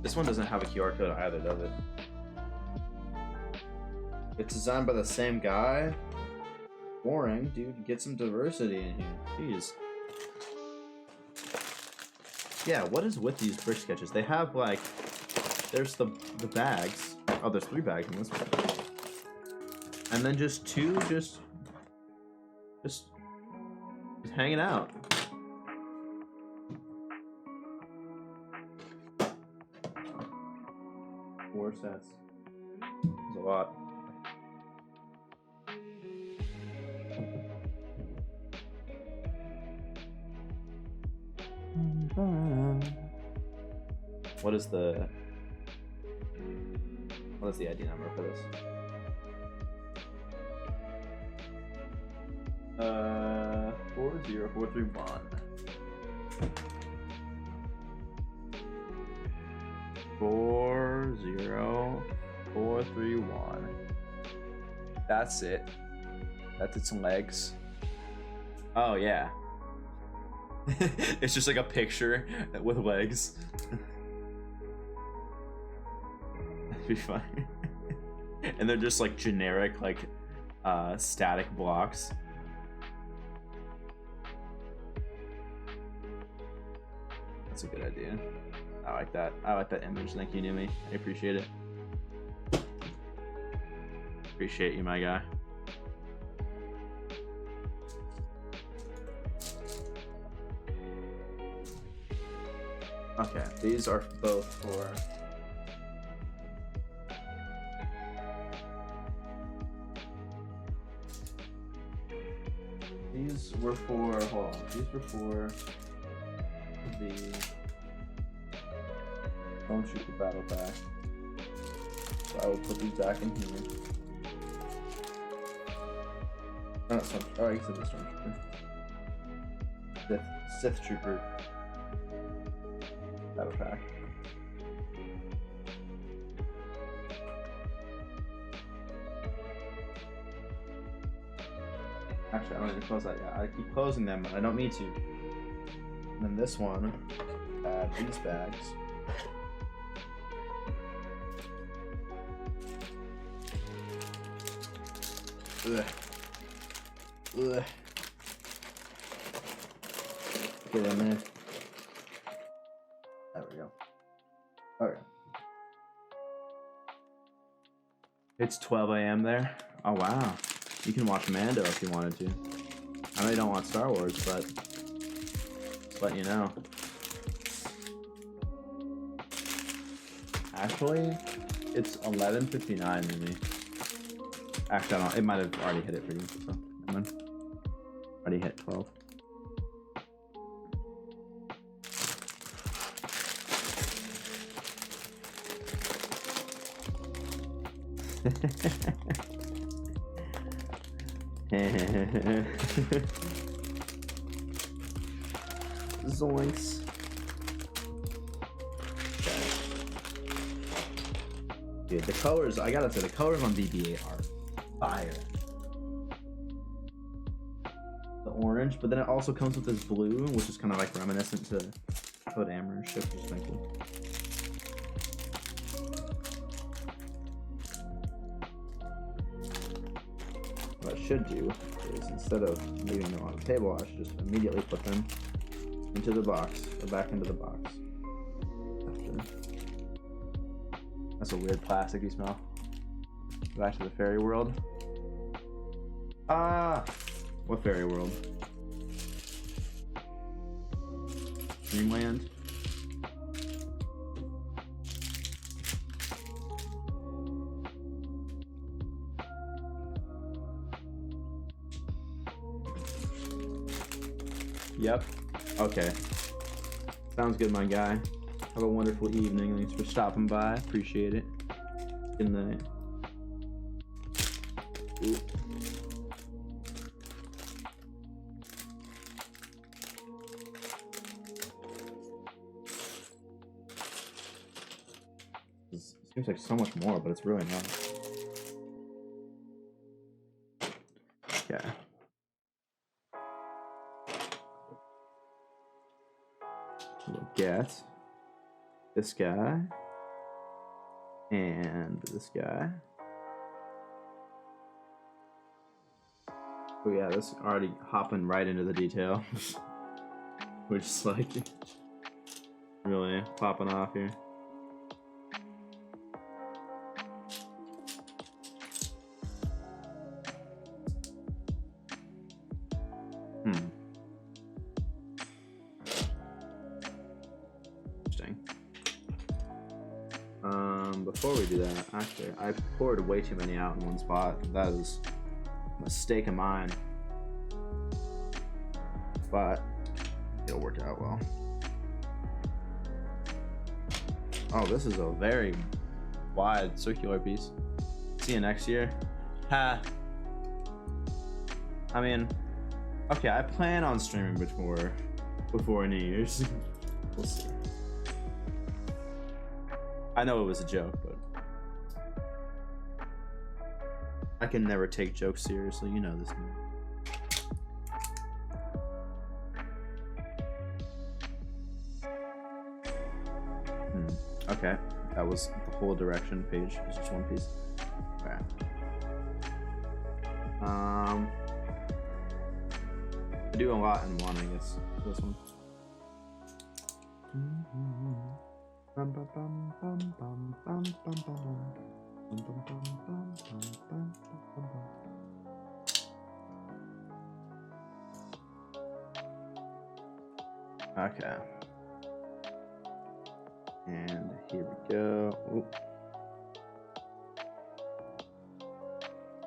This one doesn't have a QR code either, does it? It's designed by the same guy? Boring, dude. Get some diversity in here. Jeez. Yeah, what is with these brick sketches? They have, like... There's the bags. Oh, there's 3 bags in this one. And then just 2 just hanging out. Four sets. That's a lot. What is the ID number for this? 40431. 40431. That's it. That's its legs. Oh yeah. It's just like a picture with legs. That'd be funny. And they're just like generic, like static blocks. That's a good idea. I like that. I like that image. Thank you, Numi. I appreciate it. Appreciate you, my guy. Okay, these are both for... These were for... Hold on. These were for the... Don't shoot the battle pack. So I will put these back in here. Oh, I said the Stormtrooper. Sith Trooper battle pack. Actually, I don't even close that yet. I keep closing them, but I don't need to. And then this one, add these bags. Ugh. Ugh. Get in there. There we go. Okay. It's 12 a.m. there. Oh wow. You can watch Mando if you wanted to. I know you don't want Star Wars, but just letting you know. Actually, it's 11:59 maybe. Actually, I don't know. It might have already hit it for you. So, never mind. Already hit 12. Zoinks. Dude, the colors, I gotta say, the colors on BB-8 are fire. The orange, but then it also comes with this blue, which is kind of like reminiscent to Code Amber ship, which is kind of cool. What I should do is, instead of leaving them on the table, I should just immediately put them into the box, or back into the box. That's a weird plasticky smell. Back to the fairy world. Ah! What fairy world? Dreamland? Yep. Okay. Sounds good, my guy. Have a wonderful evening. Thanks for stopping by. Appreciate it. Good night. Ooh. This seems like so much more, but it's really not. Okay. We'll get this guy and this guy. Oh yeah, this already hopping right into the detail. We're just like really popping off here. Interesting. Before we do that, actually, I poured way too many out in one spot. That is a mistake of mine. But it'll work out well. Oh, this is a very wide circular piece. See you next year. Ha. I mean, okay, I plan on streaming before New Year's. We'll see. I know it was a joke, but I can never take jokes seriously. You know this, man. Okay, that was the whole direction page. It's just one piece. Okay. I do a lot in one, I guess. This one. Okay. And here we go. Ooh.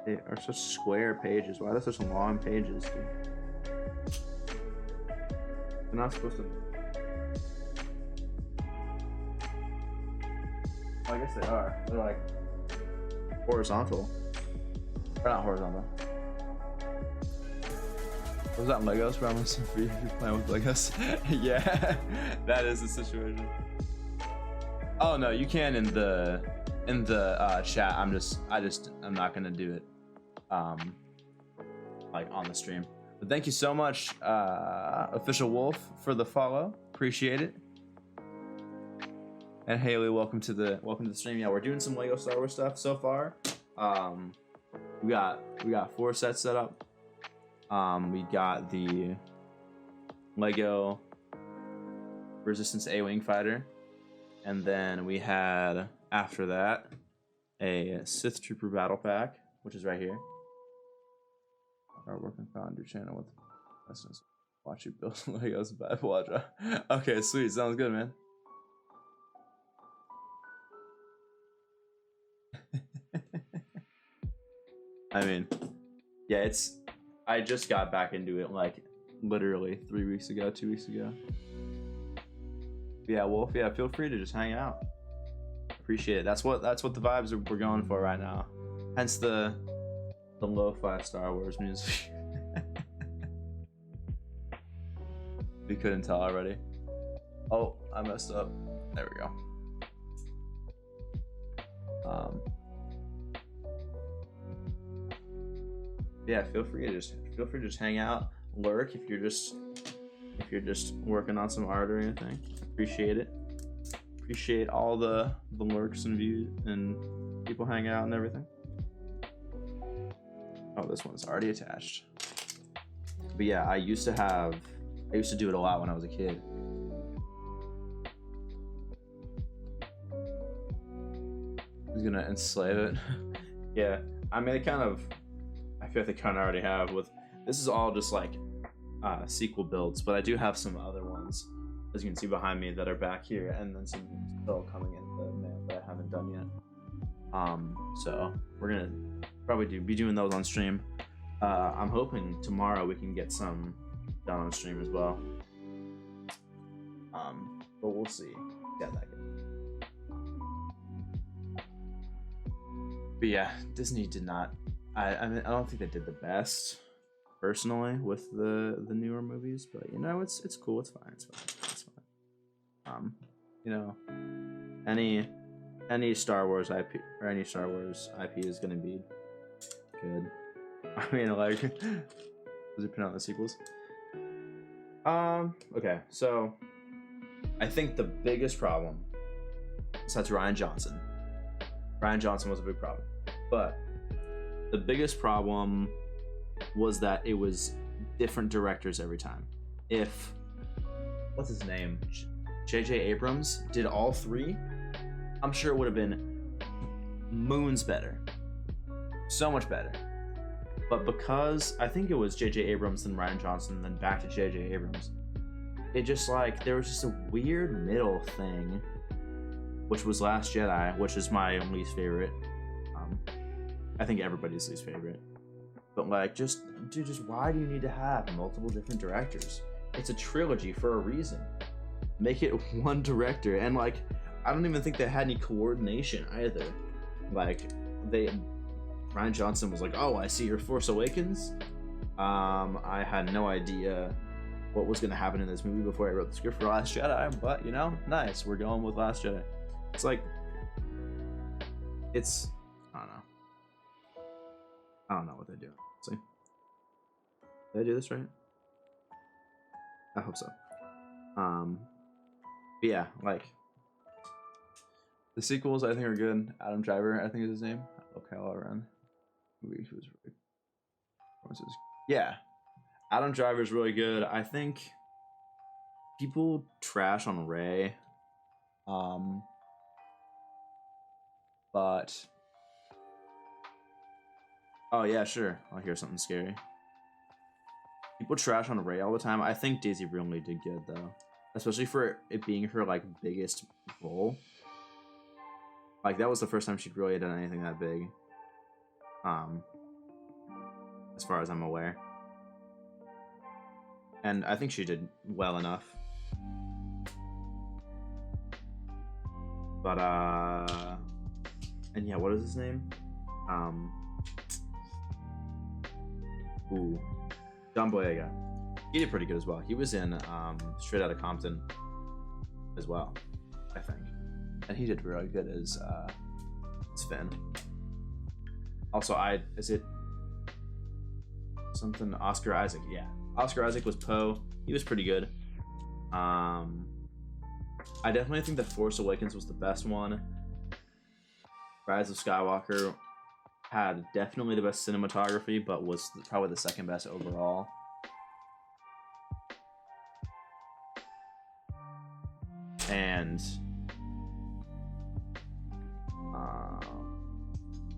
They are such square pages. Why are they such long pages, dude? They're not supposed to. Well, I guess they are. They're like horizontal. Or not horizontal. Was that Legos? Promise? If you're playing with Legos? Yeah, that is the situation. Oh no, you can in the chat. I'm not gonna do it like on the stream. But thank you so much, Official Wolf, for the follow. Appreciate it. And Haley, welcome to the stream. Yeah, we're doing some Lego Star Wars stuff so far. We got 4 sets set up. We got the Lego Resistance A-Wing fighter. And then we had, after that, a Sith Trooper battle pack, which is right here. Our working found your channel with lessons. Watch you build Legos by Quadra. Okay, sweet. Sounds good, man. I mean, yeah, it's. I just got back into it like literally 3 weeks ago, 2 weeks ago. Yeah, Wolf. Yeah, feel free to just hang out. Appreciate it. That's what the vibes we're going for right now. Hence the lo-fi Star Wars music. We couldn't tell already. Oh, I messed up. There we go. Yeah, feel free to just hang out, lurk if you're just working on some art or anything. Appreciate it. Appreciate all the lurks and views and people hang out and everything. Oh, this one's already attached. But yeah, I used to do it a lot when I was a kid. Who's gonna enslave it? Yeah, I mean, I feel like they kind of already have. With this is all just like sequel builds, but I do have some other ones, as you can see behind me, that are back here, and then some still coming in the mail that I haven't done yet. So we're gonna probably be doing those on stream. I'm hoping tomorrow we can get some done on stream as well. But we'll see. Yeah, that good. But yeah, Disney did not. I mean, I don't think they did the best personally with the newer movies, but you know, it's cool. It's fine. It's fine. You know, any Star Wars IP or any Star Wars IP is gonna be good. I mean, like, was it put out the sequels? Okay, so I think the biggest problem, besides Rian Johnson was a big problem, but the biggest problem was that it was different directors every time. If, what's his name? J.J. Abrams did all three, I'm sure it would have been moons better. So much better. But because I think it was J.J. Abrams and Rian Johnson, and then back to J.J. Abrams, it just like, there was just a weird middle thing, which was Last Jedi, which is my least favorite. I think everybody's least favorite. But like, just why do you need to have multiple different directors? It's a trilogy for a reason. Make it one director. And like, I don't even think they had any coordination either. Like, Rian Johnson was like, oh, I see your Force Awakens. I had no idea what was going to happen in this movie before I wrote the script for Last Jedi, but you know, nice, we're going with Last Jedi. It's like, I don't know what they're doing. See, did I do this right? I hope so. But yeah, like, the sequels I think are good. Adam Driver, I think is his name. Okay, all around. Yeah, Adam Driver's really good. I think people trash on Rey, but oh yeah, sure. I'll hear something scary. People trash on Rey all the time. I think Daisy really did good though, especially for it being her like biggest role. Like, that was the first time she'd really done anything that big. As far as I'm aware. And I think she did well enough. But, and yeah, what is his name? John Boyega. He did pretty good as well. He was in, Straight Outta Compton as well, I think. And he did really good as Finn. Also, is it something Oscar Isaac? Yeah, Oscar Isaac was Poe. He was pretty good. I definitely think The Force Awakens was the best one. Rise of Skywalker had definitely the best cinematography, but was probably the second best overall. and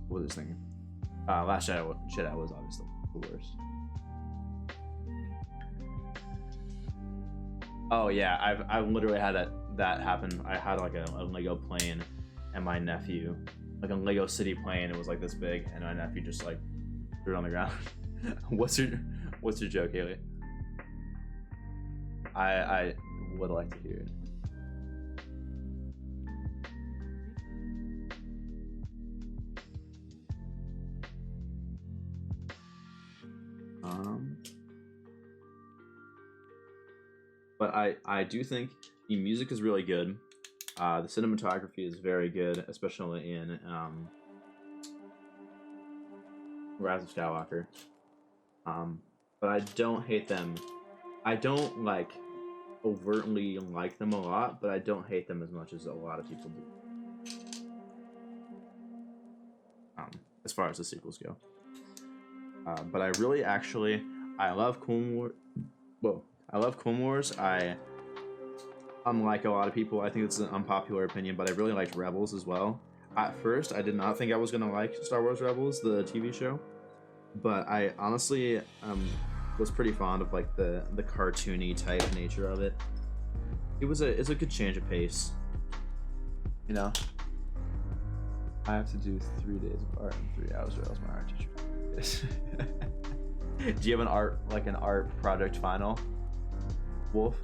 what was this thing? Last Jedi was obviously the worst. Oh yeah, I've literally had that happen. I had like a Lego plane, and my nephew, like a Lego city plane. It was like this big, and my nephew just like threw it on the ground. What's your joke, Haley? I would like to hear it. But I do think the music is really good. The cinematography is very good, especially in Rise of Skywalker. But I don't hate them. I don't like overtly like them a lot, but I don't hate them as much as a lot of people do. As far as the sequels go. But I really I love Clone Wars. Whoa. I love Clone Wars. Unlike a lot of people, I think it's an unpopular opinion, but I really liked Rebels as well. At first, I did not think I was going to like Star Wars Rebels, the TV show, but I honestly was pretty fond of like the cartoony type nature of it. It's a good change of pace, you know. I have to do 3 days of art in 3 hours, or else my art teacher. Do you have an art project final, Wolf?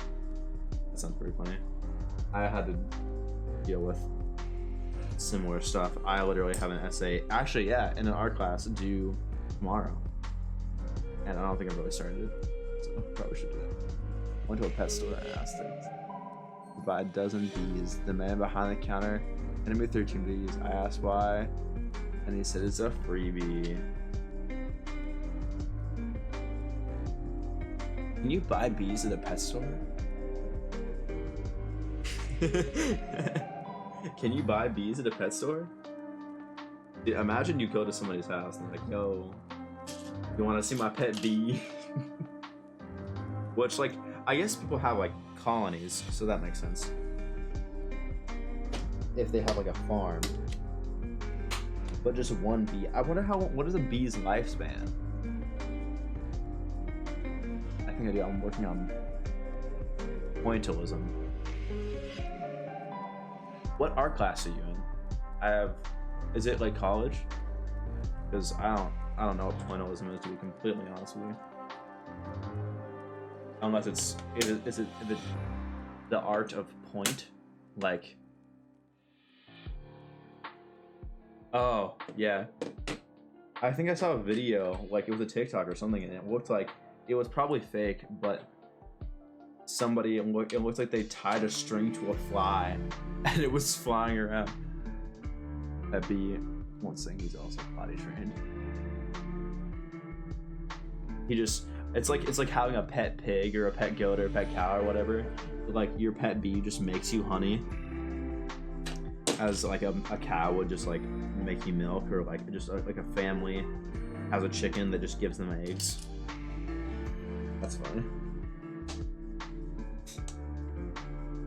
That sounds pretty funny. I had to deal with similar stuff. I literally have an essay, actually, yeah, in an art class due tomorrow, and I don't think I've really started it, so probably should do it. Went to a pet store and asked it to buy a dozen bees. The man behind the counter handed me 13 bees. I asked why, and he said it's a freebie. Can you buy bees at a pet store? Can you buy bees at a pet store? Dude, imagine you go to somebody's house and they're like, yo, you want to see my pet bee? Which, like, I guess people have, like, colonies, so that makes sense. If they have, like, a farm. But just one bee. I wonder what is a bee's lifespan? I think I do. I'm working on pointillism. What art class are you in? Is it like college? Because I don't know what pointillism is, to be completely honest with you. Unless is it the art of point, like. Oh yeah, I think I saw a video, like it was a TikTok or something, and it looked like it was probably fake, but it looked like they tied a string to a fly and it was flying around. That bee, won't saying he's also potty trained. It's like having a pet pig or a pet goat or a pet cow or whatever. Like your pet bee just makes you honey, as like a cow would just like make you milk, or like just like a family has a chicken that just gives them eggs. That's funny.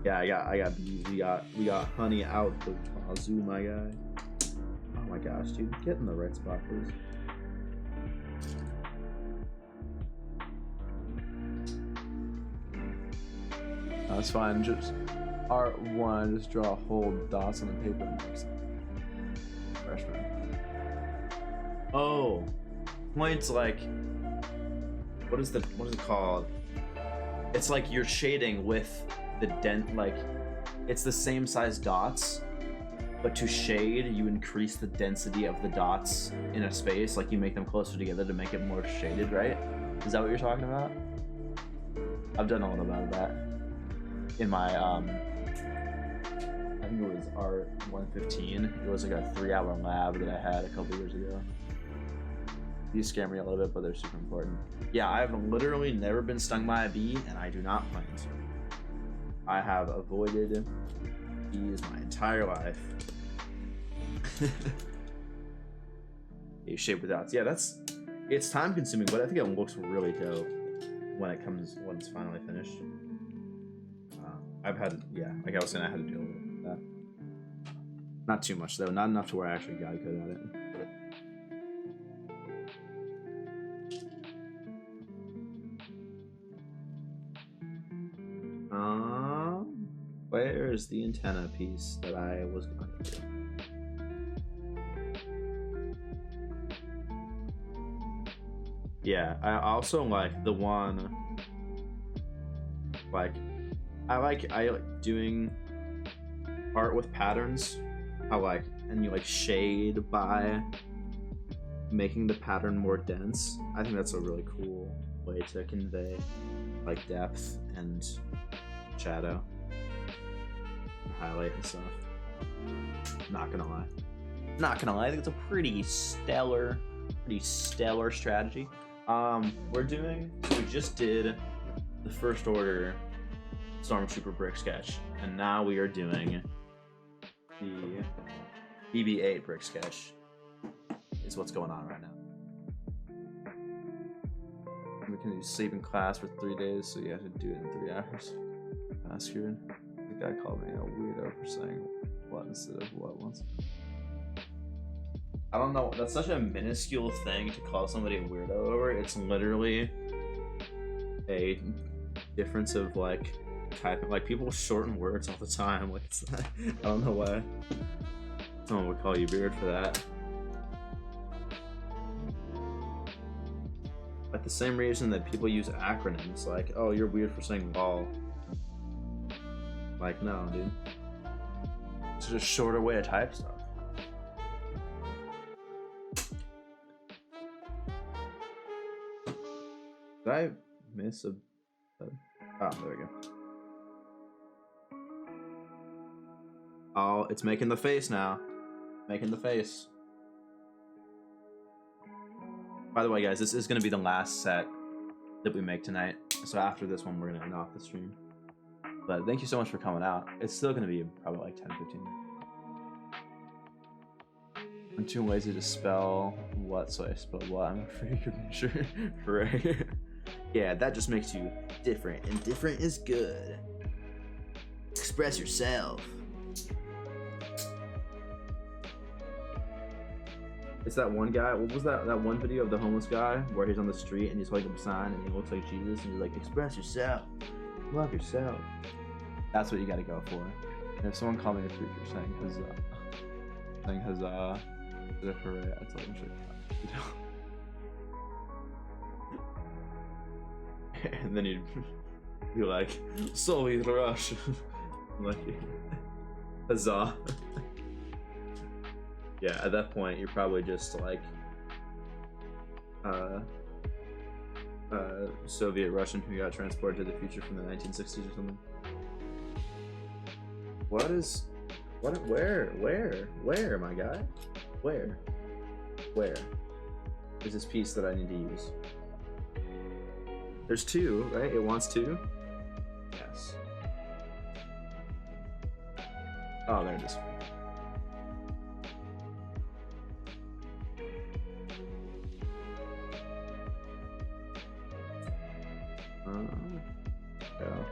Yeah, I got bees. We got honey out the wazoo, my guy. Oh my gosh, dude, get in the right spot, please. No, it's fine. Just art one. Just draw whole dots on the paper and mix it. Freshman. Oh, points like. What is it called? It's like you're shading with the dent, like it's the same size dots, but to shade you increase the density of the dots in a space, like you make them closer together to make it more shaded, right? Is that what you're talking about? I've done a little bit of that in my I think it was art 115. It was like a 3-hour lab that I had a couple years ago. These scare me a little bit, but they're super important. Yeah, I've literally never been stung by a bee, and I do not plan to. I have avoided bees my entire life. A shape with dots. Yeah, it's time consuming, but I think it looks really dope when it's finally finished. I've had, yeah, like I was saying, I had to deal with that. Not too much though, not enough to where I actually got good at it. Where is the antenna piece that I was going to do? Yeah, I also like the one, like, I like doing art with patterns. And you like shade by making the pattern more dense. I think that's a really cool way to convey like depth and shadow and highlight and stuff. Not gonna lie, I think it's a pretty stellar strategy. We just did the first order Stormtrooper brick sketch, and now we are doing the BB-8 brick sketch. Is what's going on right now. We can do sleep in class for 3 days, so you have to do it in 3 hours. That's good. The guy called me a weirdo for saying what instead of what once. I don't know. That's such a minuscule thing to call somebody a weirdo over. It's literally a difference of like typing. Like people shorten words all the time. Like it's not, I don't know why someone would call you weird for that. Like the same reason that people use acronyms. Like, oh, you're weird for saying lol. Like, no, dude. It's just a shorter way to type stuff. Did I miss a... Oh, there we go. Oh, it's making the face now. Making the face. By the way, guys, this is going to be the last set that we make tonight. So after this one, we're going to end off the stream. But thank you so much for coming out. It's still going to be probably like 10, 15 minutes. I'm too lazy to spell what, so I spell what. I'm afraid you're sure. Hooray. Yeah, that just makes you different, and different is good. Express yourself. It's that one guy. What was that one video of the homeless guy where he's on the street and he's holding up a sign and he looks like Jesus and he's like, express yourself, love yourself. That's what you got to go for. And if someone called me a preacher saying huzzah, hooray, I told him shit. And then he'd be like, Sully the Rush. Like, huzzah. Yeah, at that point, you're probably just like Soviet Russian who got transported to the future from the 1960s or something. Where, my guy? Where is this piece that I need to use? There's 2, right? It wants 2? Yes. Oh, there it is. Yeah.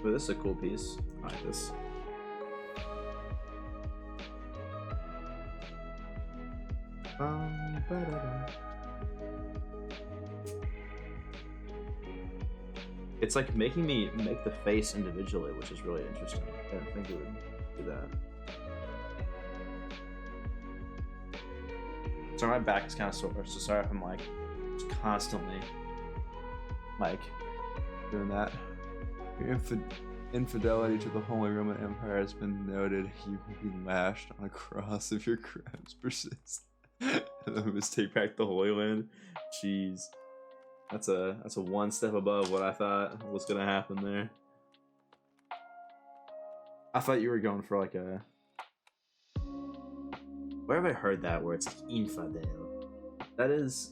But this is a cool piece. I like this. It's like making me make the face individually, which is really interesting. I didn't think it would do that. So my back is kind of sore, so sorry if I'm like just constantly like doing that. Your infidelity to the Holy Roman Empire has been noted. You will be lashed on a cross if your crimes persist. The mistake back the Holy Land. Jeez, that's a one step above what I thought was gonna happen there. I thought you were going for like a. Where have I heard that where it's like infidel? That is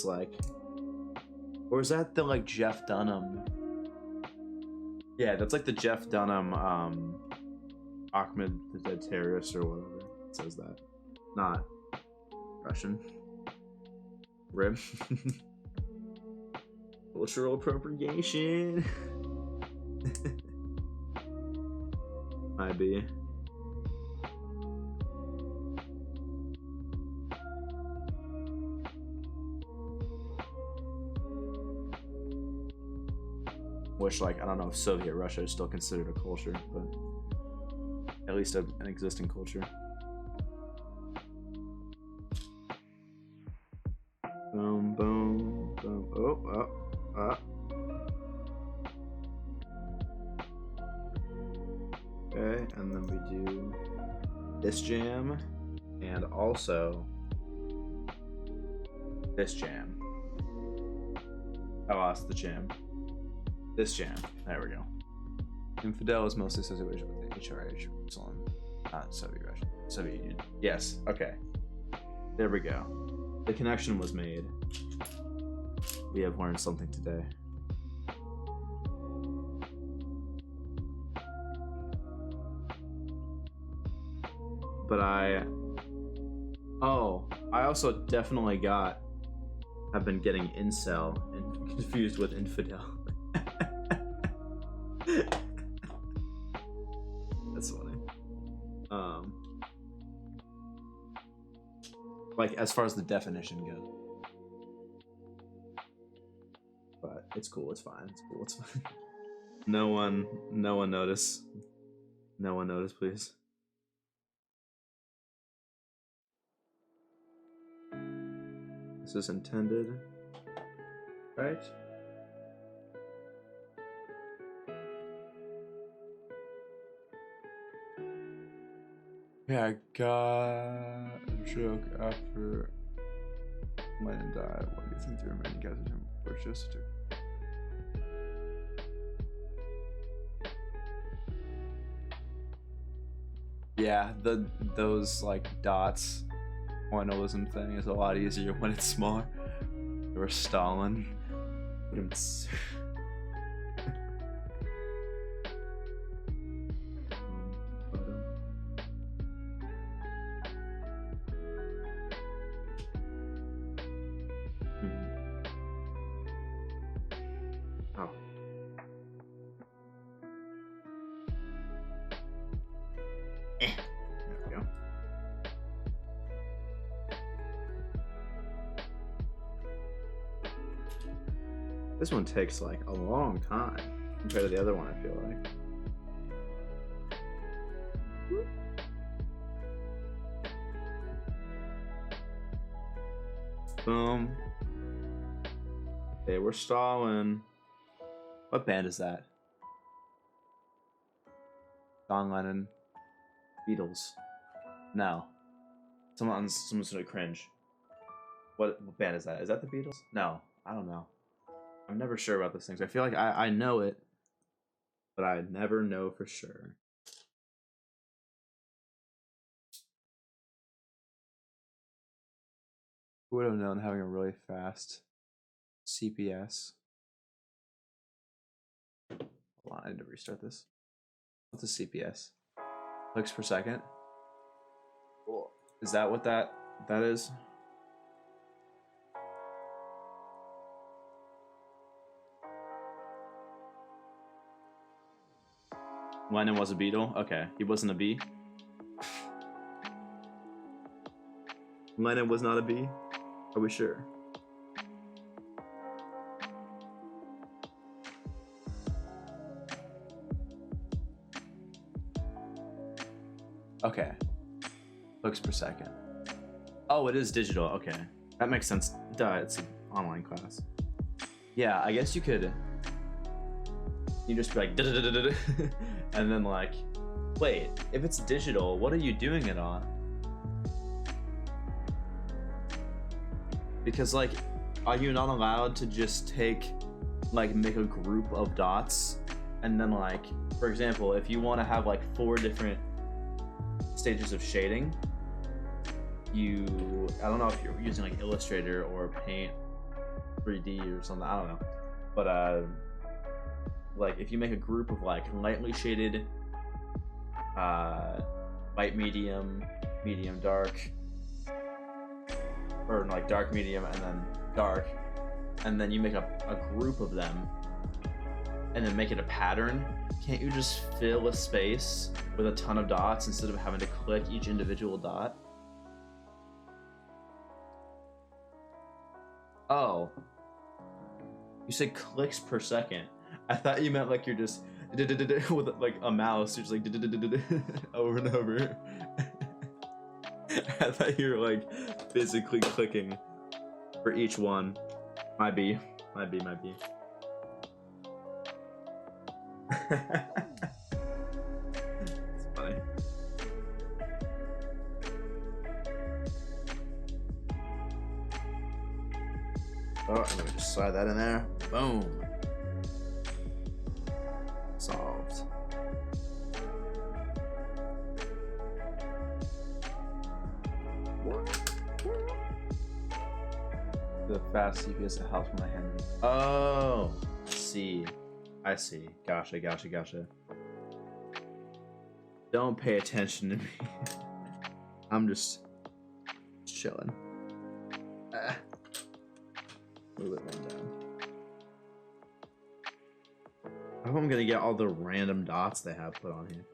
like, or is that the like Jeff Dunham? Yeah, that's like the Jeff Dunham, Ahmed the terrorist or whatever. It says that, not Russian. Rib. Cultural appropriation. Might be. Which, like, I don't know if Soviet Russia is still considered a culture, but at least an existing culture. Boom, boom, boom. Oh. Okay, and then we do this jam, and also this jam. I lost the jam. This jam. There we go. Infidel is mostly associated with the HRH, not Soviet Russia. Soviet Union. Yes, okay. There we go. The connection was made. We have learned something today. But I also definitely have been getting incel and confused with infidel. That's funny. Like, as far as the definition goes. But it's cool, it's fine, it's cool, it's fine. No one notice. No one notice, please. This is intended, right? Yeah, I got a joke after Lennon died. What do you think the remaining guys are doing for just to? Yeah, those like dots pointillism thing is a lot easier when it's smaller. Or Stalin. But it's this one takes like a long time compared to the other one, I feel like. Boom. Okay, we're stalling. What band is that? John Lennon. Beatles. No. Someone's gonna cringe. What band is that? Is that the Beatles? No, I don't know. I'm never sure about those things. I feel like I know it, but I never know for sure. Who would have known having a really fast CPS? Hold on, I need to restart this. What's a CPS? Clicks per second? Is that what that is? Lennon was a Beatle? Okay, he wasn't a B. Lennon was not a B? Are we sure? Okay. Clicks per second. Oh, it is digital. Okay. That makes sense. Duh, it's an online class. Yeah, I guess you could... You just be like... and then like... Wait, if it's digital, what are you doing it on? Because like, are you not allowed to just make a group of dots? And then like, for example, if you want to have like 4 different stages of shading, I don't know if you're using like Illustrator or Paint 3D or something, I don't know. But like if you make a group of like lightly shaded, light medium, medium dark, or like dark medium and then dark, and then you make a group of them, and then make it a pattern, can't you just fill a space with a ton of dots instead of having to click each individual dot? Oh. You said clicks per second. I thought you meant like you're just with like a mouse, you're just like over and over. I thought you were like physically clicking for each one. Might be. It's funny. Oh, I'm gonna just slide that in there. Boom. Solved. The fast CPS that helps my hand. Oh, I see. Gotcha. Don't pay attention to me. I'm just chilling. Move it one down. I hope I'm gonna get all the random dots they have put on here.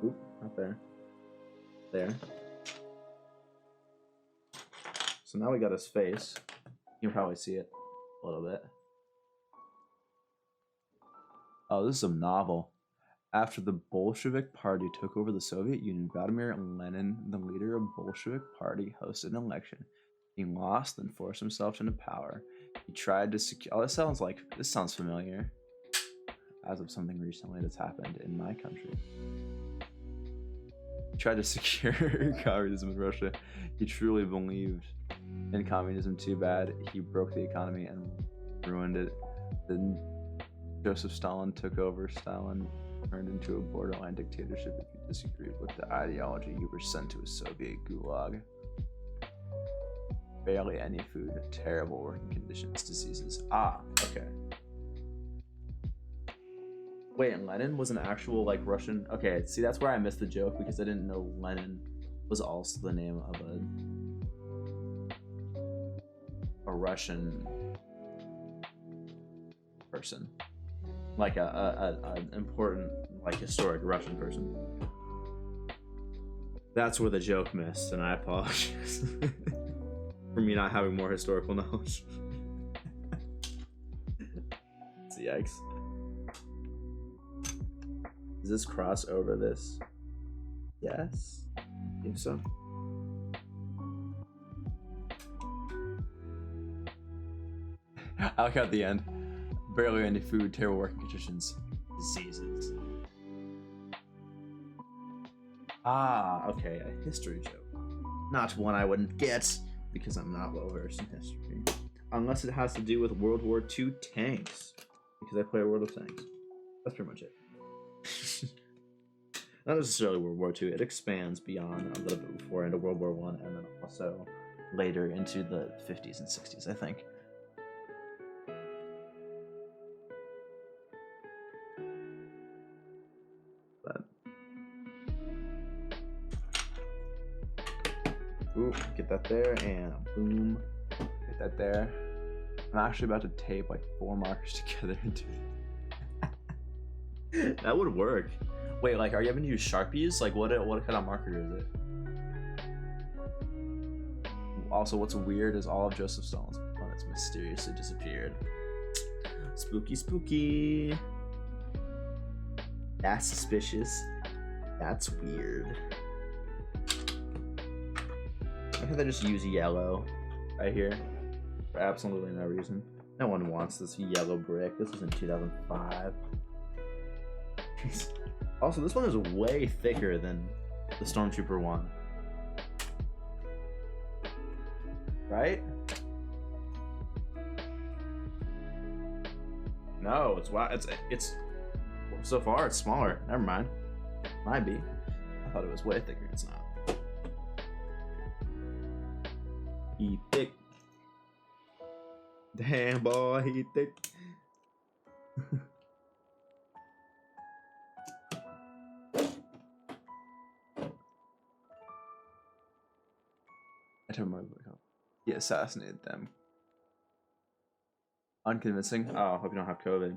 Oop, not there. There. So now we got his face. You can probably see it a little bit. Oh, this is a novel. After the Bolshevik Party took over the Soviet Union, Vladimir Lenin, the leader of Bolshevik Party, hosted an election. He lost and forced himself into power. He tried to secure. Oh, this sounds familiar. As of something recently that's happened in my country. He tried to secure communism in Russia. He truly believed in communism too bad. He broke the economy and ruined it. Then Joseph Stalin took over. Stalin turned into a borderline dictatorship. If you disagreed with the ideology, you were sent to a Soviet gulag. Barely any food, terrible working conditions, diseases. Ah, okay. Wait, and Lenin was an actual, like, Russian... Okay, see, that's where I missed the joke, because I didn't know Lenin was also the name of a Russian person. Like, an important, like, historic Russian person. That's where the joke missed, and I apologize. For me not having more historical knowledge. Yikes. Does this cross over this? Yes? I think so. I like how at the end, barely any food, terrible working conditions, diseases. Ah, okay, a history joke. Not one I wouldn't get, because I'm not well versed in history. Unless it has to do with World War II tanks, because I play World of Tanks. That's pretty much it. Not necessarily World War II, it expands beyond a little bit before into World War I, and then also later into the 50s and 60s, I think. But... Ooh, get that there, and boom. Get that there. I'm actually about to tape like 4 markers together into it. That would work. Wait, like, are you having to use Sharpies? Like, what kind of marker is it? Also, what's weird is all of Joseph Stalin's planets mysteriously disappeared. Spooky, spooky. That's suspicious. That's weird. I think they just use yellow right here for absolutely no reason. No one wants this yellow brick. This was in 2005. Also, this one is way thicker than the Stormtrooper one. Right? No, it's so far it's smaller. Never mind. Might be. I thought it was way thicker. It's not. He thick. Damn boy, he thick.
He assassinated them.
Unconvincing. Oh, I hope you don't have COVID.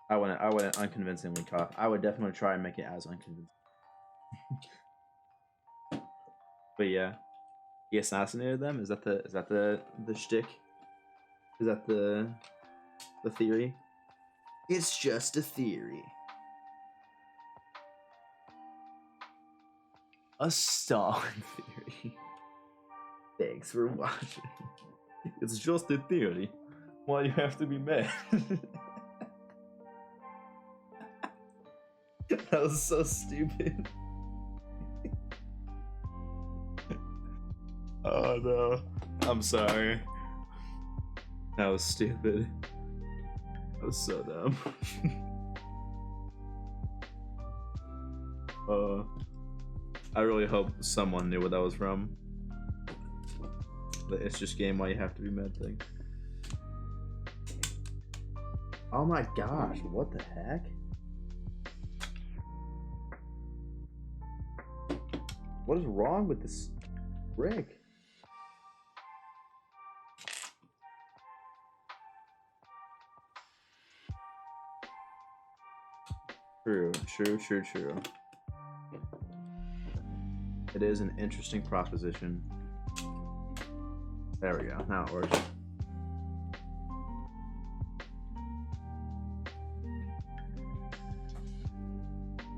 I wouldn't unconvincingly cough. I would definitely try and make it as unconvincing. But yeah, he assassinated them. Is that the shtick? Is that the theory? It's just a theory. A Stalin theory. Thanks for watching. It's just a theory. Why you have to be mad? That was so stupid. Oh no. I'm sorry. That was stupid. That was so dumb. I really hope someone knew what that was from. The It's Just Game Why You Have to Be Mad thing. Oh my gosh, what the heck? What is wrong with this rig? True. It is an interesting proposition. There we go. Now it works.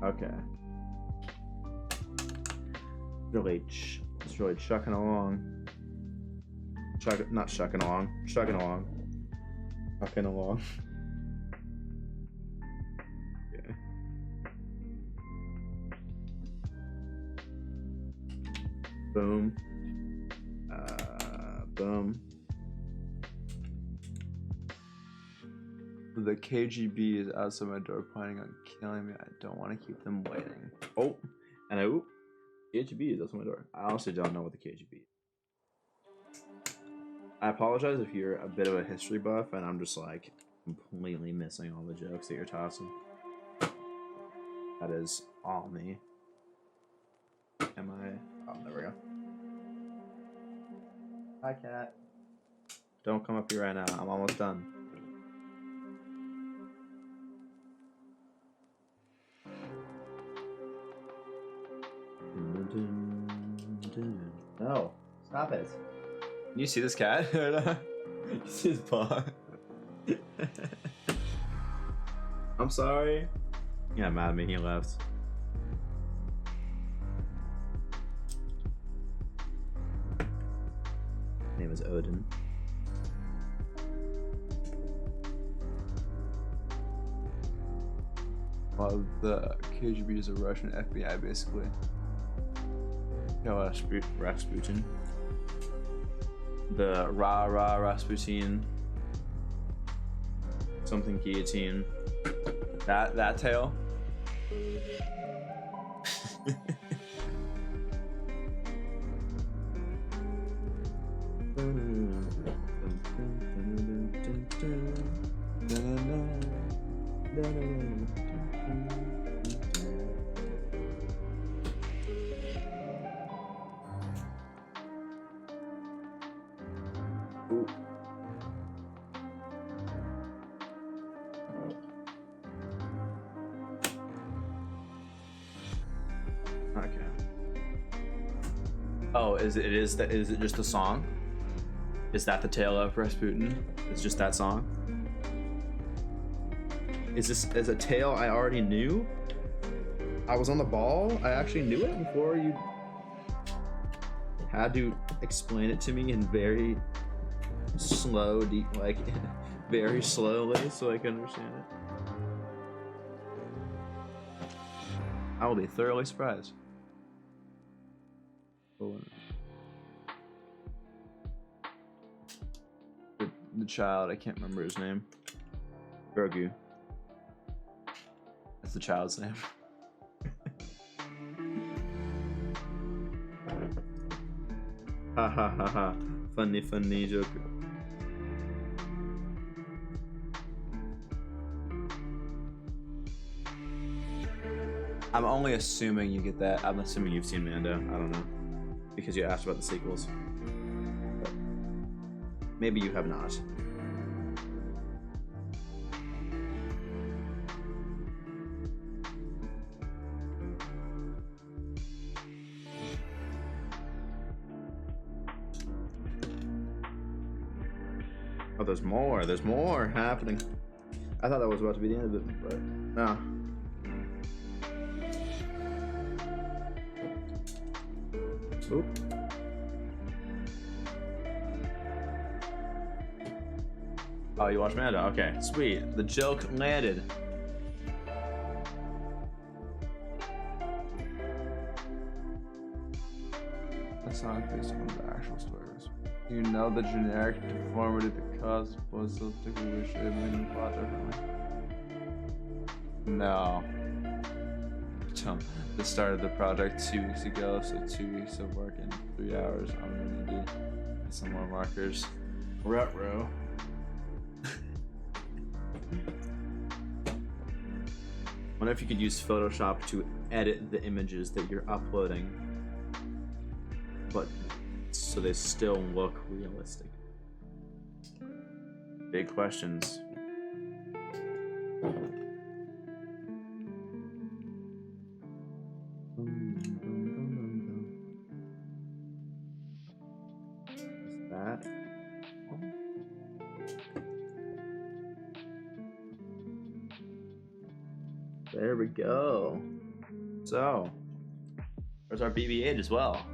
Okay. It's really chugging along. Chugging along. Okay. Boom. Boom.
The KGB is outside my door planning on killing me. I don't want to keep them waiting.
Oh, and KGB is outside my door. I honestly don't know what the KGB is. I apologize if you're a bit of a history buff and I'm just like completely missing all the jokes that you're tossing. That is all me. Am I? Oh, there we go. Hi, cat. Don't come up here right now. I'm almost done. No, stop it. Can you see this cat? You see his paw? I'm sorry. He got mad at me. He left. His name is Odin.
Well, the KGB is a Russian FBI, basically.
No, Rasputin. The Rasputin. Something guillotine. That tail. Ooh. Okay. Oh, is it just a song? Is that the tale of Rasputin? It's just that song? Is this a tale I already knew? I was on the ball? I actually knew it before you had to explain it to me in very slow, very slowly so I can understand it. I will be thoroughly surprised.
The child, I can't remember his name.
Grogu.
That's the child's name.
Ha ha ha ha. Funny joke. I'm only assuming you get that. I'm assuming you've seen Mando. I don't know. Because you asked about the sequels. Maybe you have not. Oh, there's more. There's more happening. I thought that was about to be the end of it, but no. Oop. Oh, you watched Mando? Okay, sweet. The joke landed.
That's not based on the actual stories. You know the generic deformity that caused was so particularly shaping the plot differently. No. Tell me, the start of the project 2 weeks ago, so 2 weeks of work in 3 hours. I'm gonna do some more markers.
Ruh-roh. Wonder if you could use Photoshop to edit the images that you're uploading, but so they still look realistic. Big questions. Is that? There we go. So, there's our BB-8 as well.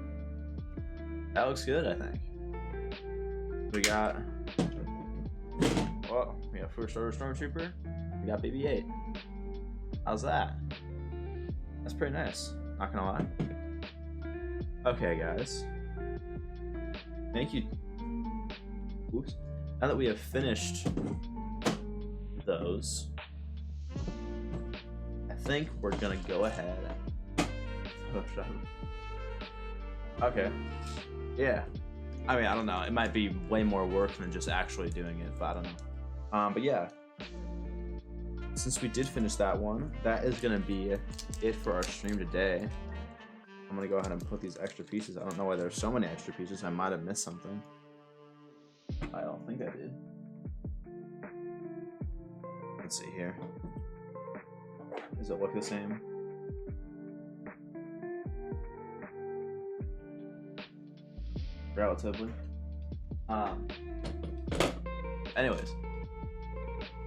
That looks good, I think. We got, well, we got First Order Stormtrooper. We got BB-8. How's that? That's pretty nice. Not gonna lie. Okay, guys. Thank you. Oops. Now that we have finished those, I think we're gonna go ahead. Okay. Yeah. I mean, I don't know. It might be way more work than just actually doing it, but I don't know. But yeah. Since we did finish that one, that is gonna be it for our stream today. I'm gonna go ahead and put these extra pieces. I don't know why there's so many extra pieces. I might have missed something. I don't think I did. Let's see here. Does it look the same? Relatively. Anyways.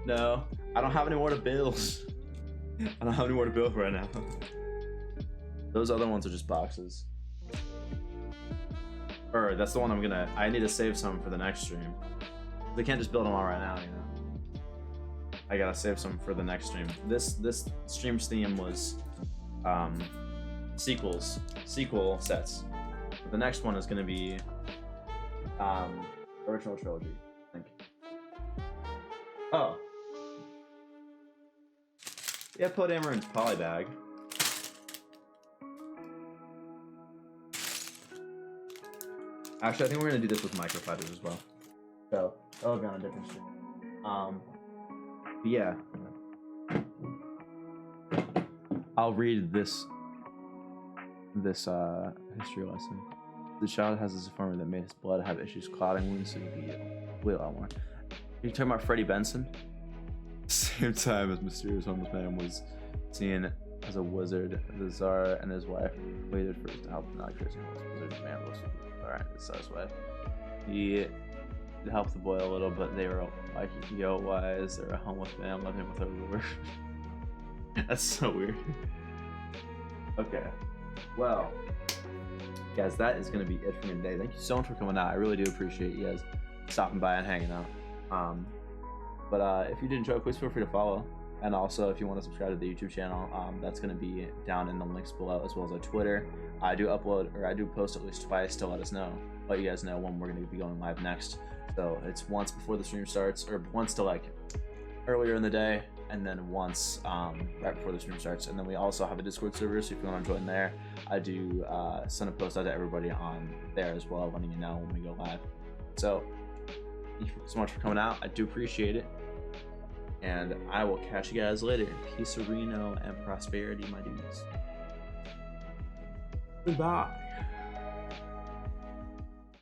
No, I don't have any more to build. I don't have any more to build right now. Those other ones are just boxes. Or that's the one I need to save some for the next stream. They can't just build them all right now, you know. I gotta save some for the next stream. This stream's theme was sequel sets. The next one is gonna be original trilogy, I think. Oh. Yeah, Poe Dameron's Polybag. Actually, I think we're gonna do this with microfighters as well. So that'll be on a different stream. But yeah. I'll read this history lesson. The child has a deformity that made his blood have issues clotting wounds, so he'd be wait a lot more. You're talking about Freddie Benson? Same time as mysterious homeless man was seen as a wizard, the Tsar and his wife waited for him to help him not crazy homeless wizard man was alright, the Tsar's wife. He helped the boy a little, but they were like, yo, why is there a homeless man living with a ruler? That's so weird. Okay. Well, guys, that is going to be it for me today. Thank you so much for coming out. I really do appreciate you guys stopping by and hanging out. But if you did enjoy, please feel free to follow. And also, if you want to subscribe to the YouTube channel, that's going to be down in the links below, as well as our Twitter. I do post at least twice to let you guys know when we're going to be going live next. So it's once before the stream starts, or once to like earlier in the day, and then once right before the stream starts. And then we also have a Discord server, so if you want to join there, I do send a post out to everybody on there as well, letting you know when we go live. So thank you so much for coming out. I do appreciate it. And I will catch you guys later. Peace, Reno, and prosperity, my dudes. Goodbye.